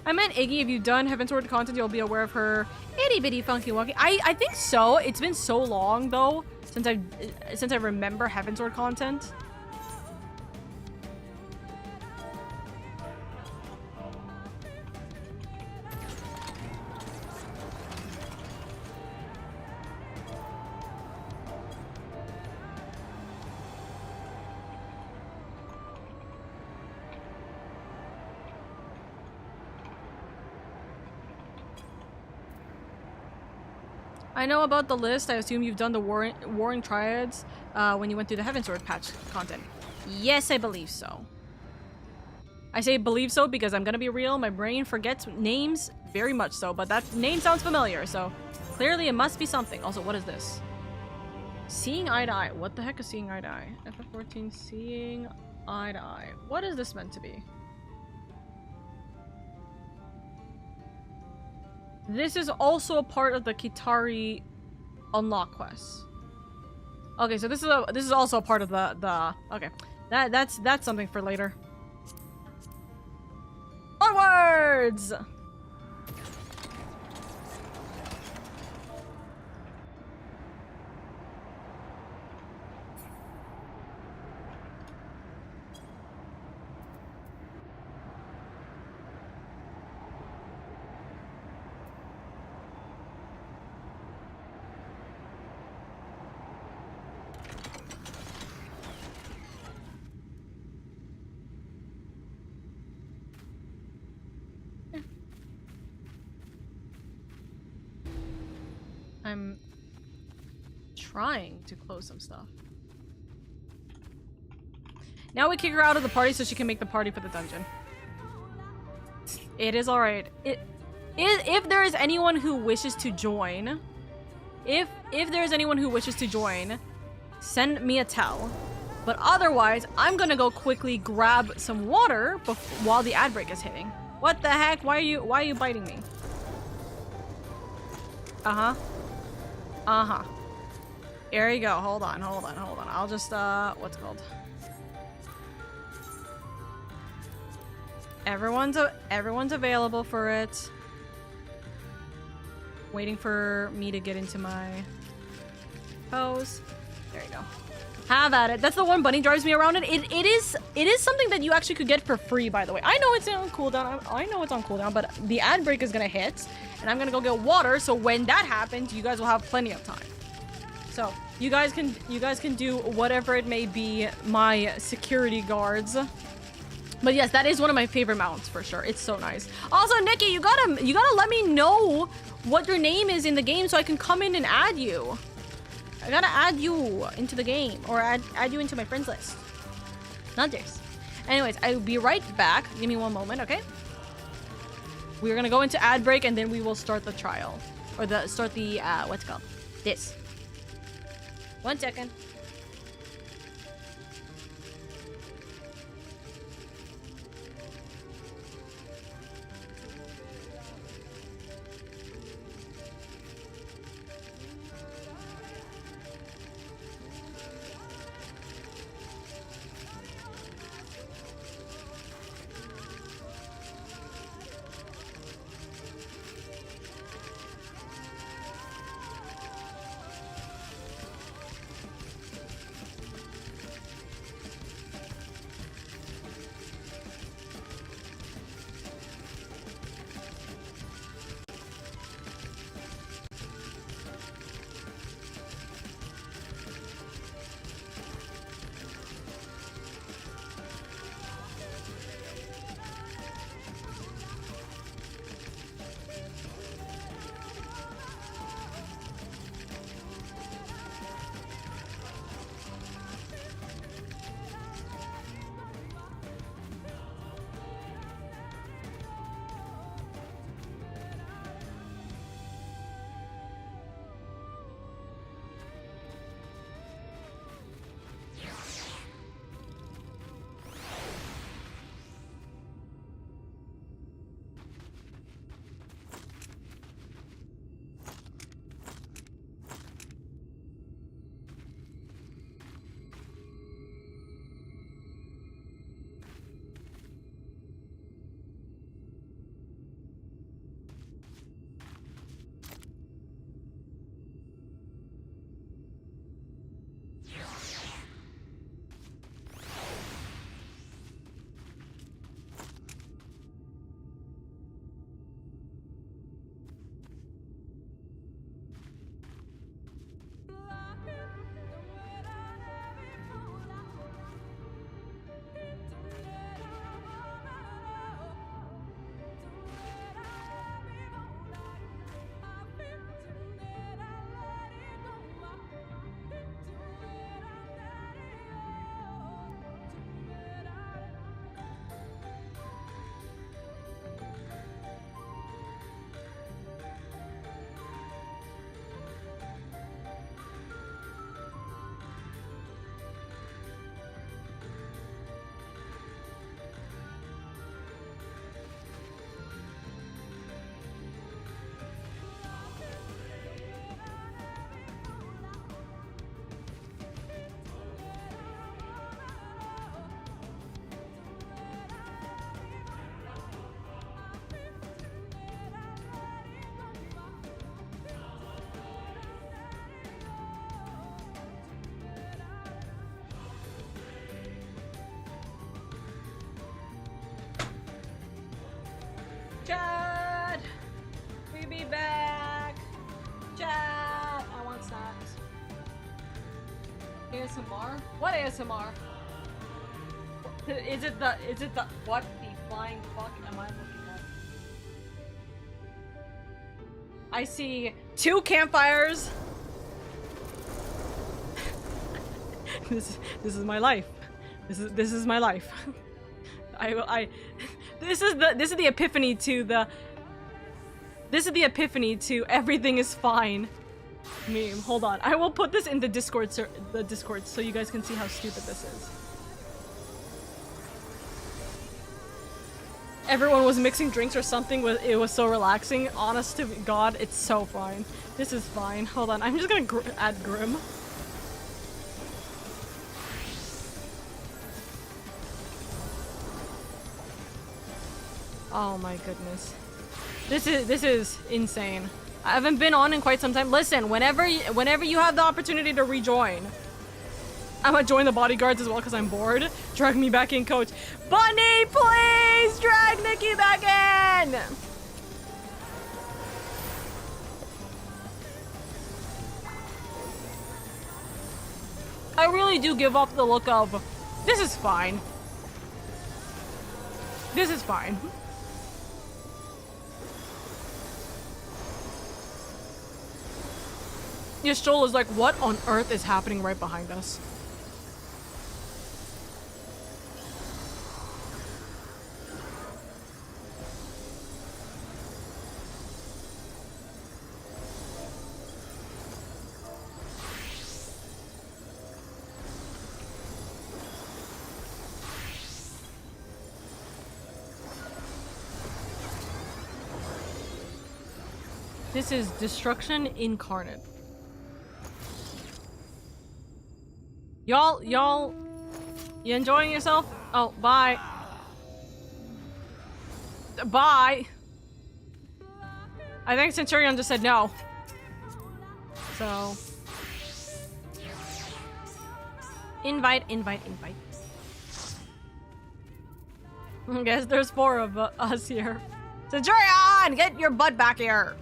I meant Iggy, if you've done Heaven's Word content, you'll be aware of her itty bitty funky wonky. I think so. It's been so long though since I remember Heaven's Word content. I know about the list. I assume you've done the Warring Triads when you went through the Heaven's Sword patch content. Yes, I believe so. I say believe so because I'm gonna be real. My brain forgets names very much so, but that name sounds familiar, so clearly it must be something. Also, what is this? Seeing eye to eye. What the heck is seeing eye to eye? FF14 seeing eye to eye. What is this meant to be? This is also a part of the Kitari unlock quest. Okay, so this is also a part of the okay. That's something for later. Onwards! I'm trying to close some stuff. Now we kick her out of the party so she can make the party for the dungeon. It is alright. If there is anyone who wishes to join, if there is anyone who wishes to join, send me a tell. But otherwise, I'm gonna go quickly grab some water while the ad break is hitting. What the heck? Why are you biting me? Uh-huh. Uh-huh. Here you go. Hold on. I'll just, what's it called? Everyone's available for it. Waiting for me to get into my pose. There you go. Have at it. That's the one bunny drives me around it. It is something that you actually could get for free, by the way. I know it's on cooldown. I know it's on cooldown, but the ad break is gonna hit, and I'm gonna go get water. So when that happens, you guys will have plenty of time. So you guys can do whatever it may be, my security guards. But yes, that is one of my favorite mounts for sure. It's so nice. Also, Nikki, you gotta let me know what your name is in the game so I can come in and add you. I gotta add you into the game, or add you into my friends list. Not this. Anyways, I'll be right back. Give me one moment, okay? We're gonna go into ad break and then we will start the trial, or start the what's it called? This. 1 second. Chad! We be back! Chad! I want snacks. ASMR? What ASMR? Is it the what the flying fuck am I looking at? I see 2 campfires. This is my life. This is my life. This is the epiphany to everything is fine meme. Hold on. I will put this in the Discord so you guys can see how stupid this is. Everyone was mixing drinks or something. It was so relaxing. Honest to God, it's so fine. This is fine. Hold on. I'm just gonna add Grim. Oh my goodness. This is insane. I haven't been on in quite some time. Listen, whenever you have the opportunity to rejoin, I'm gonna join the bodyguards as well because I'm bored. Drag me back in, coach. Bunny, please drag Nikki back in! I really do give off the look of, this is fine. This is fine. Yashol is like, what on earth is happening right behind us? This is destruction incarnate. Y'all, you enjoying yourself? Oh, bye. Bye. I think Centurion just said no. So. Invite. I guess there's 4 of us here. Centurion, get your butt back here.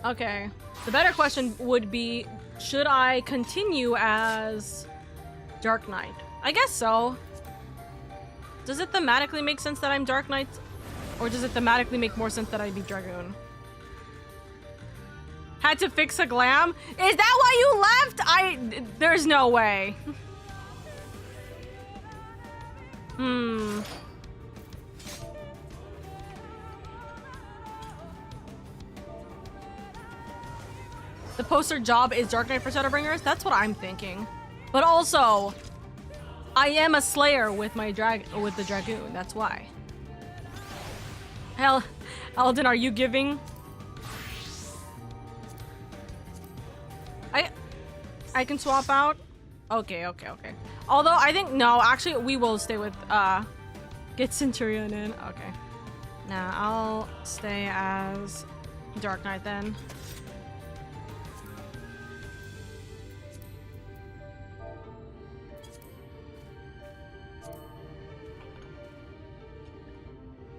Okay, the better question would be, should I continue as Dark Knight? I guess so. Does it thematically make sense that I'm Dark Knight? Or does it thematically make more sense that I be Dragoon? Had to fix a glam? Is that why you left? There's no way. The poster job is Dark Knight for Shadowbringers? That's what I'm thinking. But also, I am a Slayer with my with the Dragoon. That's why. Hell, Alden, are you giving? I can swap out? Okay. Although, I think, no, actually, we will stay with, get Centurion in. Okay. Nah, I'll stay as Dark Knight then.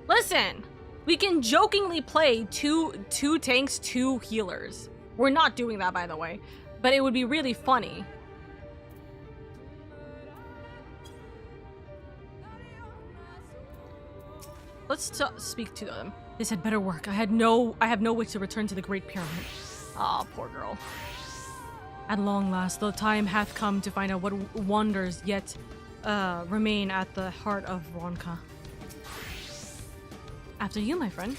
Listen, we can jokingly play two tanks, 2 healers. We're not doing that, by the way, but it would be really funny. Let's speak to them. This had better work. I have no wish to return to the Great Pyramid. Ah, poor girl. At long last, the time hath come to find out what wonders yet remain at the heart of Ronka. After you, my friend.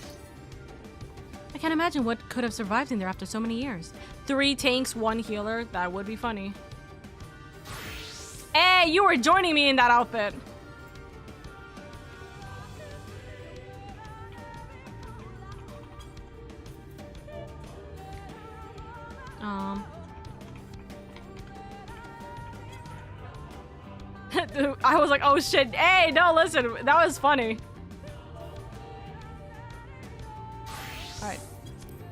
I can't imagine what could have survived in there after so many years. 3 tanks, 1 healer. That would be funny. Hey, you were joining me in that outfit. I was like, oh shit. Hey, no, listen. That was funny. Alright,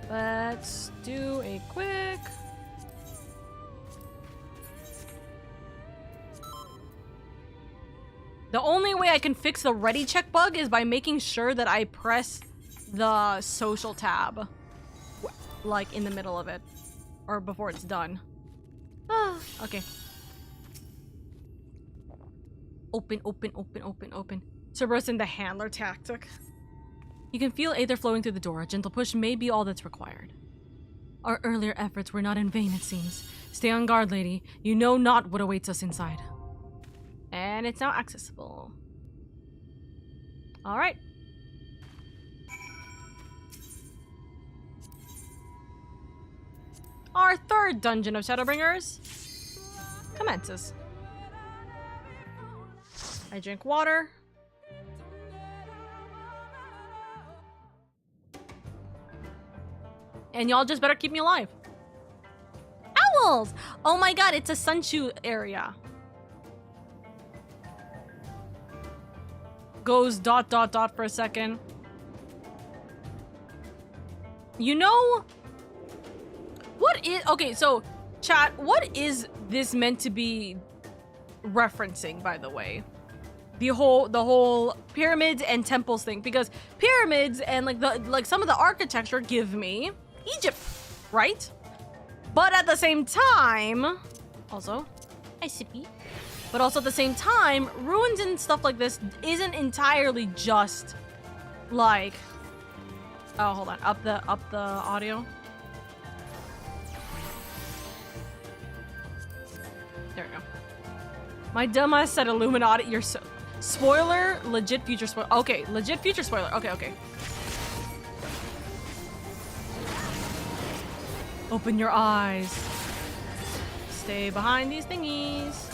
let's do a quick... The only way I can fix the ready check bug is by making sure that I press the social tab, like in the middle of it, or before it's done. Okay. Open. Cerberus in the handler tactic. You can feel Aether flowing through the door. A gentle push may be all that's required. Our earlier efforts were not in vain, it seems. Stay on guard, lady. You know not what awaits us inside. And it's now accessible. Alright. Our third dungeon of Shadowbringers commences. I drink water. And y'all just better keep me alive. Owls! Oh my god, it's a Sunshoe area. Goes ... for a second. You know... What is... Okay, so, chat, what is this meant to be referencing, by the way? The whole pyramids and temples thing. Because pyramids and, like, some of the architecture give me Egypt, right? But at the same time... Also, I sippy. But also at the same time, ruins and stuff like this isn't entirely just, like... Oh, hold on. Up the audio. There we go. My dumbass said Illuminati. You're so... Spoiler, legit future spoiler. Okay, legit future spoiler. Okay. Open your eyes. Stay behind these thingies.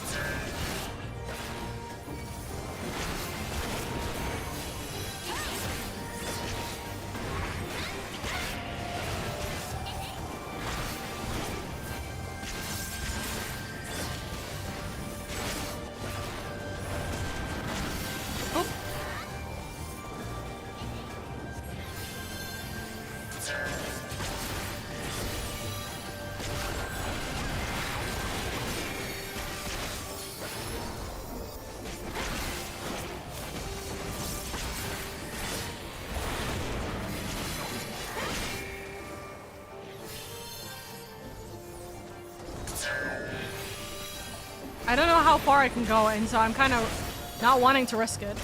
I don't know how far I can go, and so I'm kind of not wanting to risk it.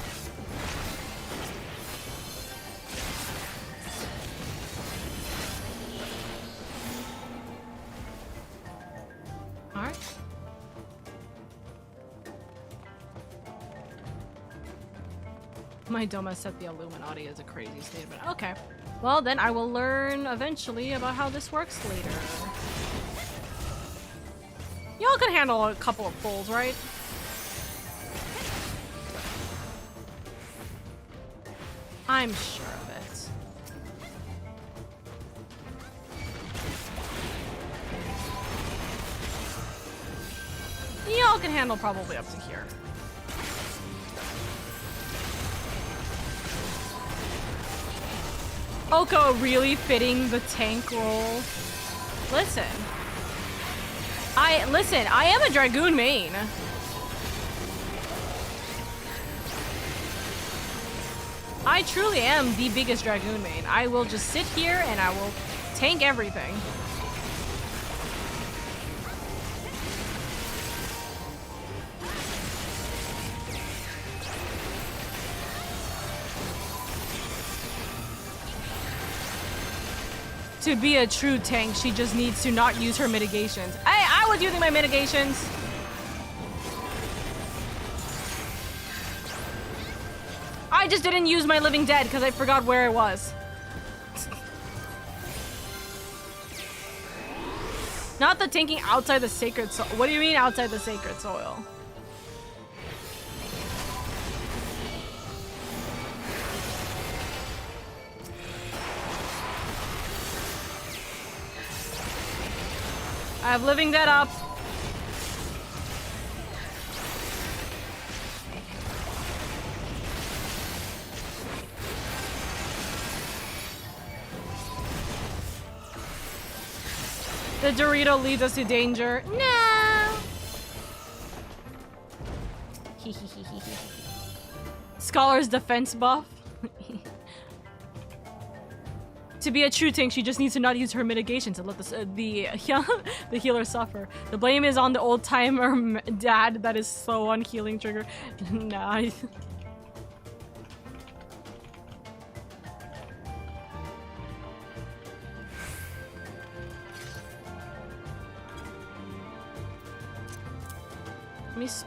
Alright. My dumbass said the Illuminati is a crazy statement. Okay. Well, then I will learn eventually about how this works later. Y'all can handle a couple of pulls, right? I'm sure of it. Y'all can handle probably up to here. Oko really fitting the tank role. Listen, I am a Dragoon main. I truly am the biggest Dragoon main. I will just sit here and I will tank everything. To be a true tank, she just needs to not use her mitigations. I was using my mitigations. I just didn't use my Living Dead because I forgot where it was. Not the tanking outside the sacred soil. What do you mean outside the sacred soil? I have Living Dead up. The Dorito leads us to danger. No! Scholar's defense buff. To be a true tank, she just needs to not use her mitigations and let the healer suffer. The blame is on the old-timer dad that is slow on healing trigger. Nice.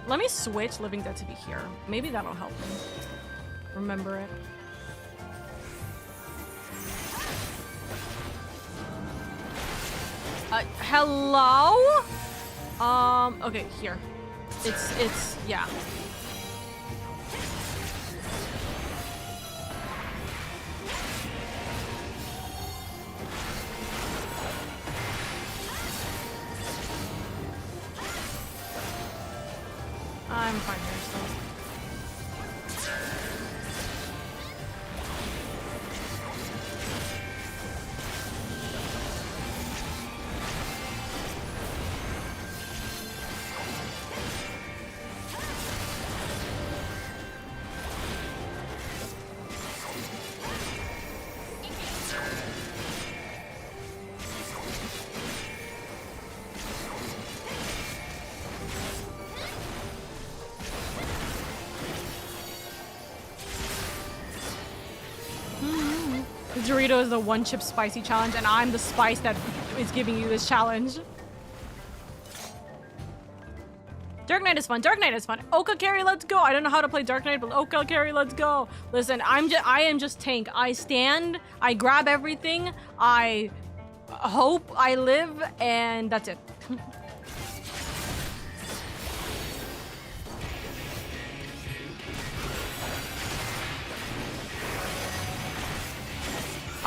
Let me switch Living Dead to be here. Maybe that'll help me remember it. Hello? Okay, here. It's, yeah. I'm fine here still. Dorito is the one chip spicy challenge, and I'm the spice that is giving you this challenge. Dark Knight is fun. Dark Knight is fun. Oka carry, let's go. I don't know how to play Dark Knight, but Oka carry, let's go. Listen, I am just tank. I stand, I grab everything, I hope I live, and that's it.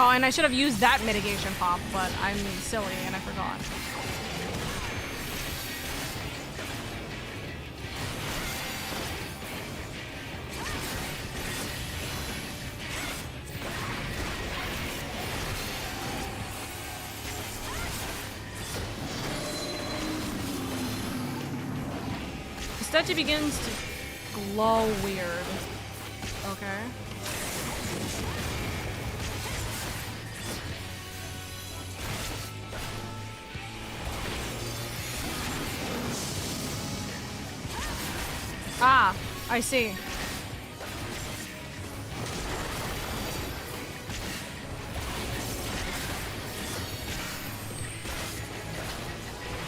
Oh, and I should have used that mitigation pop, but I'm silly and I forgot. The statue begins to glow weird. Okay. Ah, I see.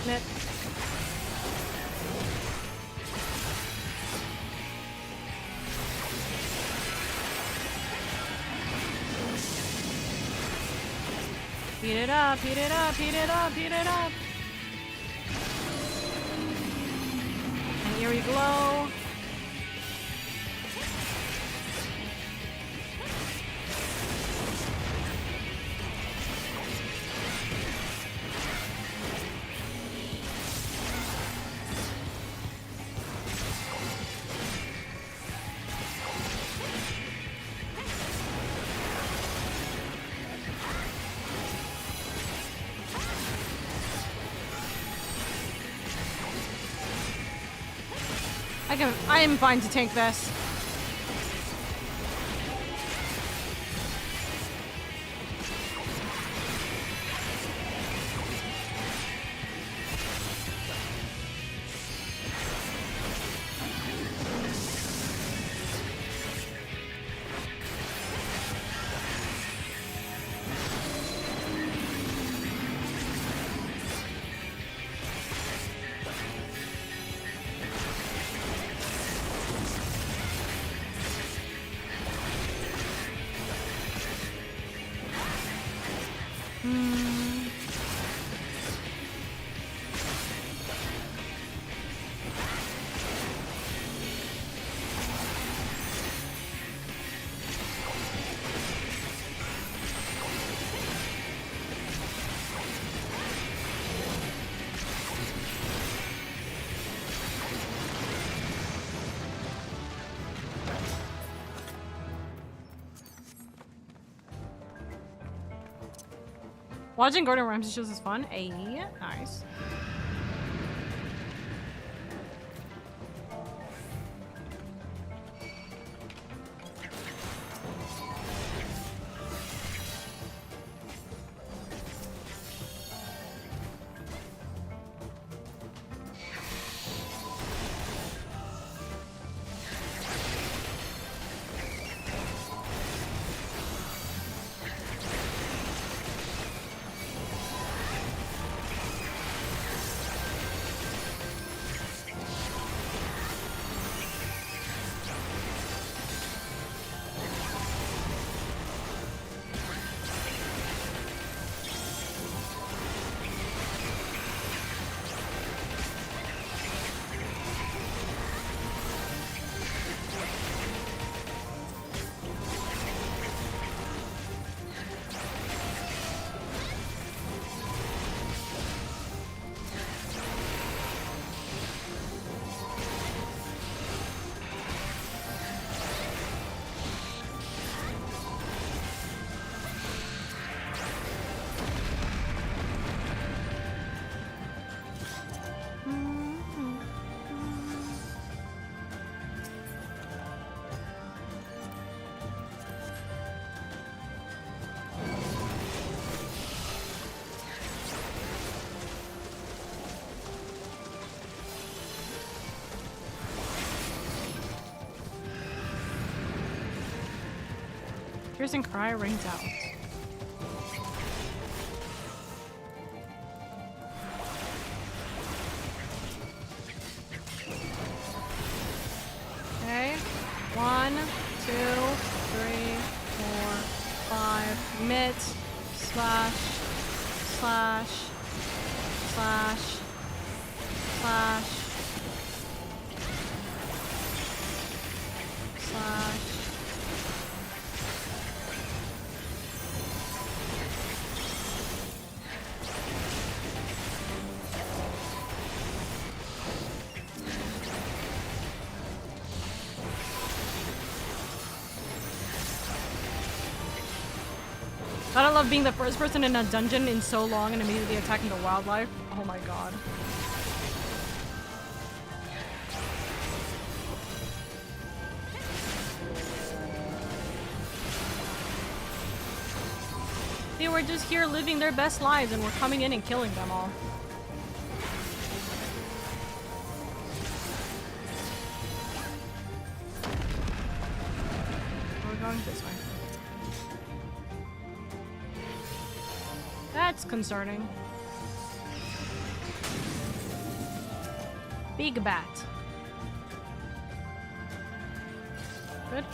Knit. Heat it up, heat it up, heat it up, heat it up. And here we glow. I am fine to tank this. Watching Gordon Ramsay shows is fun. Ayy, nice. Piercing cry rings out. Okay. 1, 2, 3, 4, 5. Mitt. Slash. Slash. Slash. Slash. Slash. I don't love being the first person in a dungeon in so long and immediately attacking the wildlife. Oh my god. They were just here living their best lives and we're coming in and killing them all. We're going this way. That's concerning. Big bat. Good.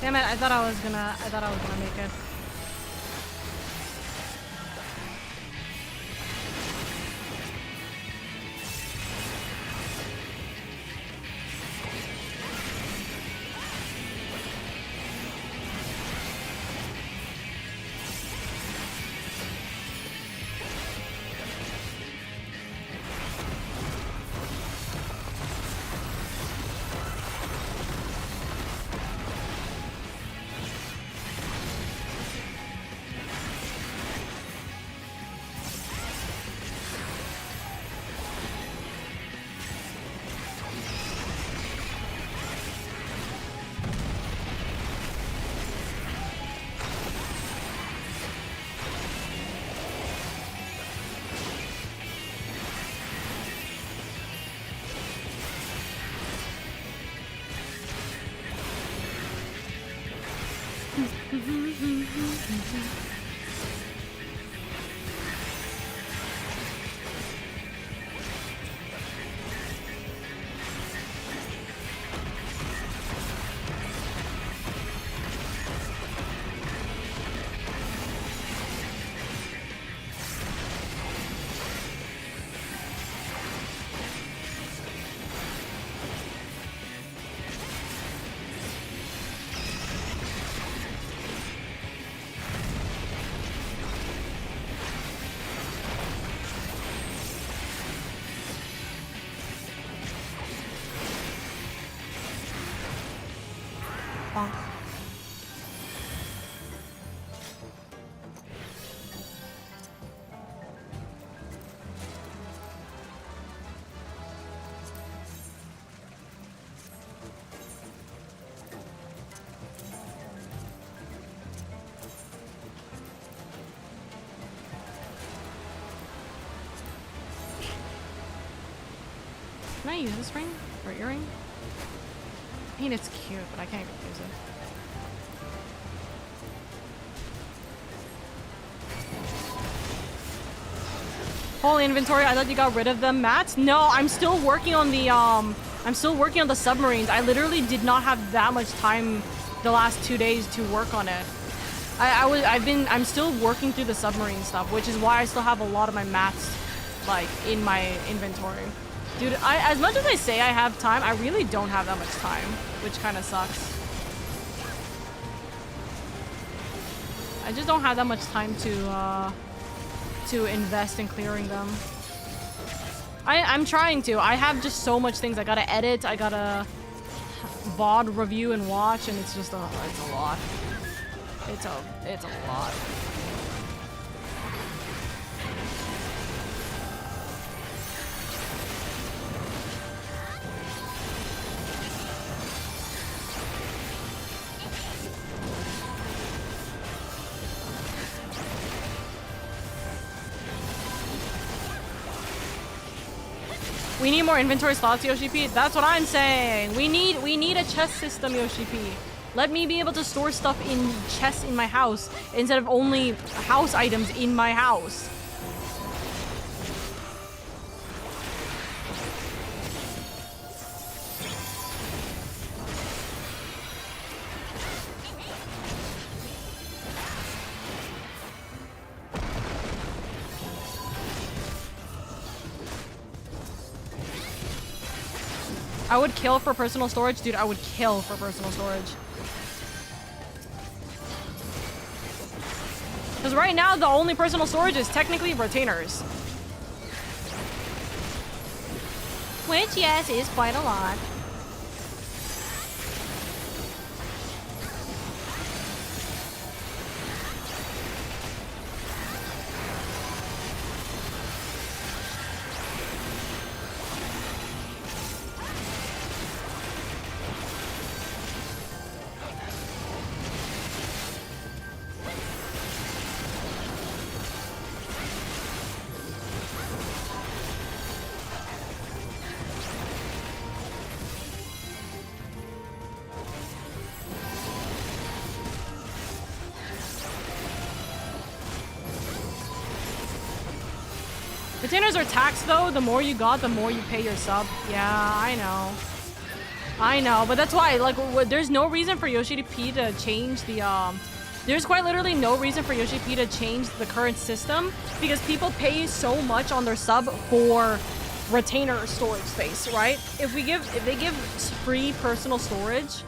Damn it, I thought I was gonna make it. Bonk. Can I use this ring? Or earring? I mean, it's cute, but I can't use it. Whole inventory, I thought you got rid of the mats? No, I'm still working on the I'm still working on the submarines. I literally did not have that much time the last 2 days to work on it. I'm still working through the submarine stuff, which is why I still have a lot of my mats like in my inventory. Dude, as much as I say I have time, I really don't have that much time, which kind of sucks. I just don't have that much time to invest in clearing them. I'm trying to. I have just so much things I gotta edit. I gotta VOD review and watch, and it's just it's a lot. It's a lot. We need more inventory slots, Yoshi P. That's what I'm saying. We need a chest system, Yoshi P. Let me be able to store stuff in chests in my house instead of only house items in my house. I would kill for personal storage. Dude, I would kill for personal storage. Because right now, the only personal storage is technically retainers. Which, yes, is quite a lot. Retainers are taxed though. The more you got, the more you pay your sub. Yeah, I know. I know, but that's why, like, there's no reason for Yoshi P to change the, there's quite literally no reason for Yoshi P to change the current system because people pay so much on their sub for retainer storage space, right? If they give free personal storage,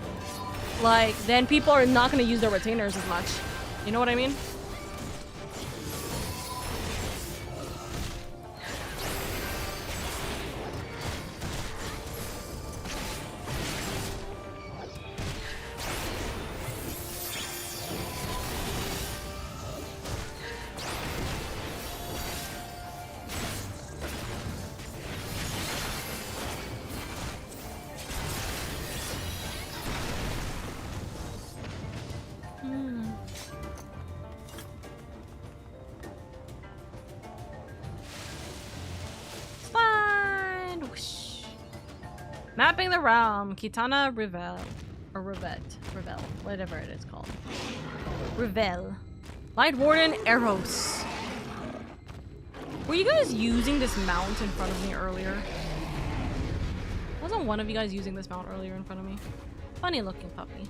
like, then people are not going to use their retainers as much. You know what I mean? Mapping the realm, Kitana Revel, or Revet, whatever it is called. Revel. Light Warden Eros. Were you guys using this mount in front of me earlier? Wasn't one of you guys using this mount earlier in front of me? Funny looking puppy.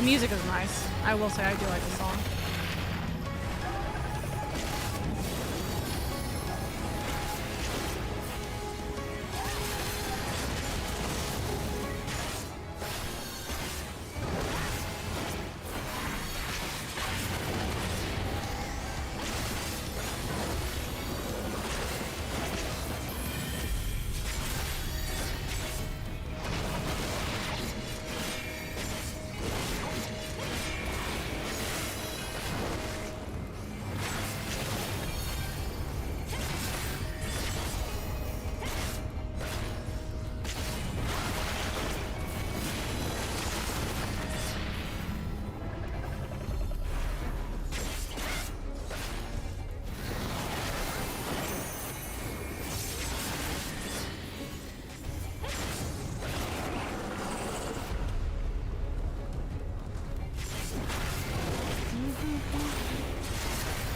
The music is nice. I will say I do like the song.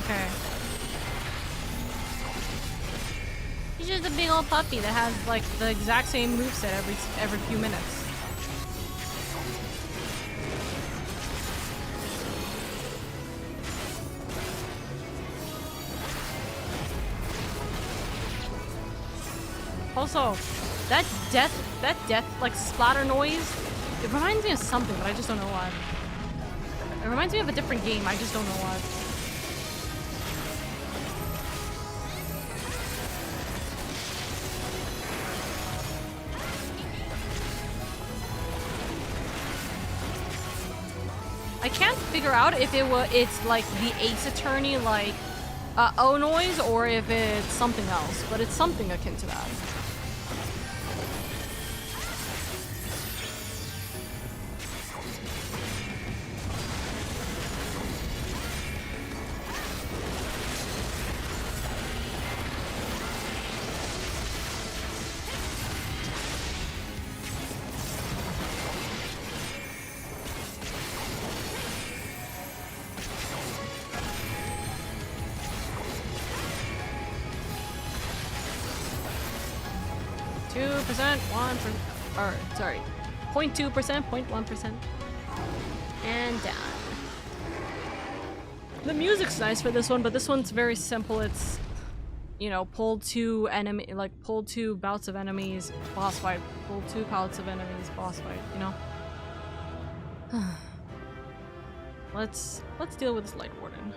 Okay. He's just a big old puppy that has like the exact same moveset every few minutes. Also, that death like splatter noise, it reminds me of something, but I just don't know what. It reminds me of a different game, I just don't know what. I can't figure out if it's like the Ace Attorney like oh noise or if it's something else, but it's something akin to that. Sorry, 0.2%, 0.1%. And down. The music's nice for this one, but this one's very simple. It's, you know, pull 2 bouts of enemies, boss fight. Pull 2 bouts of enemies, boss fight, you know? Let's deal with this Light Warden.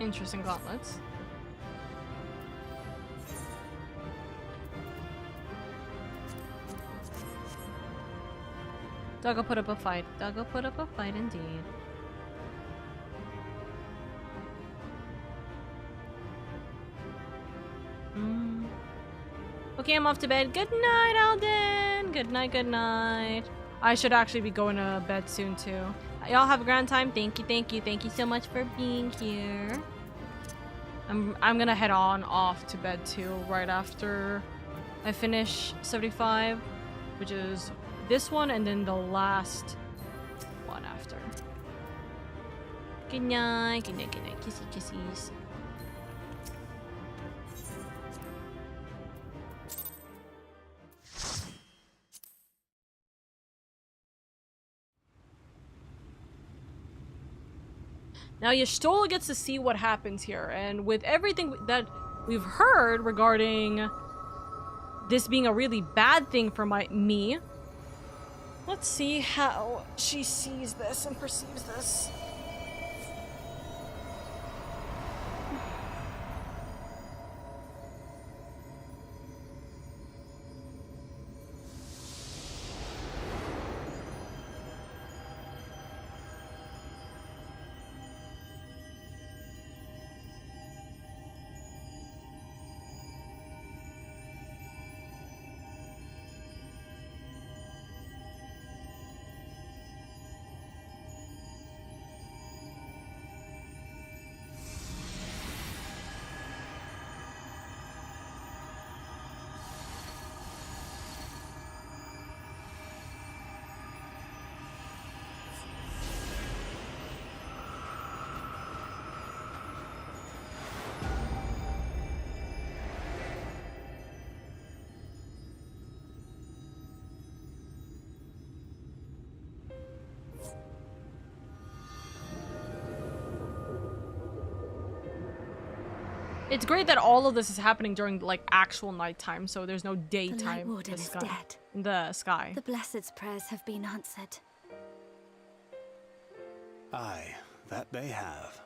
Interesting gauntlets. Doggo put up a fight. Doggo put up a fight indeed. Okay, I'm off to bed. Good night, Alden! Good night, good night. I should actually be going to bed soon too. Y'all have a grand time. Thank you so much for being here. I'm gonna head on off to bed too right after I finish 75, which is this one and then the last one after. Good night, good night, good night. Kissy kissies. Now Y'shtola gets to see what happens here, and with everything that we've heard regarding this being a really bad thing for me, let's see how she sees this and perceives this. It's great that all of this is happening during like actual nighttime, so there's no The Light daytime Warden is dead. in the sky. The Blessed's prayers have been answered. Aye, that they have.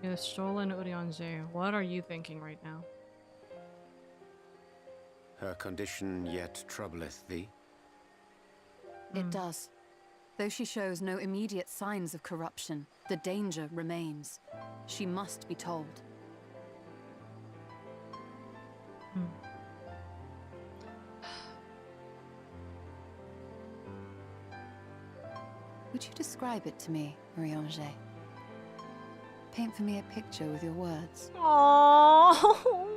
Yeah, stolen Urianger. What are you thinking right now? Her condition yet troubleth thee? It does. Though she shows no immediate signs of corruption, the danger remains. She must be told. Would you describe it to me, Urianger? Paint for me a picture with your words. Oh.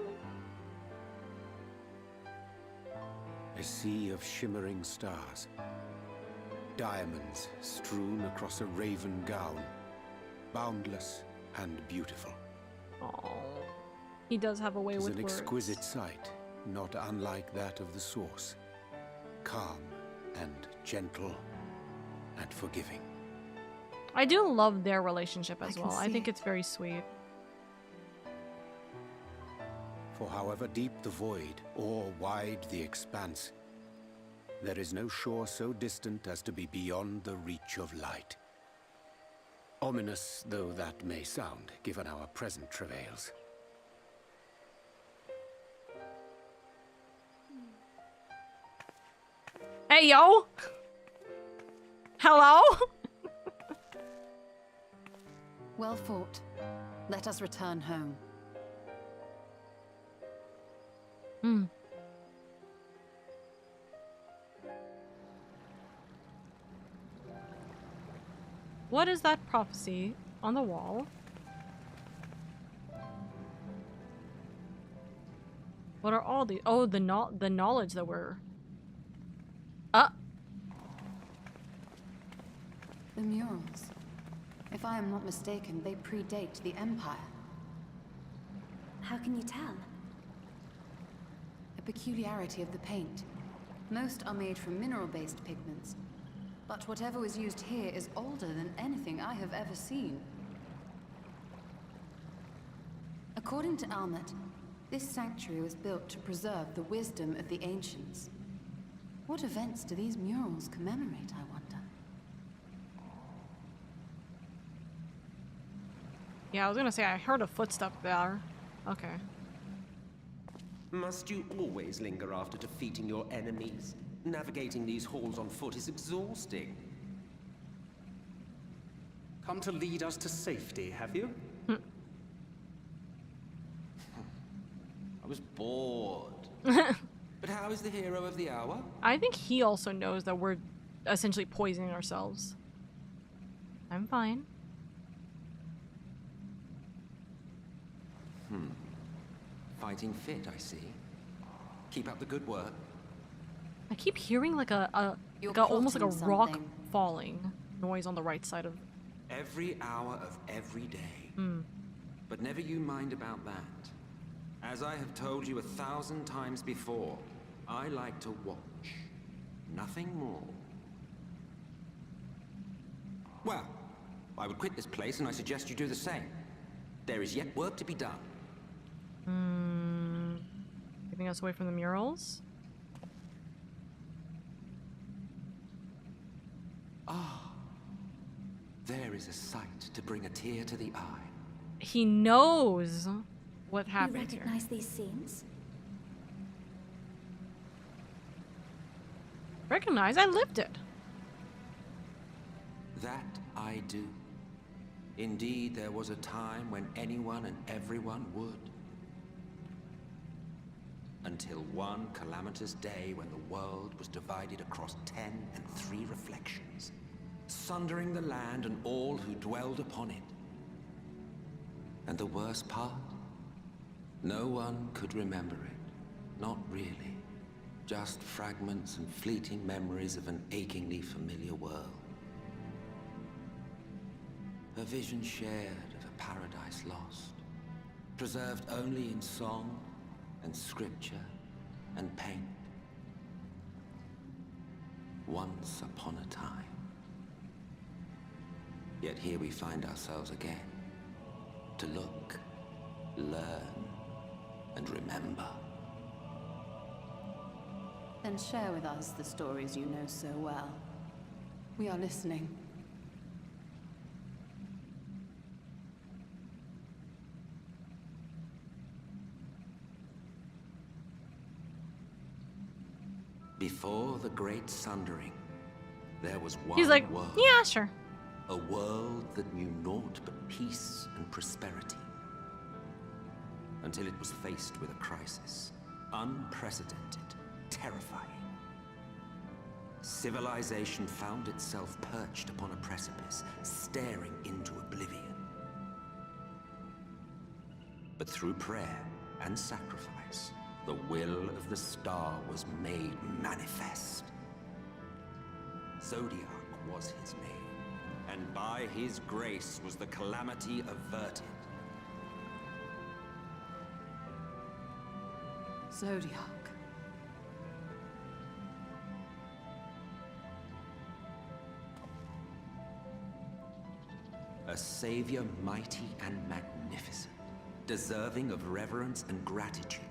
A sea of shimmering stars. Diamonds strewn across a raven gown. Boundless and beautiful. He does have a way 'Tis with an words. exquisite sight, not unlike that of the source. Calm and gentle and forgiving. I do love their relationship as I can well. I see think it. it's very sweet. For however deep the void, or wide the expanse, there is no shore so distant as to be beyond the reach of light. Ominous though that may sound, given our present travails. Hey, yo! Hello? Well fought. Let us return home. What is that prophecy on the wall? What are all these? Oh, the knowledge that we're... The murals. If I am not mistaken, they predate the Empire. How can you tell? A peculiarity of the paint. Most are made from mineral-based pigments. But whatever was used here is older than anything I have ever seen. According to Almet, this sanctuary was built to preserve the wisdom of the ancients. What events do these murals commemorate, I wonder? Yeah, I was gonna say, I heard a footstep there. Okay. Must you always linger after defeating your enemies? Navigating these halls on foot is exhausting. Come to lead us to safety, have you? I was bored. But how is the hero of the hour? I think he also knows that we're essentially poisoning ourselves. I'm fine. Fighting fit, I see. Keep up the good work. I keep hearing like You're almost like a plotting rock something. falling noise on the right side of... Every hour of every day. But never you mind about that. As I have told you 1,000 times before, I like to watch. Nothing more. Well, I would quit this place and I suggest you do the same. There is yet work to be done. Keeping us away from the murals? There is a sight to bring a tear to the eye. He knows what You happened here. recognize these scenes? Recognize? I lived it. That I do. Indeed, there was a time when anyone and everyone would. Until one calamitous day when the world was divided across 10 and 3 reflections, sundering the land and all who dwelled upon it. And the worst part? No one could remember it. Not really. Just fragments and fleeting memories of an achingly familiar world. A vision shared of a paradise lost, preserved only in song and scripture and paint. Once upon a time. Yet here we find ourselves again. To look, learn, and remember. Then share with us the stories you know so well. We are listening. Before the Great Sundering, there was one He's like, world. yeah, sure. A world that knew naught but peace and prosperity. Until it was faced with a crisis. Unprecedented, terrifying. Civilization found itself perched upon a precipice, staring into oblivion. But through prayer and sacrifice, the will of the star was made manifest. Zodiac was his name, and by his grace was the calamity averted. Zodiac. A savior mighty and magnificent, deserving of reverence and gratitude.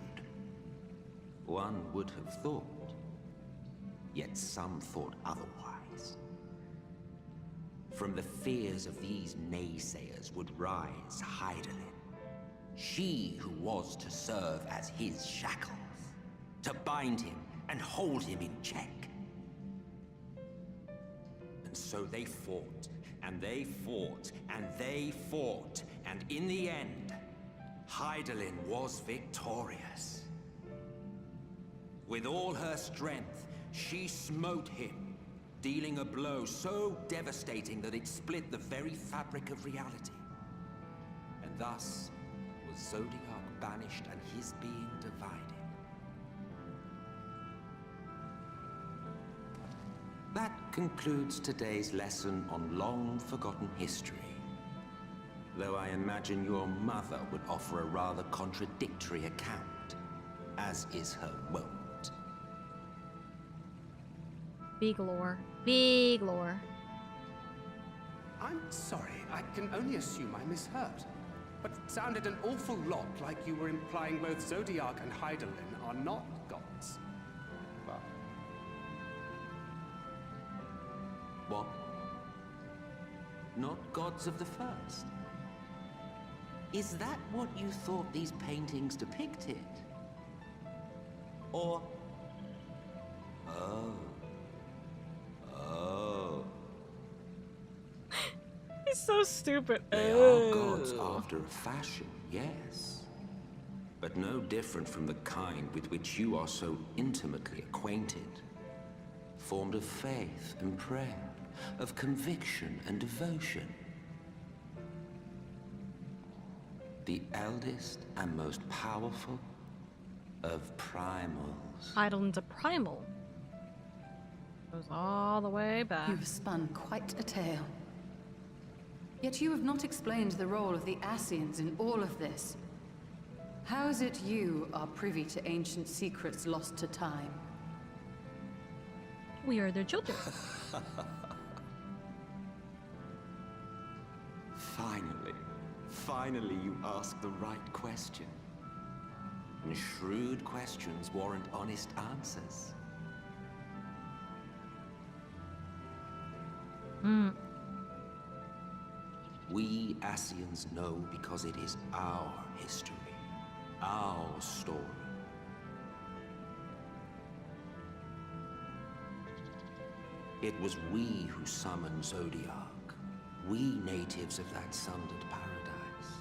One would have thought, yet some thought otherwise. From the fears of these naysayers would rise Hydaelyn, she who was to serve as his shackles, to bind him and hold him in check. And so they fought, and they fought, and they fought, and in the end, Hydaelyn was victorious. With all her strength, she smote him, dealing a blow so devastating that it split the very fabric of reality. And thus was Zodiac banished and his being divided. That concludes today's lesson on long-forgotten history. Though I imagine your mother would offer a rather contradictory account, as is her wont. Big lore. Big lore. I'm sorry, I can only assume I misheard. But it sounded an awful lot like you were implying both Zodiac and Hydaelyn are not gods. Well, What? Not gods of the first? Is that what you thought these paintings depicted? Or... Oh. Oh. He's so stupid. They are gods after a fashion, yes. But no different from the kind with which you are so intimately acquainted. Formed of faith and prayer, of conviction and devotion. The eldest and most powerful of primals. Hydaelyn's a primal. Goes all the way back. You've spun quite a tale. Yet you have not explained the role of the Ascians in all of this. How is it you are privy to ancient secrets lost to time? We are their children. Finally you ask the right question. And shrewd questions warrant honest answers. We Ascians know because it is our history, our story. It was we who summoned Zodiac, we natives of that sundered paradise.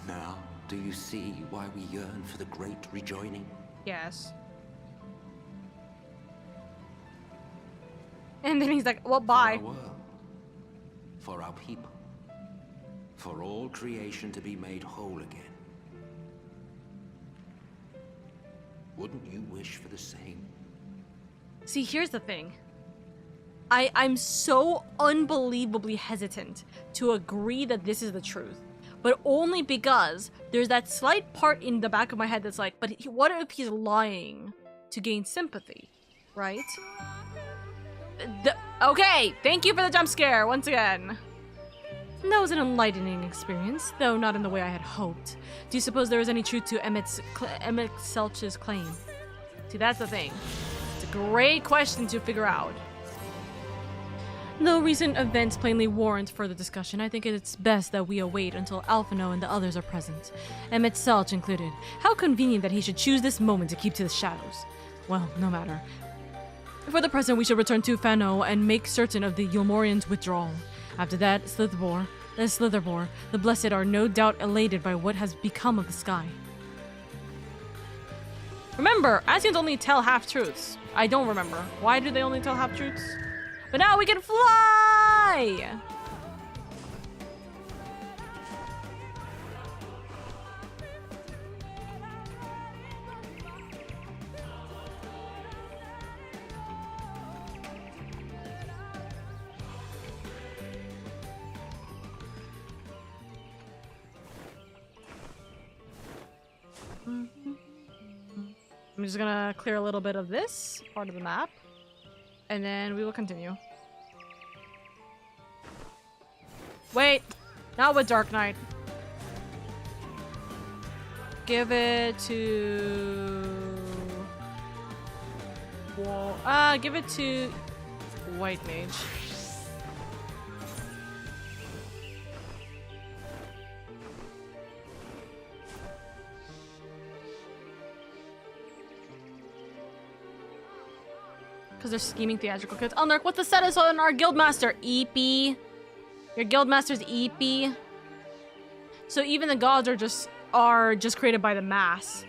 Now, do you see why we yearn for the great rejoining? Yes. And then he's like, well, bye. For our world, for our people, for all creation to be made whole again. Wouldn't you wish for the same? See, here's the thing. I'm so unbelievably hesitant to agree that this is the truth. But only because there's that slight part in the back of my head that's like, but what if he's lying to gain sympathy? right? Okay, thank you for the jump scare once again. That was an enlightening experience, though not in the way I had hoped. Do you suppose there is any truth to Emmett Selch's claim? See, that's the thing. It's a great question to figure out. Though recent events plainly warrant further discussion, I think it's best that we await until Alphino and the others are present. Emmett Selch included. How convenient that he should choose this moment to keep to the shadows. Well, no matter. For the present, we should return to Fano and make certain of the Yulmorians' withdrawal. After that, Slitherbor, the Blessed are no doubt elated by what has become of the sky. Remember, Asians only tell half-truths. I don't remember. Why do they only tell half-truths? But now we can fly! I'm just gonna clear a little bit of this part of the map, and then we will continue. Wait, not with Dark Knight. Give it to... give it to White Mage. Because they're scheming theatrical kids. Elnark, what's the status on our guildmaster? EP. Your guildmaster's EP. So even the gods are just created by the mass.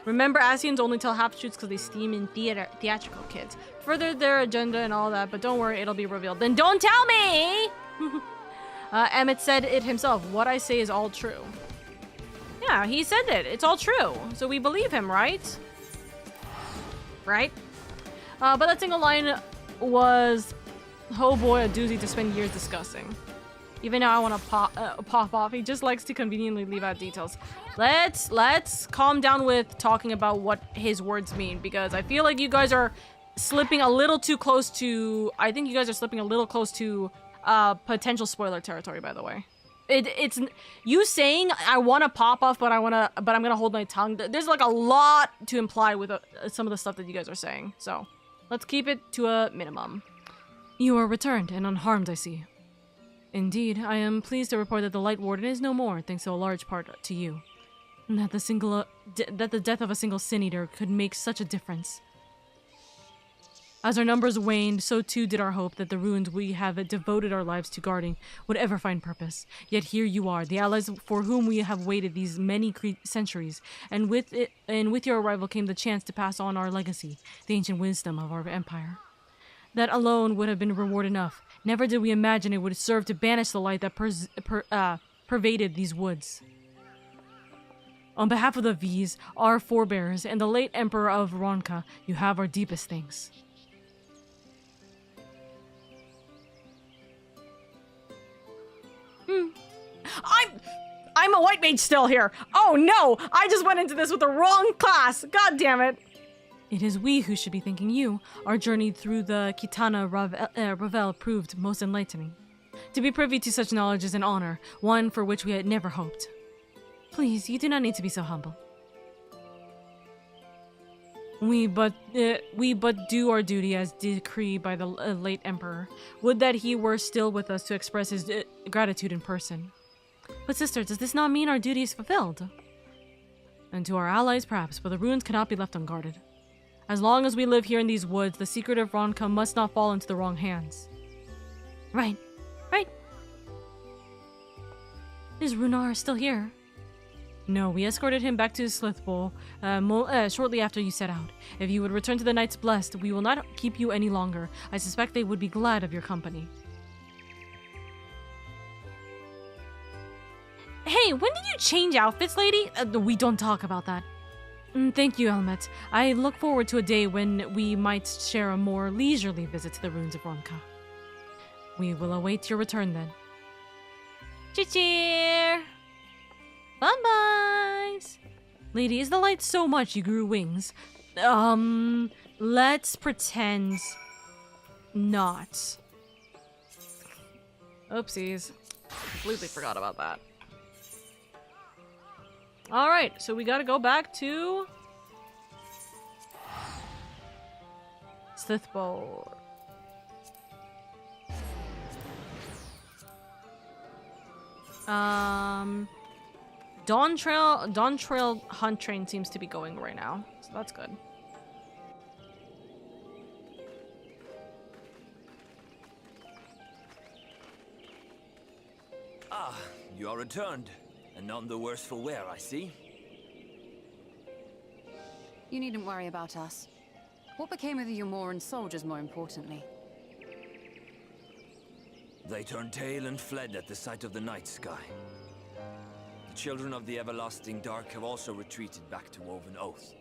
Remember, Asians only tell half-truths because they steam in theatrical kids. Further their agenda and all that, but don't worry, it'll be revealed. Then don't tell me! Emmett said it himself. What I say is all true. Yeah, he said it. It's all true. So we believe him, right? Right? But that single line was, oh boy, a doozy to spend years discussing. Even now I want to pop off. He just likes to conveniently leave out details. Let's calm down with talking about what his words mean, because I feel like you guys are slipping a little too close to, I think you guys are slipping a little close to potential spoiler territory, by the way. It's you saying I want to pop off, but I'm gonna hold my tongue. There's like a lot to imply with some of the stuff that you guys are saying, so let's keep it to a minimum. You are returned and unharmed, I see. Indeed, I am pleased to report that the Light Warden is no more, thanks to a large part to you. And that the death of a single Sin Eater could make such a difference. As our numbers waned, so too did our hope that the ruins we have devoted our lives to guarding would ever find purpose. Yet here you are, the allies for whom we have waited these many centuries, and with your arrival came the chance to pass on our legacy, the ancient wisdom of our empire. That alone would have been reward enough. Never did we imagine it would serve to banish the light that pervaded these woods. On behalf of the V's, our forebears, and the late Emperor of Ronka, you have our deepest thanks. I'm a white mage still here. Oh no! I just went into this with the wrong class. God damn it! It is we who should be thanking you. Our journey through the Kitana Ravel proved most enlightening. To be privy to such knowledge is an honor, one for which we had never hoped. Please, you do not need to be so humble. We but do our duty as decreed by the late Emperor. Would that he were still with us to express his gratitude in person. But sister, does this not mean our duty is fulfilled? And to our allies perhaps, but the ruins cannot be left unguarded. As long as we live here in these woods, the secret of Ronka must not fall into the wrong hands. Right. Is Runar still here? No, we escorted him back to Slithbowl shortly after you set out. If you would return to the Knights Blessed, we will not keep you any longer. I suspect they would be glad of your company. Hey, when did you change outfits, lady? We don't talk about that. Thank you, Elmet. I look forward to a day when we might share a more leisurely visit to the ruins of Ronka. We will await your return then. Cheer! Bye-byes! Lady, is the light so much you grew wings? Let's pretend not. Oopsies. Completely forgot about that. Alright, so we gotta go back to Slithbowl. Dawn Trail Hunt Train seems to be going right now, so that's good. Ah, you are returned, and none the worse for wear, I see. You needn't worry about us. What became of the Umoran soldiers, more importantly? They turned tail and fled at the sight of the night sky. The children of the everlasting dark have also retreated back to Woven Oath.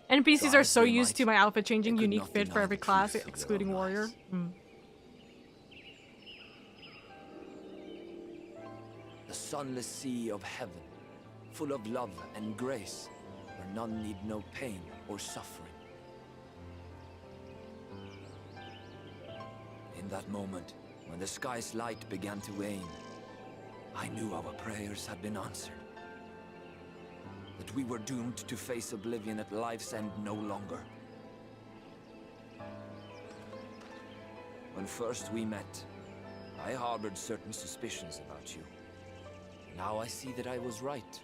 NPCs are so they used might. to my outfit changing, They could unique not fit for deny every the class, truth of their excluding own warrior. eyes. The sunless sea of heaven, full of love and grace, where none need know pain or suffering. In that moment, when the sky's light began to wane, I knew our prayers had been answered. That we were doomed to face oblivion at life's end no longer. When first we met, I harbored certain suspicions about you. Now I see that I was right.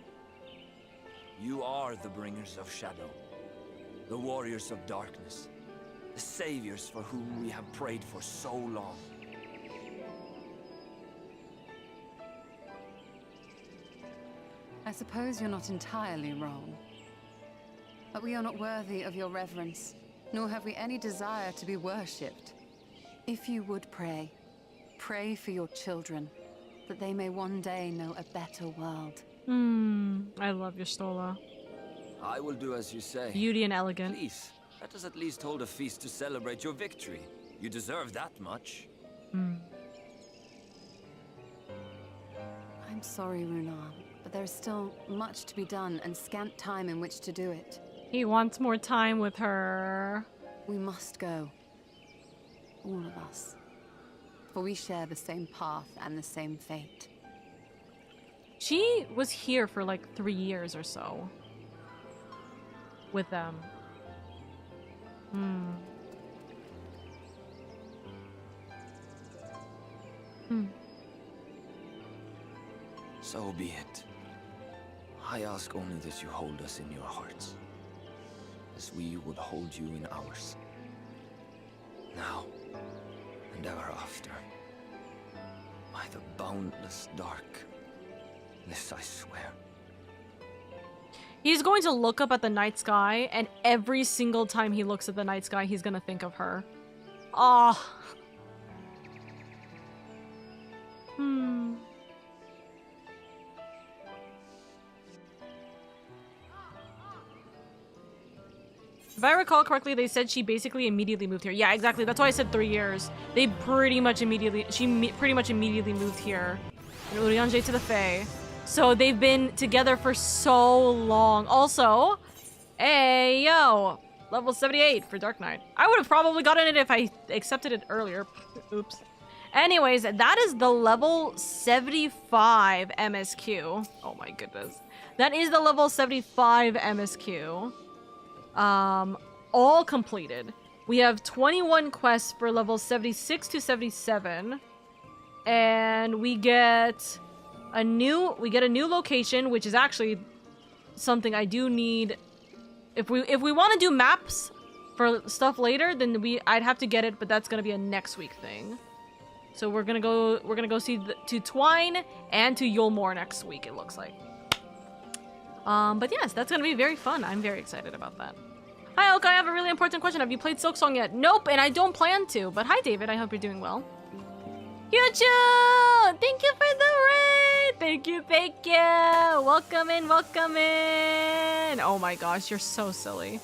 You are the bringers of shadow, the warriors of darkness, the saviors for whom we have prayed for so long. I suppose you're not entirely wrong. But we are not worthy of your reverence, nor have we any desire to be worshipped. If you would pray, pray for your children, that they may one day know a better world. I love your Stola. I will do as you say. Beauty and elegant. Please, let us at least hold a feast to celebrate your victory. You deserve that much. I'm sorry, Runar, but there is still much to be done and scant time in which to do it. He wants more time with her. We must go. All of us. For we share the same path and the same fate. She was here for like 3 years or so. With them. So be it. I ask only that you hold us in your hearts, as we would hold you in ours. Now, and ever after. By the boundless dark. This I swear. He's going to look up at the night sky, and every single time he looks at the night sky, he's gonna think of her. Ah. If I recall correctly, they said she basically immediately moved here. Yeah, exactly. That's why I said 3 years. They pretty much immediately... pretty much immediately moved here. And Urianger to the Fae. So they've been together for so long. Also, hey, yo! Level 78 for Dark Knight. I would have probably gotten it if I accepted it earlier. Oops. Anyways, that is the level 75 MSQ. Oh my goodness. That is the level 75 MSQ. All completed. We have 21 quests for level 76 to 77. And we get a new location, which is actually something I do need. If we want to do maps for stuff later, then I'd have to get it, but that's gonna be a next week thing. So we're gonna go see to Twine and to Yulmore next week, it looks like. But yes, that's gonna be very fun. I'm very excited about that. Hi Oka, I have a really important question. Have you played Silksong yet? Nope, and I don't plan to. But hi David, I hope you're doing well. Yuchu! Thank you for the raid! Thank you, thank you! Welcome in, welcome in! Oh my gosh, you're so silly.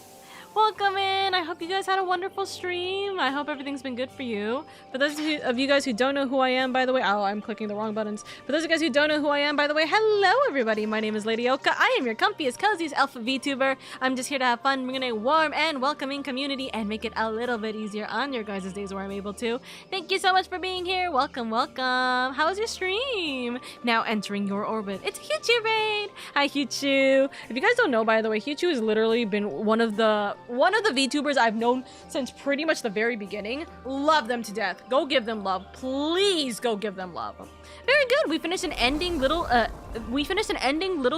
Welcome in. I hope you guys had a wonderful stream. I hope everything's been good for you. For those of you guys who don't know who I am, by the way, oh, I'm clicking the wrong buttons. For those of you guys who don't know who I am, by the way, hello everybody. My name is LadyOka. I am your comfiest, coziest alpha Vtuber. I'm just here to have fun, bring in a warm and welcoming community, and make it a little bit easier on your guys' days where I'm able to. Thank you so much for being here. Welcome, welcome. How was your stream? Now entering your orbit. It's Hyuchu Raid. Hi, Hyuchu. If you guys don't know, by the way, Hyuchu has literally been one of the VTubers I've known since pretty much the very beginning. Love them to death. Go give them love. Please go give them love. Very good. We finished an ending little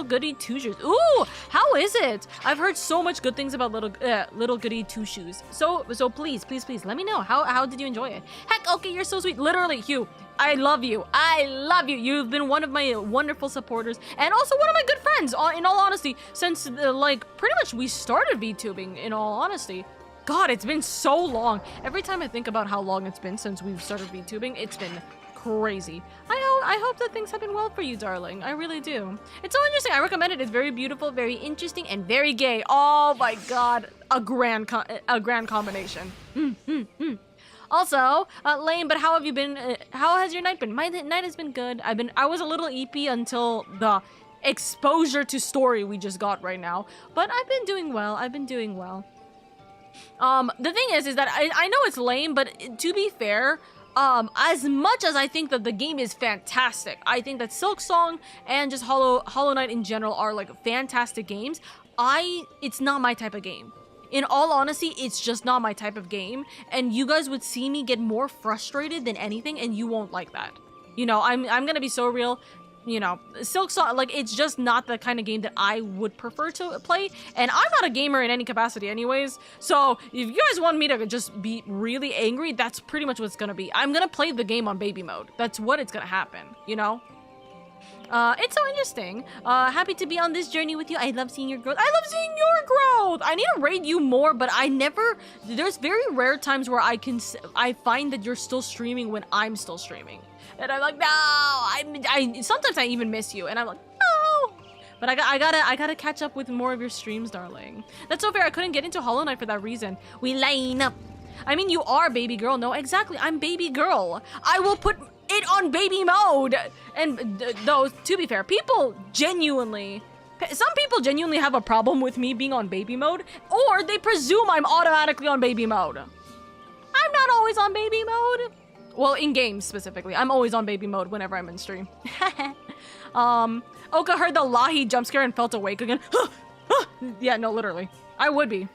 goody two shoes. Ooh, how is it? I've heard so much good things about little goody two shoes. So please let me know. How did you enjoy it? Heck, okay, you're so sweet. Literally, Hugh, I love you. I love you. You've been one of my wonderful supporters and also one of my good friends, in all honesty, since pretty much we started VTubing, in all honesty. God, it's been so long. Every time I think about how long it's been since we've started VTubing, it's been crazy. I hope that things have been well for you, darling. I really do. It's so interesting. I recommend it. It's very beautiful, very interesting, and very gay. Oh my god, a grand combination. Also, Lane, but how have you been? How has your night been? My night has been good. I was a little EP until the exposure to story we just got right now, but I've been doing well. The thing is that I know it's lame, but to be fair, as much as I think that the game is fantastic, I think that Silksong and just Hollow Knight in general are like fantastic games. It's not my type of game. In all honesty, it's just not my type of game, and you guys would see me get more frustrated than anything, and you won't like that. You know, I'm gonna be so real. You know, Silksong, like, it's just not the kind of game that I would prefer to play, and I'm not a gamer in any capacity anyways, so if you guys want me to just be really angry, that's pretty much what it's gonna be. I'm gonna play the game on baby mode. That's what it's gonna happen, you know? It's so interesting. Happy to be on this journey with you. I love seeing your growth. I love seeing your growth! I need to raid you more, but there's very rare times where I find that you're still streaming when I'm still streaming. And I'm like, no, sometimes I even miss you, and I'm like, no. But I gotta catch up with more of your streams, darling. That's so fair. I couldn't get into Hollow Knight for that reason. We line up. I mean, you are baby girl. No, exactly. I'm baby girl. I will put it on baby mode. And though, to be fair, some people genuinely have a problem with me being on baby mode, or they presume I'm automatically on baby mode. I'm not always on baby mode. Well, in games specifically. I'm always on baby mode whenever I'm in stream. Oka heard the Lahi jump scare and felt awake again. Yeah, no, literally. I would be.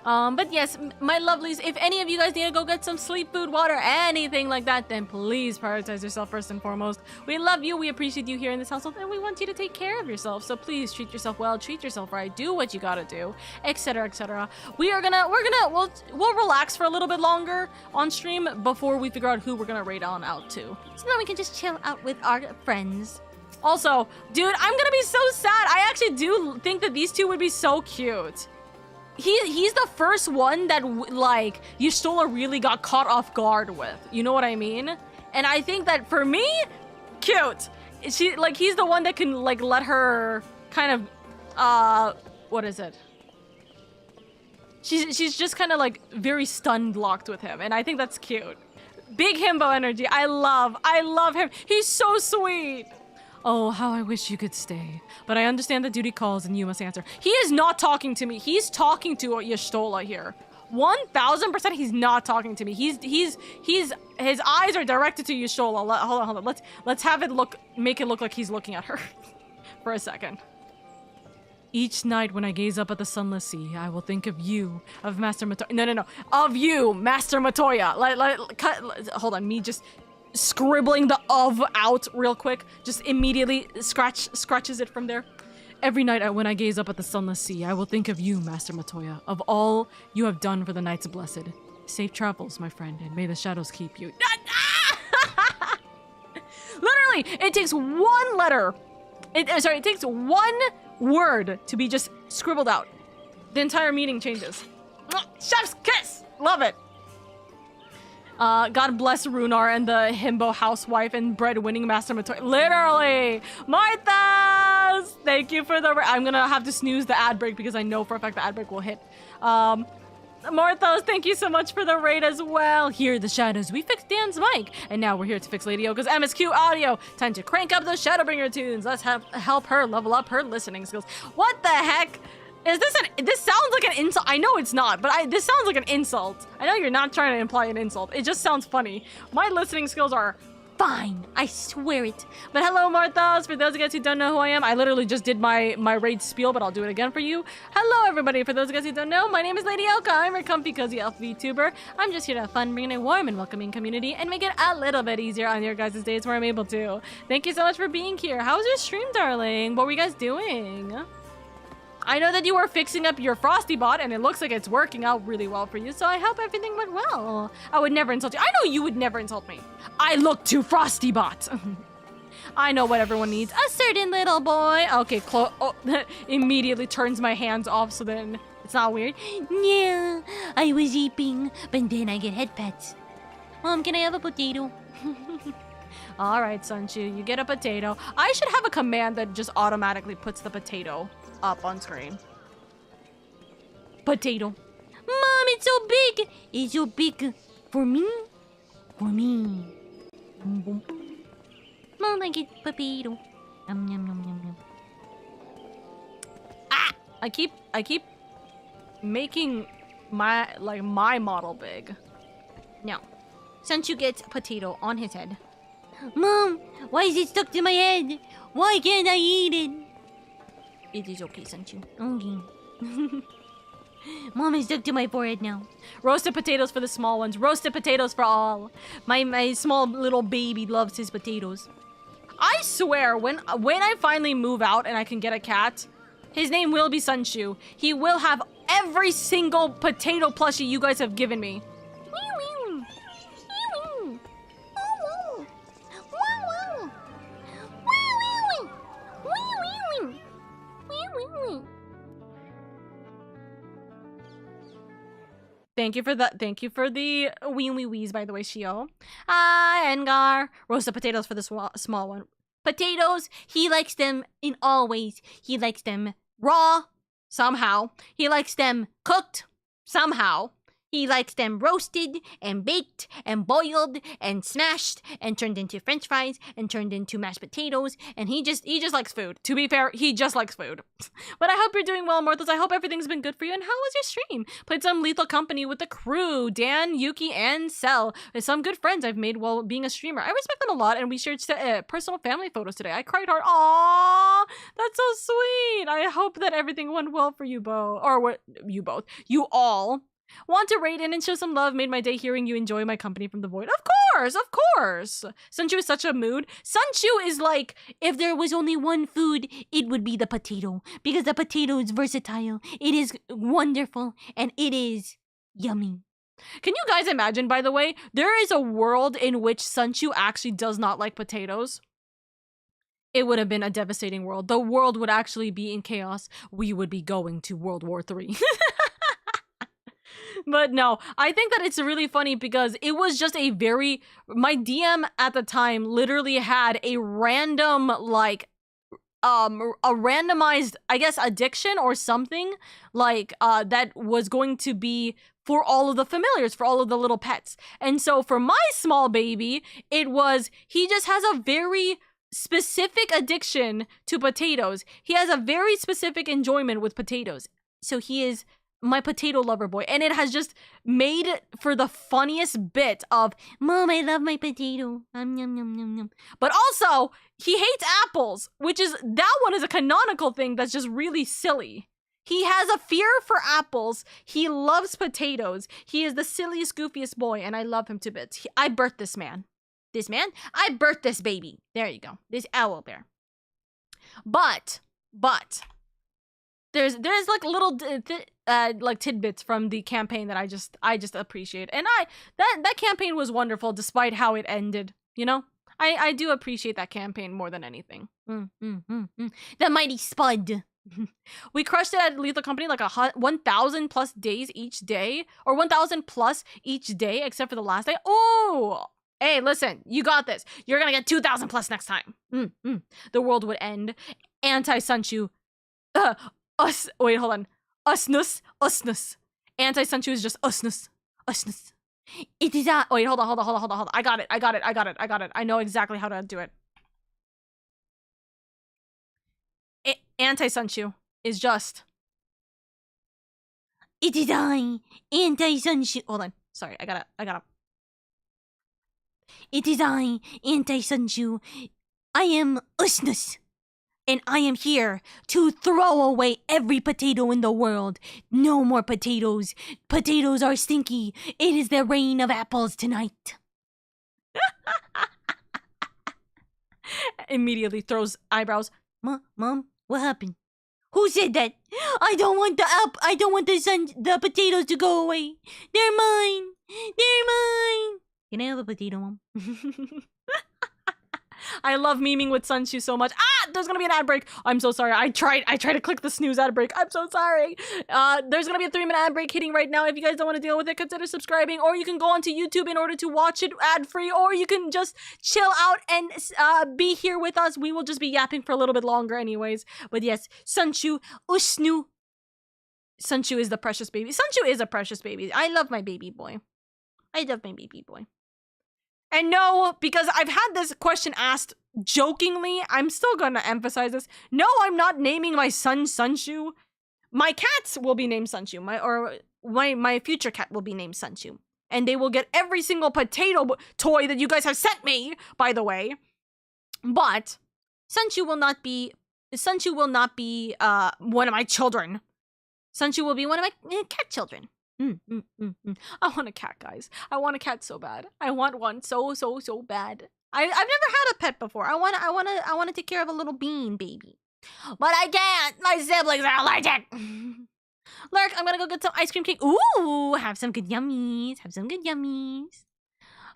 But yes, my lovelies, if any of you guys need to go get some sleep, food, water, anything like that, then please prioritize yourself first and foremost. We love you, we appreciate you here in this household, and we want you to take care of yourself. So please treat yourself well, treat yourself right, do what you gotta do, etc., etc. We'll relax for a little bit longer on stream before we figure out who we're gonna raid on out to. So then we can just chill out with our friends. Also, dude, I'm gonna be so sad. I actually do think that these two would be so cute. He's the first one that, like, Y'shtola really got caught off guard with. You know what I mean? And I think that, for me, cute. He's the one that can, like, let her kind of, what is it? She's just kind of, like, very stunned locked with him. And I think that's cute. Big himbo energy. I love him. He's so sweet. Oh, how I wish you could stay. But I understand that duty calls and you must answer. He is not talking to me. He's talking to Y'shtola here. 1000% he's not talking to me. His eyes are directed to Y'shtola. Hold on. Let's have it make it look like he's looking at her for a second. Each night when I gaze up at the sunless sea, I will think of you, of Master Matoya. No. Of you, Master Matoya. Hold on, me just scribbling the "of" out real quick, just immediately scratches it from there. Every night when I gaze up at the sunless sea, I will think of you, Master Matoya, of all you have done for the Knights Blessed. Safe travels, my friend, and may the shadows keep you. Literally, it takes one letter. It takes one word to be just scribbled out. The entire meaning changes. Chef's kiss! Love it. God bless Runar and the himbo housewife and breadwinning Master Matoya. Literally! Martha! Morthos, thank you for the... I'm gonna have to snooze the ad break because I know for a fact the ad break will hit. Morthos, thank you so much for the raid as well. Here are the shadows. We fixed Dan's mic, and now we're here to fix LadyOka's MSQ audio. Time to crank up those Shadowbringer tunes. Let's help her level up her listening skills. What the heck? Is this this sounds like an insult. I know it's not, but this sounds like an insult. I know you're not trying to imply an insult. It just sounds funny. My listening skills are fine. I swear it. But hello, Morthos. For those of you guys who don't know who I am, I literally just did my raid spiel, but I'll do it again for you. Hello, everybody. For those of you guys who don't know, my name is LadyOka. I'm a comfy, cozy elf VTuber. I'm just here to have fun, bring in a warm and welcoming community, and make it a little bit easier on your guys' days where I'm able to. Thank you so much for being here. How was your stream, darling? What were you guys doing? I know that you were fixing up your Frosty bot, and it looks like it's working out really well for you, so I hope everything went well. I would never insult you. I know you would never insult me. I look to Frosty bot. I know what everyone needs. A certain little boy. Okay, immediately turns my hands off, so then it's not weird. Yeah, I was eating, but then I get head pets. Mom, can I have a potato? All right, Sunchu, you get a potato. I should have a command that just automatically puts the potato up on screen. Potato. Mom, it's so big. It's so big. For me? For me. Mom, I get potato. Yum, yum, yum, yum, yum. Ah! I keep making my model big. No. Sunchu gets potato on his head. Mom, why is it stuck to my head? Why can't I eat it? It is okay, Sunchu. Okay. Mom is stuck to my forehead now. Roasted potatoes for the small ones. Roasted potatoes for all. My small little baby loves his potatoes. I swear, when I finally move out and I can get a cat, his name will be Sunchu. He will have every single potato plushie you guys have given me. Thank you for the wee wees, by the way, Shio. Engar. Roasted potatoes for the small one. Potatoes, he likes them in all ways. He likes them raw, somehow. He likes them cooked, somehow. He likes them roasted and baked and boiled and smashed and turned into french fries and turned into mashed potatoes. And he just likes food. To be fair, he just likes food. But I hope you're doing well, Morthos. I hope everything's been good for you. And how was your stream? Played some Lethal Company with the crew, Dan, Yuki, and Cell. With some good friends I've made while being a streamer. I respect them a lot, and we shared personal family photos today. I cried hard. Aww, that's so sweet. I hope that everything went well for you both. Or what? You both. You all. Want to rate in and show some love? Made my day hearing you enjoy my company from the void. Of course, of course. Sunchu is such a mood. Sunchu is like, if there was only one food, it would be the potato. Because the potato is versatile. It is wonderful. And it is yummy. Can you guys imagine, by the way, there is a world in which Sunchu actually does not like potatoes? It would have been a devastating world. The world would actually be in chaos. We would be going to World War III. But no, I think that it's really funny because it was just my DM at the time literally had a random, like, a randomized, I guess, addiction or something, like, that was going to be for all of the familiars, for all of the little pets. And so for my small baby, it was, he just has a very specific addiction to potatoes. He has a very specific enjoyment with potatoes. So he is my potato lover boy, and it has just made it for the funniest bit of, Mom, I love my potato. Yum, yum, yum, yum, yum. But also, he hates apples, that one is a canonical thing that's just really silly. He has a fear for apples. He loves potatoes. He is the silliest, goofiest boy, and I love him to bits. I birthed this man. I birthed this baby. There you go. This owl bear. But there's like little like tidbits from the campaign that I just appreciate, and that campaign was wonderful despite how it ended. You know, I do appreciate that campaign more than anything. The mighty Spud. We crushed it at Lethal Company like 1,000 plus days each day, or 1,000 plus each day except for the last day. Oh. Hey, listen, you got this. You're gonna get 2,000 plus next time. The world would end. Anti-Sunchu. Wait, hold on. Usness. Anti-Sunchu is just usness. It is wait, hold on. I got it. I know exactly how to do it. Anti-Sunchu is just. It is anti-Sunchu. Hold on. Sorry, I gotta. It is anti-Sunchu. I am Usness. And I am here to throw away every potato in the world. No more potatoes. Potatoes are stinky. It is the rain of apples tonight. Immediately throws eyebrows. Mom, what happened? Who said that? I don't want the potatoes to go away. They're mine. Can I have a potato, Mom? I love memeing with Sunchu so much. There's gonna be an ad break. I'm so sorry. I tried to click the snooze ad break. I'm so sorry. There's gonna be a 3-minute ad break hitting right now. If you guys don't want to deal with it, consider subscribing, or you can go onto YouTube in order to watch it ad-free, or you can just chill out and be here with us. We will just be yapping for a little bit longer anyways. But yes, Sunchu, Usnu. Sunchu is the precious baby. Sunchu is a precious baby. I love my baby boy. And no, because I've had this question asked jokingly, I'm still gonna emphasize this. No, I'm not naming my son Sunchu. My cats will be named Sunchu. My future cat will be named Sunchu. And they will get every single potato toy that you guys have sent me, by the way. But Sunchu will not be one of my children. Sunchu will be one of my cat children. I want a cat, guys. I want a cat so bad. I want one so bad. I've never had a pet before. I want to take care of a little bean baby, but I can't. My siblings are allergic. Lurk, I'm gonna go get some ice cream cake. Ooh, have some good yummies.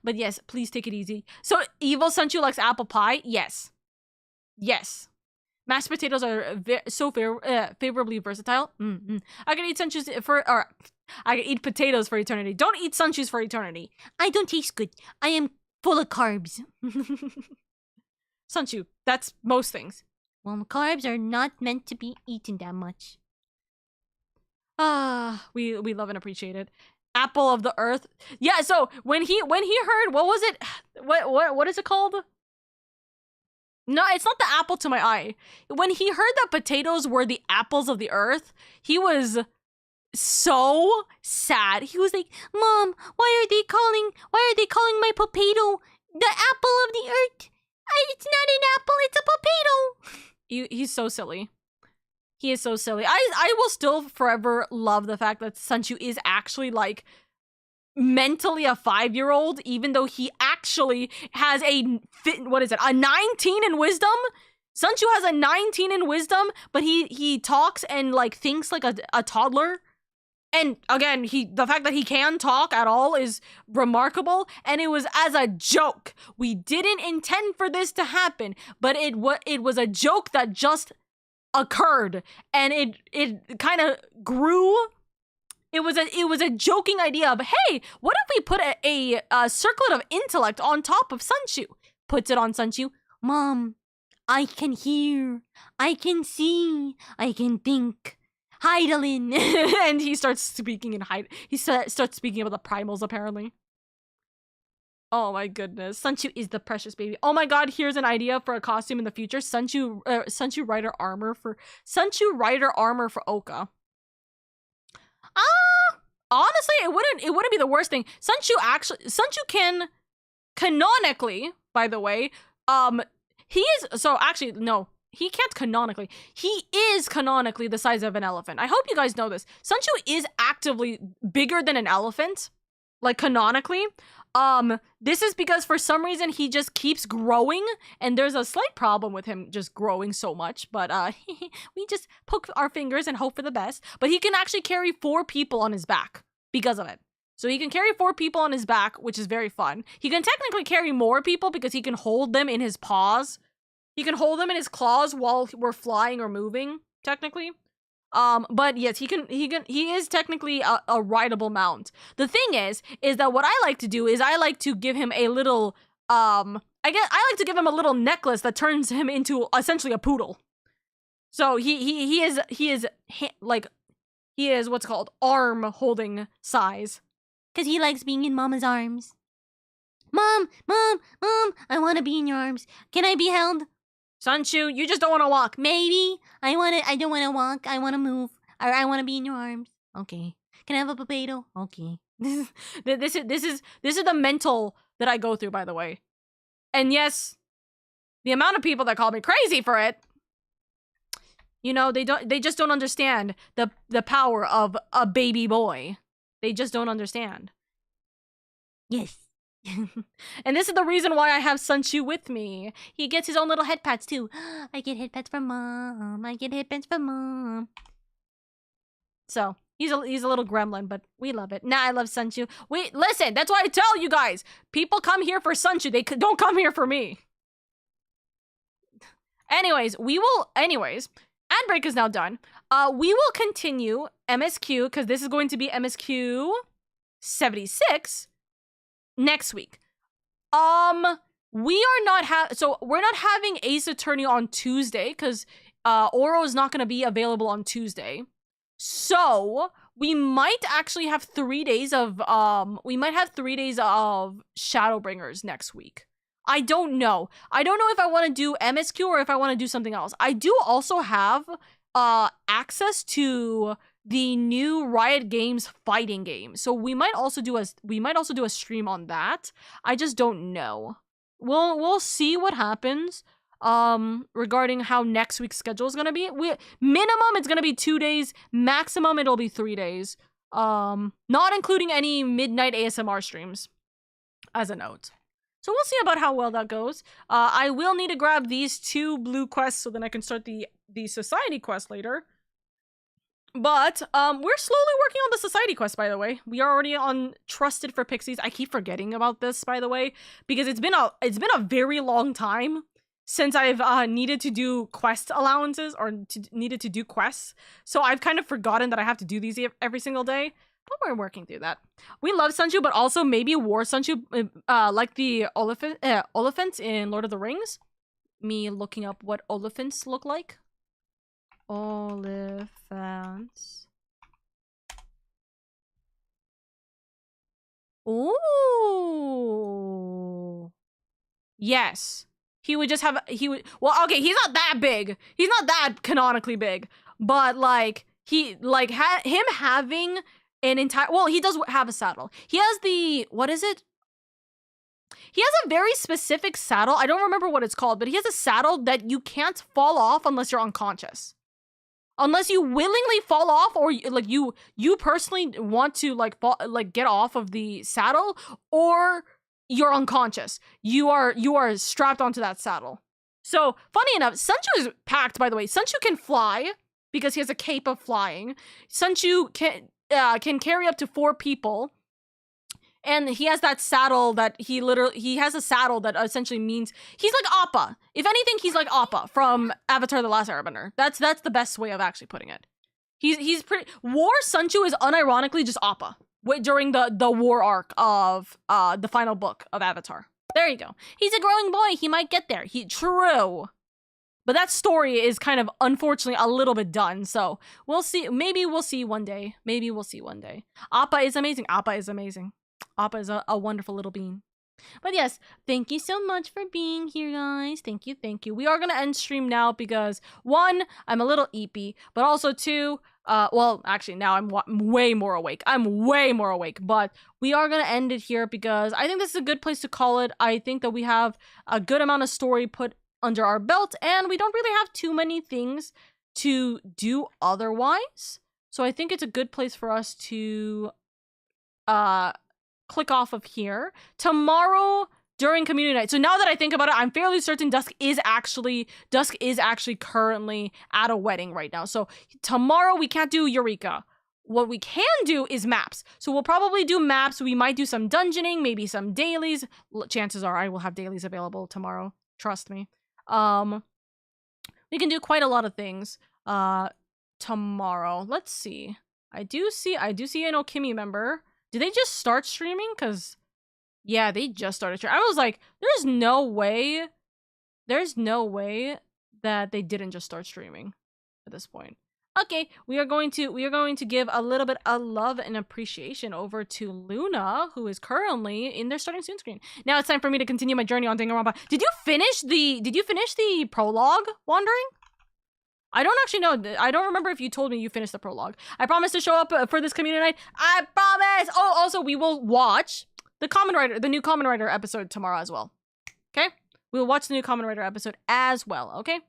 But yes, please take it easy. So evil Sunchu likes apple pie. Yes. Mashed potatoes are favorably versatile. I can eat Sunchus I can eat potatoes for eternity. Don't eat Sunchus for eternity. I don't taste good. I am full of carbs. Sunchu, that's most things. Well, carbs are not meant to be eaten that much. We love and appreciate it. Apple of the earth. Yeah, so when he heard, what was it? What is it called? No, it's not the apple to my eye. When he heard that potatoes were the apples of the earth, he was so sad. He was like, Mom, why are they calling my potato the apple of the earth? It's not an apple, it's a potato. He's so silly. He is so silly. I will still forever love the fact that Sunchu is actually like mentally a 5-year-old, even though he actually has a 19 in wisdom. Sunchu has a 19 in wisdom, but he talks and like thinks like a toddler. And again, the fact that he can talk at all is remarkable, and it was as a joke. We didn't intend for this to happen, but it was a joke that just occurred, and it kind of grew. It was a joking idea of, hey, what if we put a circlet of intellect on top of Sunchu? Puts it on Sunchu. Mom, I can hear, I can see, I can think. Heidelin. And he starts speaking in he starts speaking about the primals, apparently. Oh my goodness. Sunchu is the precious baby. Oh my god, here's an idea for a costume in the future. Sunchu Rider armor for Oka. Honestly, it wouldn't be the worst thing. Sunchu can canonically, by the way, he can't canonically. He is canonically the size of an elephant. I hope you guys know this. Sunchu is actively bigger than an elephant, like canonically. This is because for some reason he just keeps growing, and there's a slight problem with him just growing so much, but we just poke our fingers and hope for the best. But he can actually carry 4 people on his back because of it. So he can carry 4 people on his back, which is very fun. He can technically carry more people because he can hold them in his paws. He can hold them in his claws while we're flying or moving, technically. But yes, he is technically a rideable mount. The thing is that what I like to do is I like to give him a little, I like to give him a little necklace that turns him into essentially a poodle. So he is like, he is what's called arm holding size. Because he likes being in Mama's arms. Mom, Mom, Mom, I want to be in your arms. Can I be held? Sunshu, you just don't want to walk. Maybe. I don't want to walk. I want to move. Or I want to be in your arms. Okay. Can I have a potato? Okay. This is the mental that I go through, by the way. And yes, the amount of people that call me crazy for it, you know, they just don't understand the power of a baby boy. They just don't understand. Yes. And this is the reason why I have Sunshu with me. He gets his own little head pats too. I get head pats from Mom. I get head pats from Mom. So he's a little gremlin, but we love it. Nah, I love Sunshu. Wait, listen, that's why I tell you guys, people come here for Sunshu. They don't come here for me. Anyways, Handbrake is now done. We will continue MSQ, because this is going to be MSQ 76 next week. We're not having Ace Attorney on Tuesday, because Oro is not going to be available on Tuesday. So we might actually have 3 days of Shadowbringers next week. I don't know. I don't know if I want to do MSQ or if I want to do something else. I do also have access to the new Riot Games fighting game. So we might also do a stream on that. I just don't know. We'll see what happens regarding how next week's schedule is going to be. Minimum it's going to be 2 days, maximum it'll be 3 days. Not including any midnight ASMR streams as a note. So we'll see about how well that goes. I will need to grab these 2 blue quests so then I can start the society quest later. But we're slowly working on the society quest, by the way. We are already on Trusted for Pixies. I keep forgetting about this, by the way, because it's been a very long time since I've needed to do quest allowances or needed to do quests. So I've kind of forgotten that I have to do these every single day. But we're working through that. We love Sunshu, but also maybe War Sunshu, like the Oliphants in Lord of the Rings. Me looking up what Oliphants look like. Oliphants. Ooh. Yes. Well, okay, he's not that big. He's not that canonically big. But, like, him having an entire, well, he does have a saddle. He has he has a very specific saddle. I don't remember what it's called, but he has a saddle that you can't fall off unless you're unconscious. Unless you willingly fall off, or like you personally want to get off of the saddle, or you're unconscious. You are strapped onto that saddle. So funny enough, Sunshu is packed, by the way. Sunshu can fly because he has a cape of flying. Sunshu can carry up to 4 people. And he has that saddle that he has a saddle that essentially means he's like Appa. If anything, he's like Appa from Avatar: The Last Airbender. That's the best way of actually putting it. He's pretty. War Sunshu is unironically just Appa during the war arc of the final book of Avatar. There you go. He's a growing boy. He might get there. True. But that story is kind of, unfortunately, a little bit done. So we'll see. Maybe we'll see one day. Appa is amazing. Appa is a wonderful little being. But yes, thank you so much for being here, guys. Thank you. We are going to end stream now because, 1, I'm a little eepy, but also 2, well, actually, now I'm way more awake. But we are going to end it here because I think this is a good place to call it. I think that we have a good amount of story put under our belt, and we don't really have too many things to do otherwise. So I think it's a good place for us to click off of here. Tomorrow during community night. So now that I think about it, I'm fairly certain Dusk is actually currently at a wedding right now. So tomorrow we can't do Eureka. What we can do is maps. So we'll probably do maps. We might do some dungeoning, maybe some dailies. Chances are I will have dailies available tomorrow. Trust me. We can do quite a lot of things tomorrow. Let's see. I do see an Okimi member. Did they just start streaming? Because, yeah, they just started streaming. I was like, there's no way that they didn't just start streaming. at this point. Okay, we are going to give a little bit of love and appreciation over to Luna, who is currently in their starting soon screen. Now it's time for me to continue my journey on Danganronpa. Did you finish the prologue, Wandering? I don't actually know. I don't remember if you told me you finished the prologue. I promise to show up for this community night. I promise. Oh, also we will watch the new Kamen Rider episode tomorrow as well. Okay? We will watch the new Kamen Rider episode as well, okay?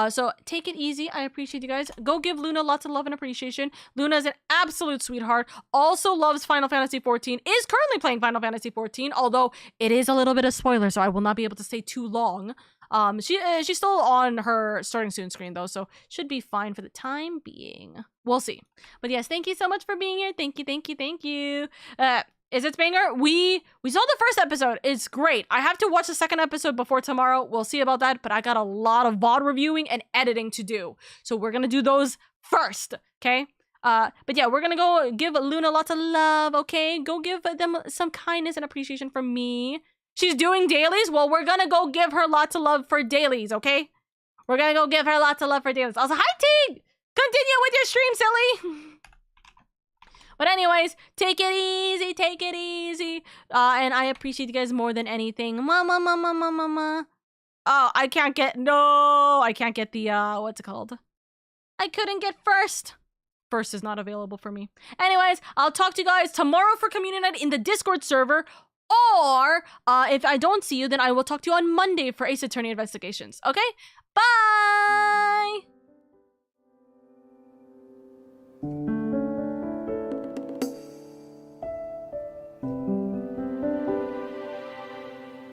So take it easy. I appreciate you guys. Go give Luna lots of love and appreciation. Luna is an absolute sweetheart. Also loves Final Fantasy XIV. Is currently playing Final Fantasy XIV, although it is a little bit of spoiler, so I will not be able to stay too long. She's still on her starting soon screen though, so should be fine for the time being. We'll see. But yes, thank you so much for being here. Thank you. Is it banger? We saw the first episode. It's great. I have to watch the second episode before tomorrow. We'll see about that, but I got a lot of VOD reviewing and editing to do. So we're gonna do those first, okay? But yeah, we're gonna go give Luna lots of love, okay? Go give them some kindness and appreciation from me. She's doing dailies? Well, we're gonna go give her lots of love for dailies, okay? We're gonna go give her lots of love for dailies. Also, hi, Teague! Continue with your stream, silly! But anyways, take it easy. And I appreciate you guys more than anything. Mama. Oh, I can't get the, what's it called? I couldn't get first. First is not available for me. Anyways, I'll talk to you guys tomorrow for community night in the Discord server. Or, if I don't see you, then I will talk to you on Monday for Ace Attorney Investigations. Okay? Bye!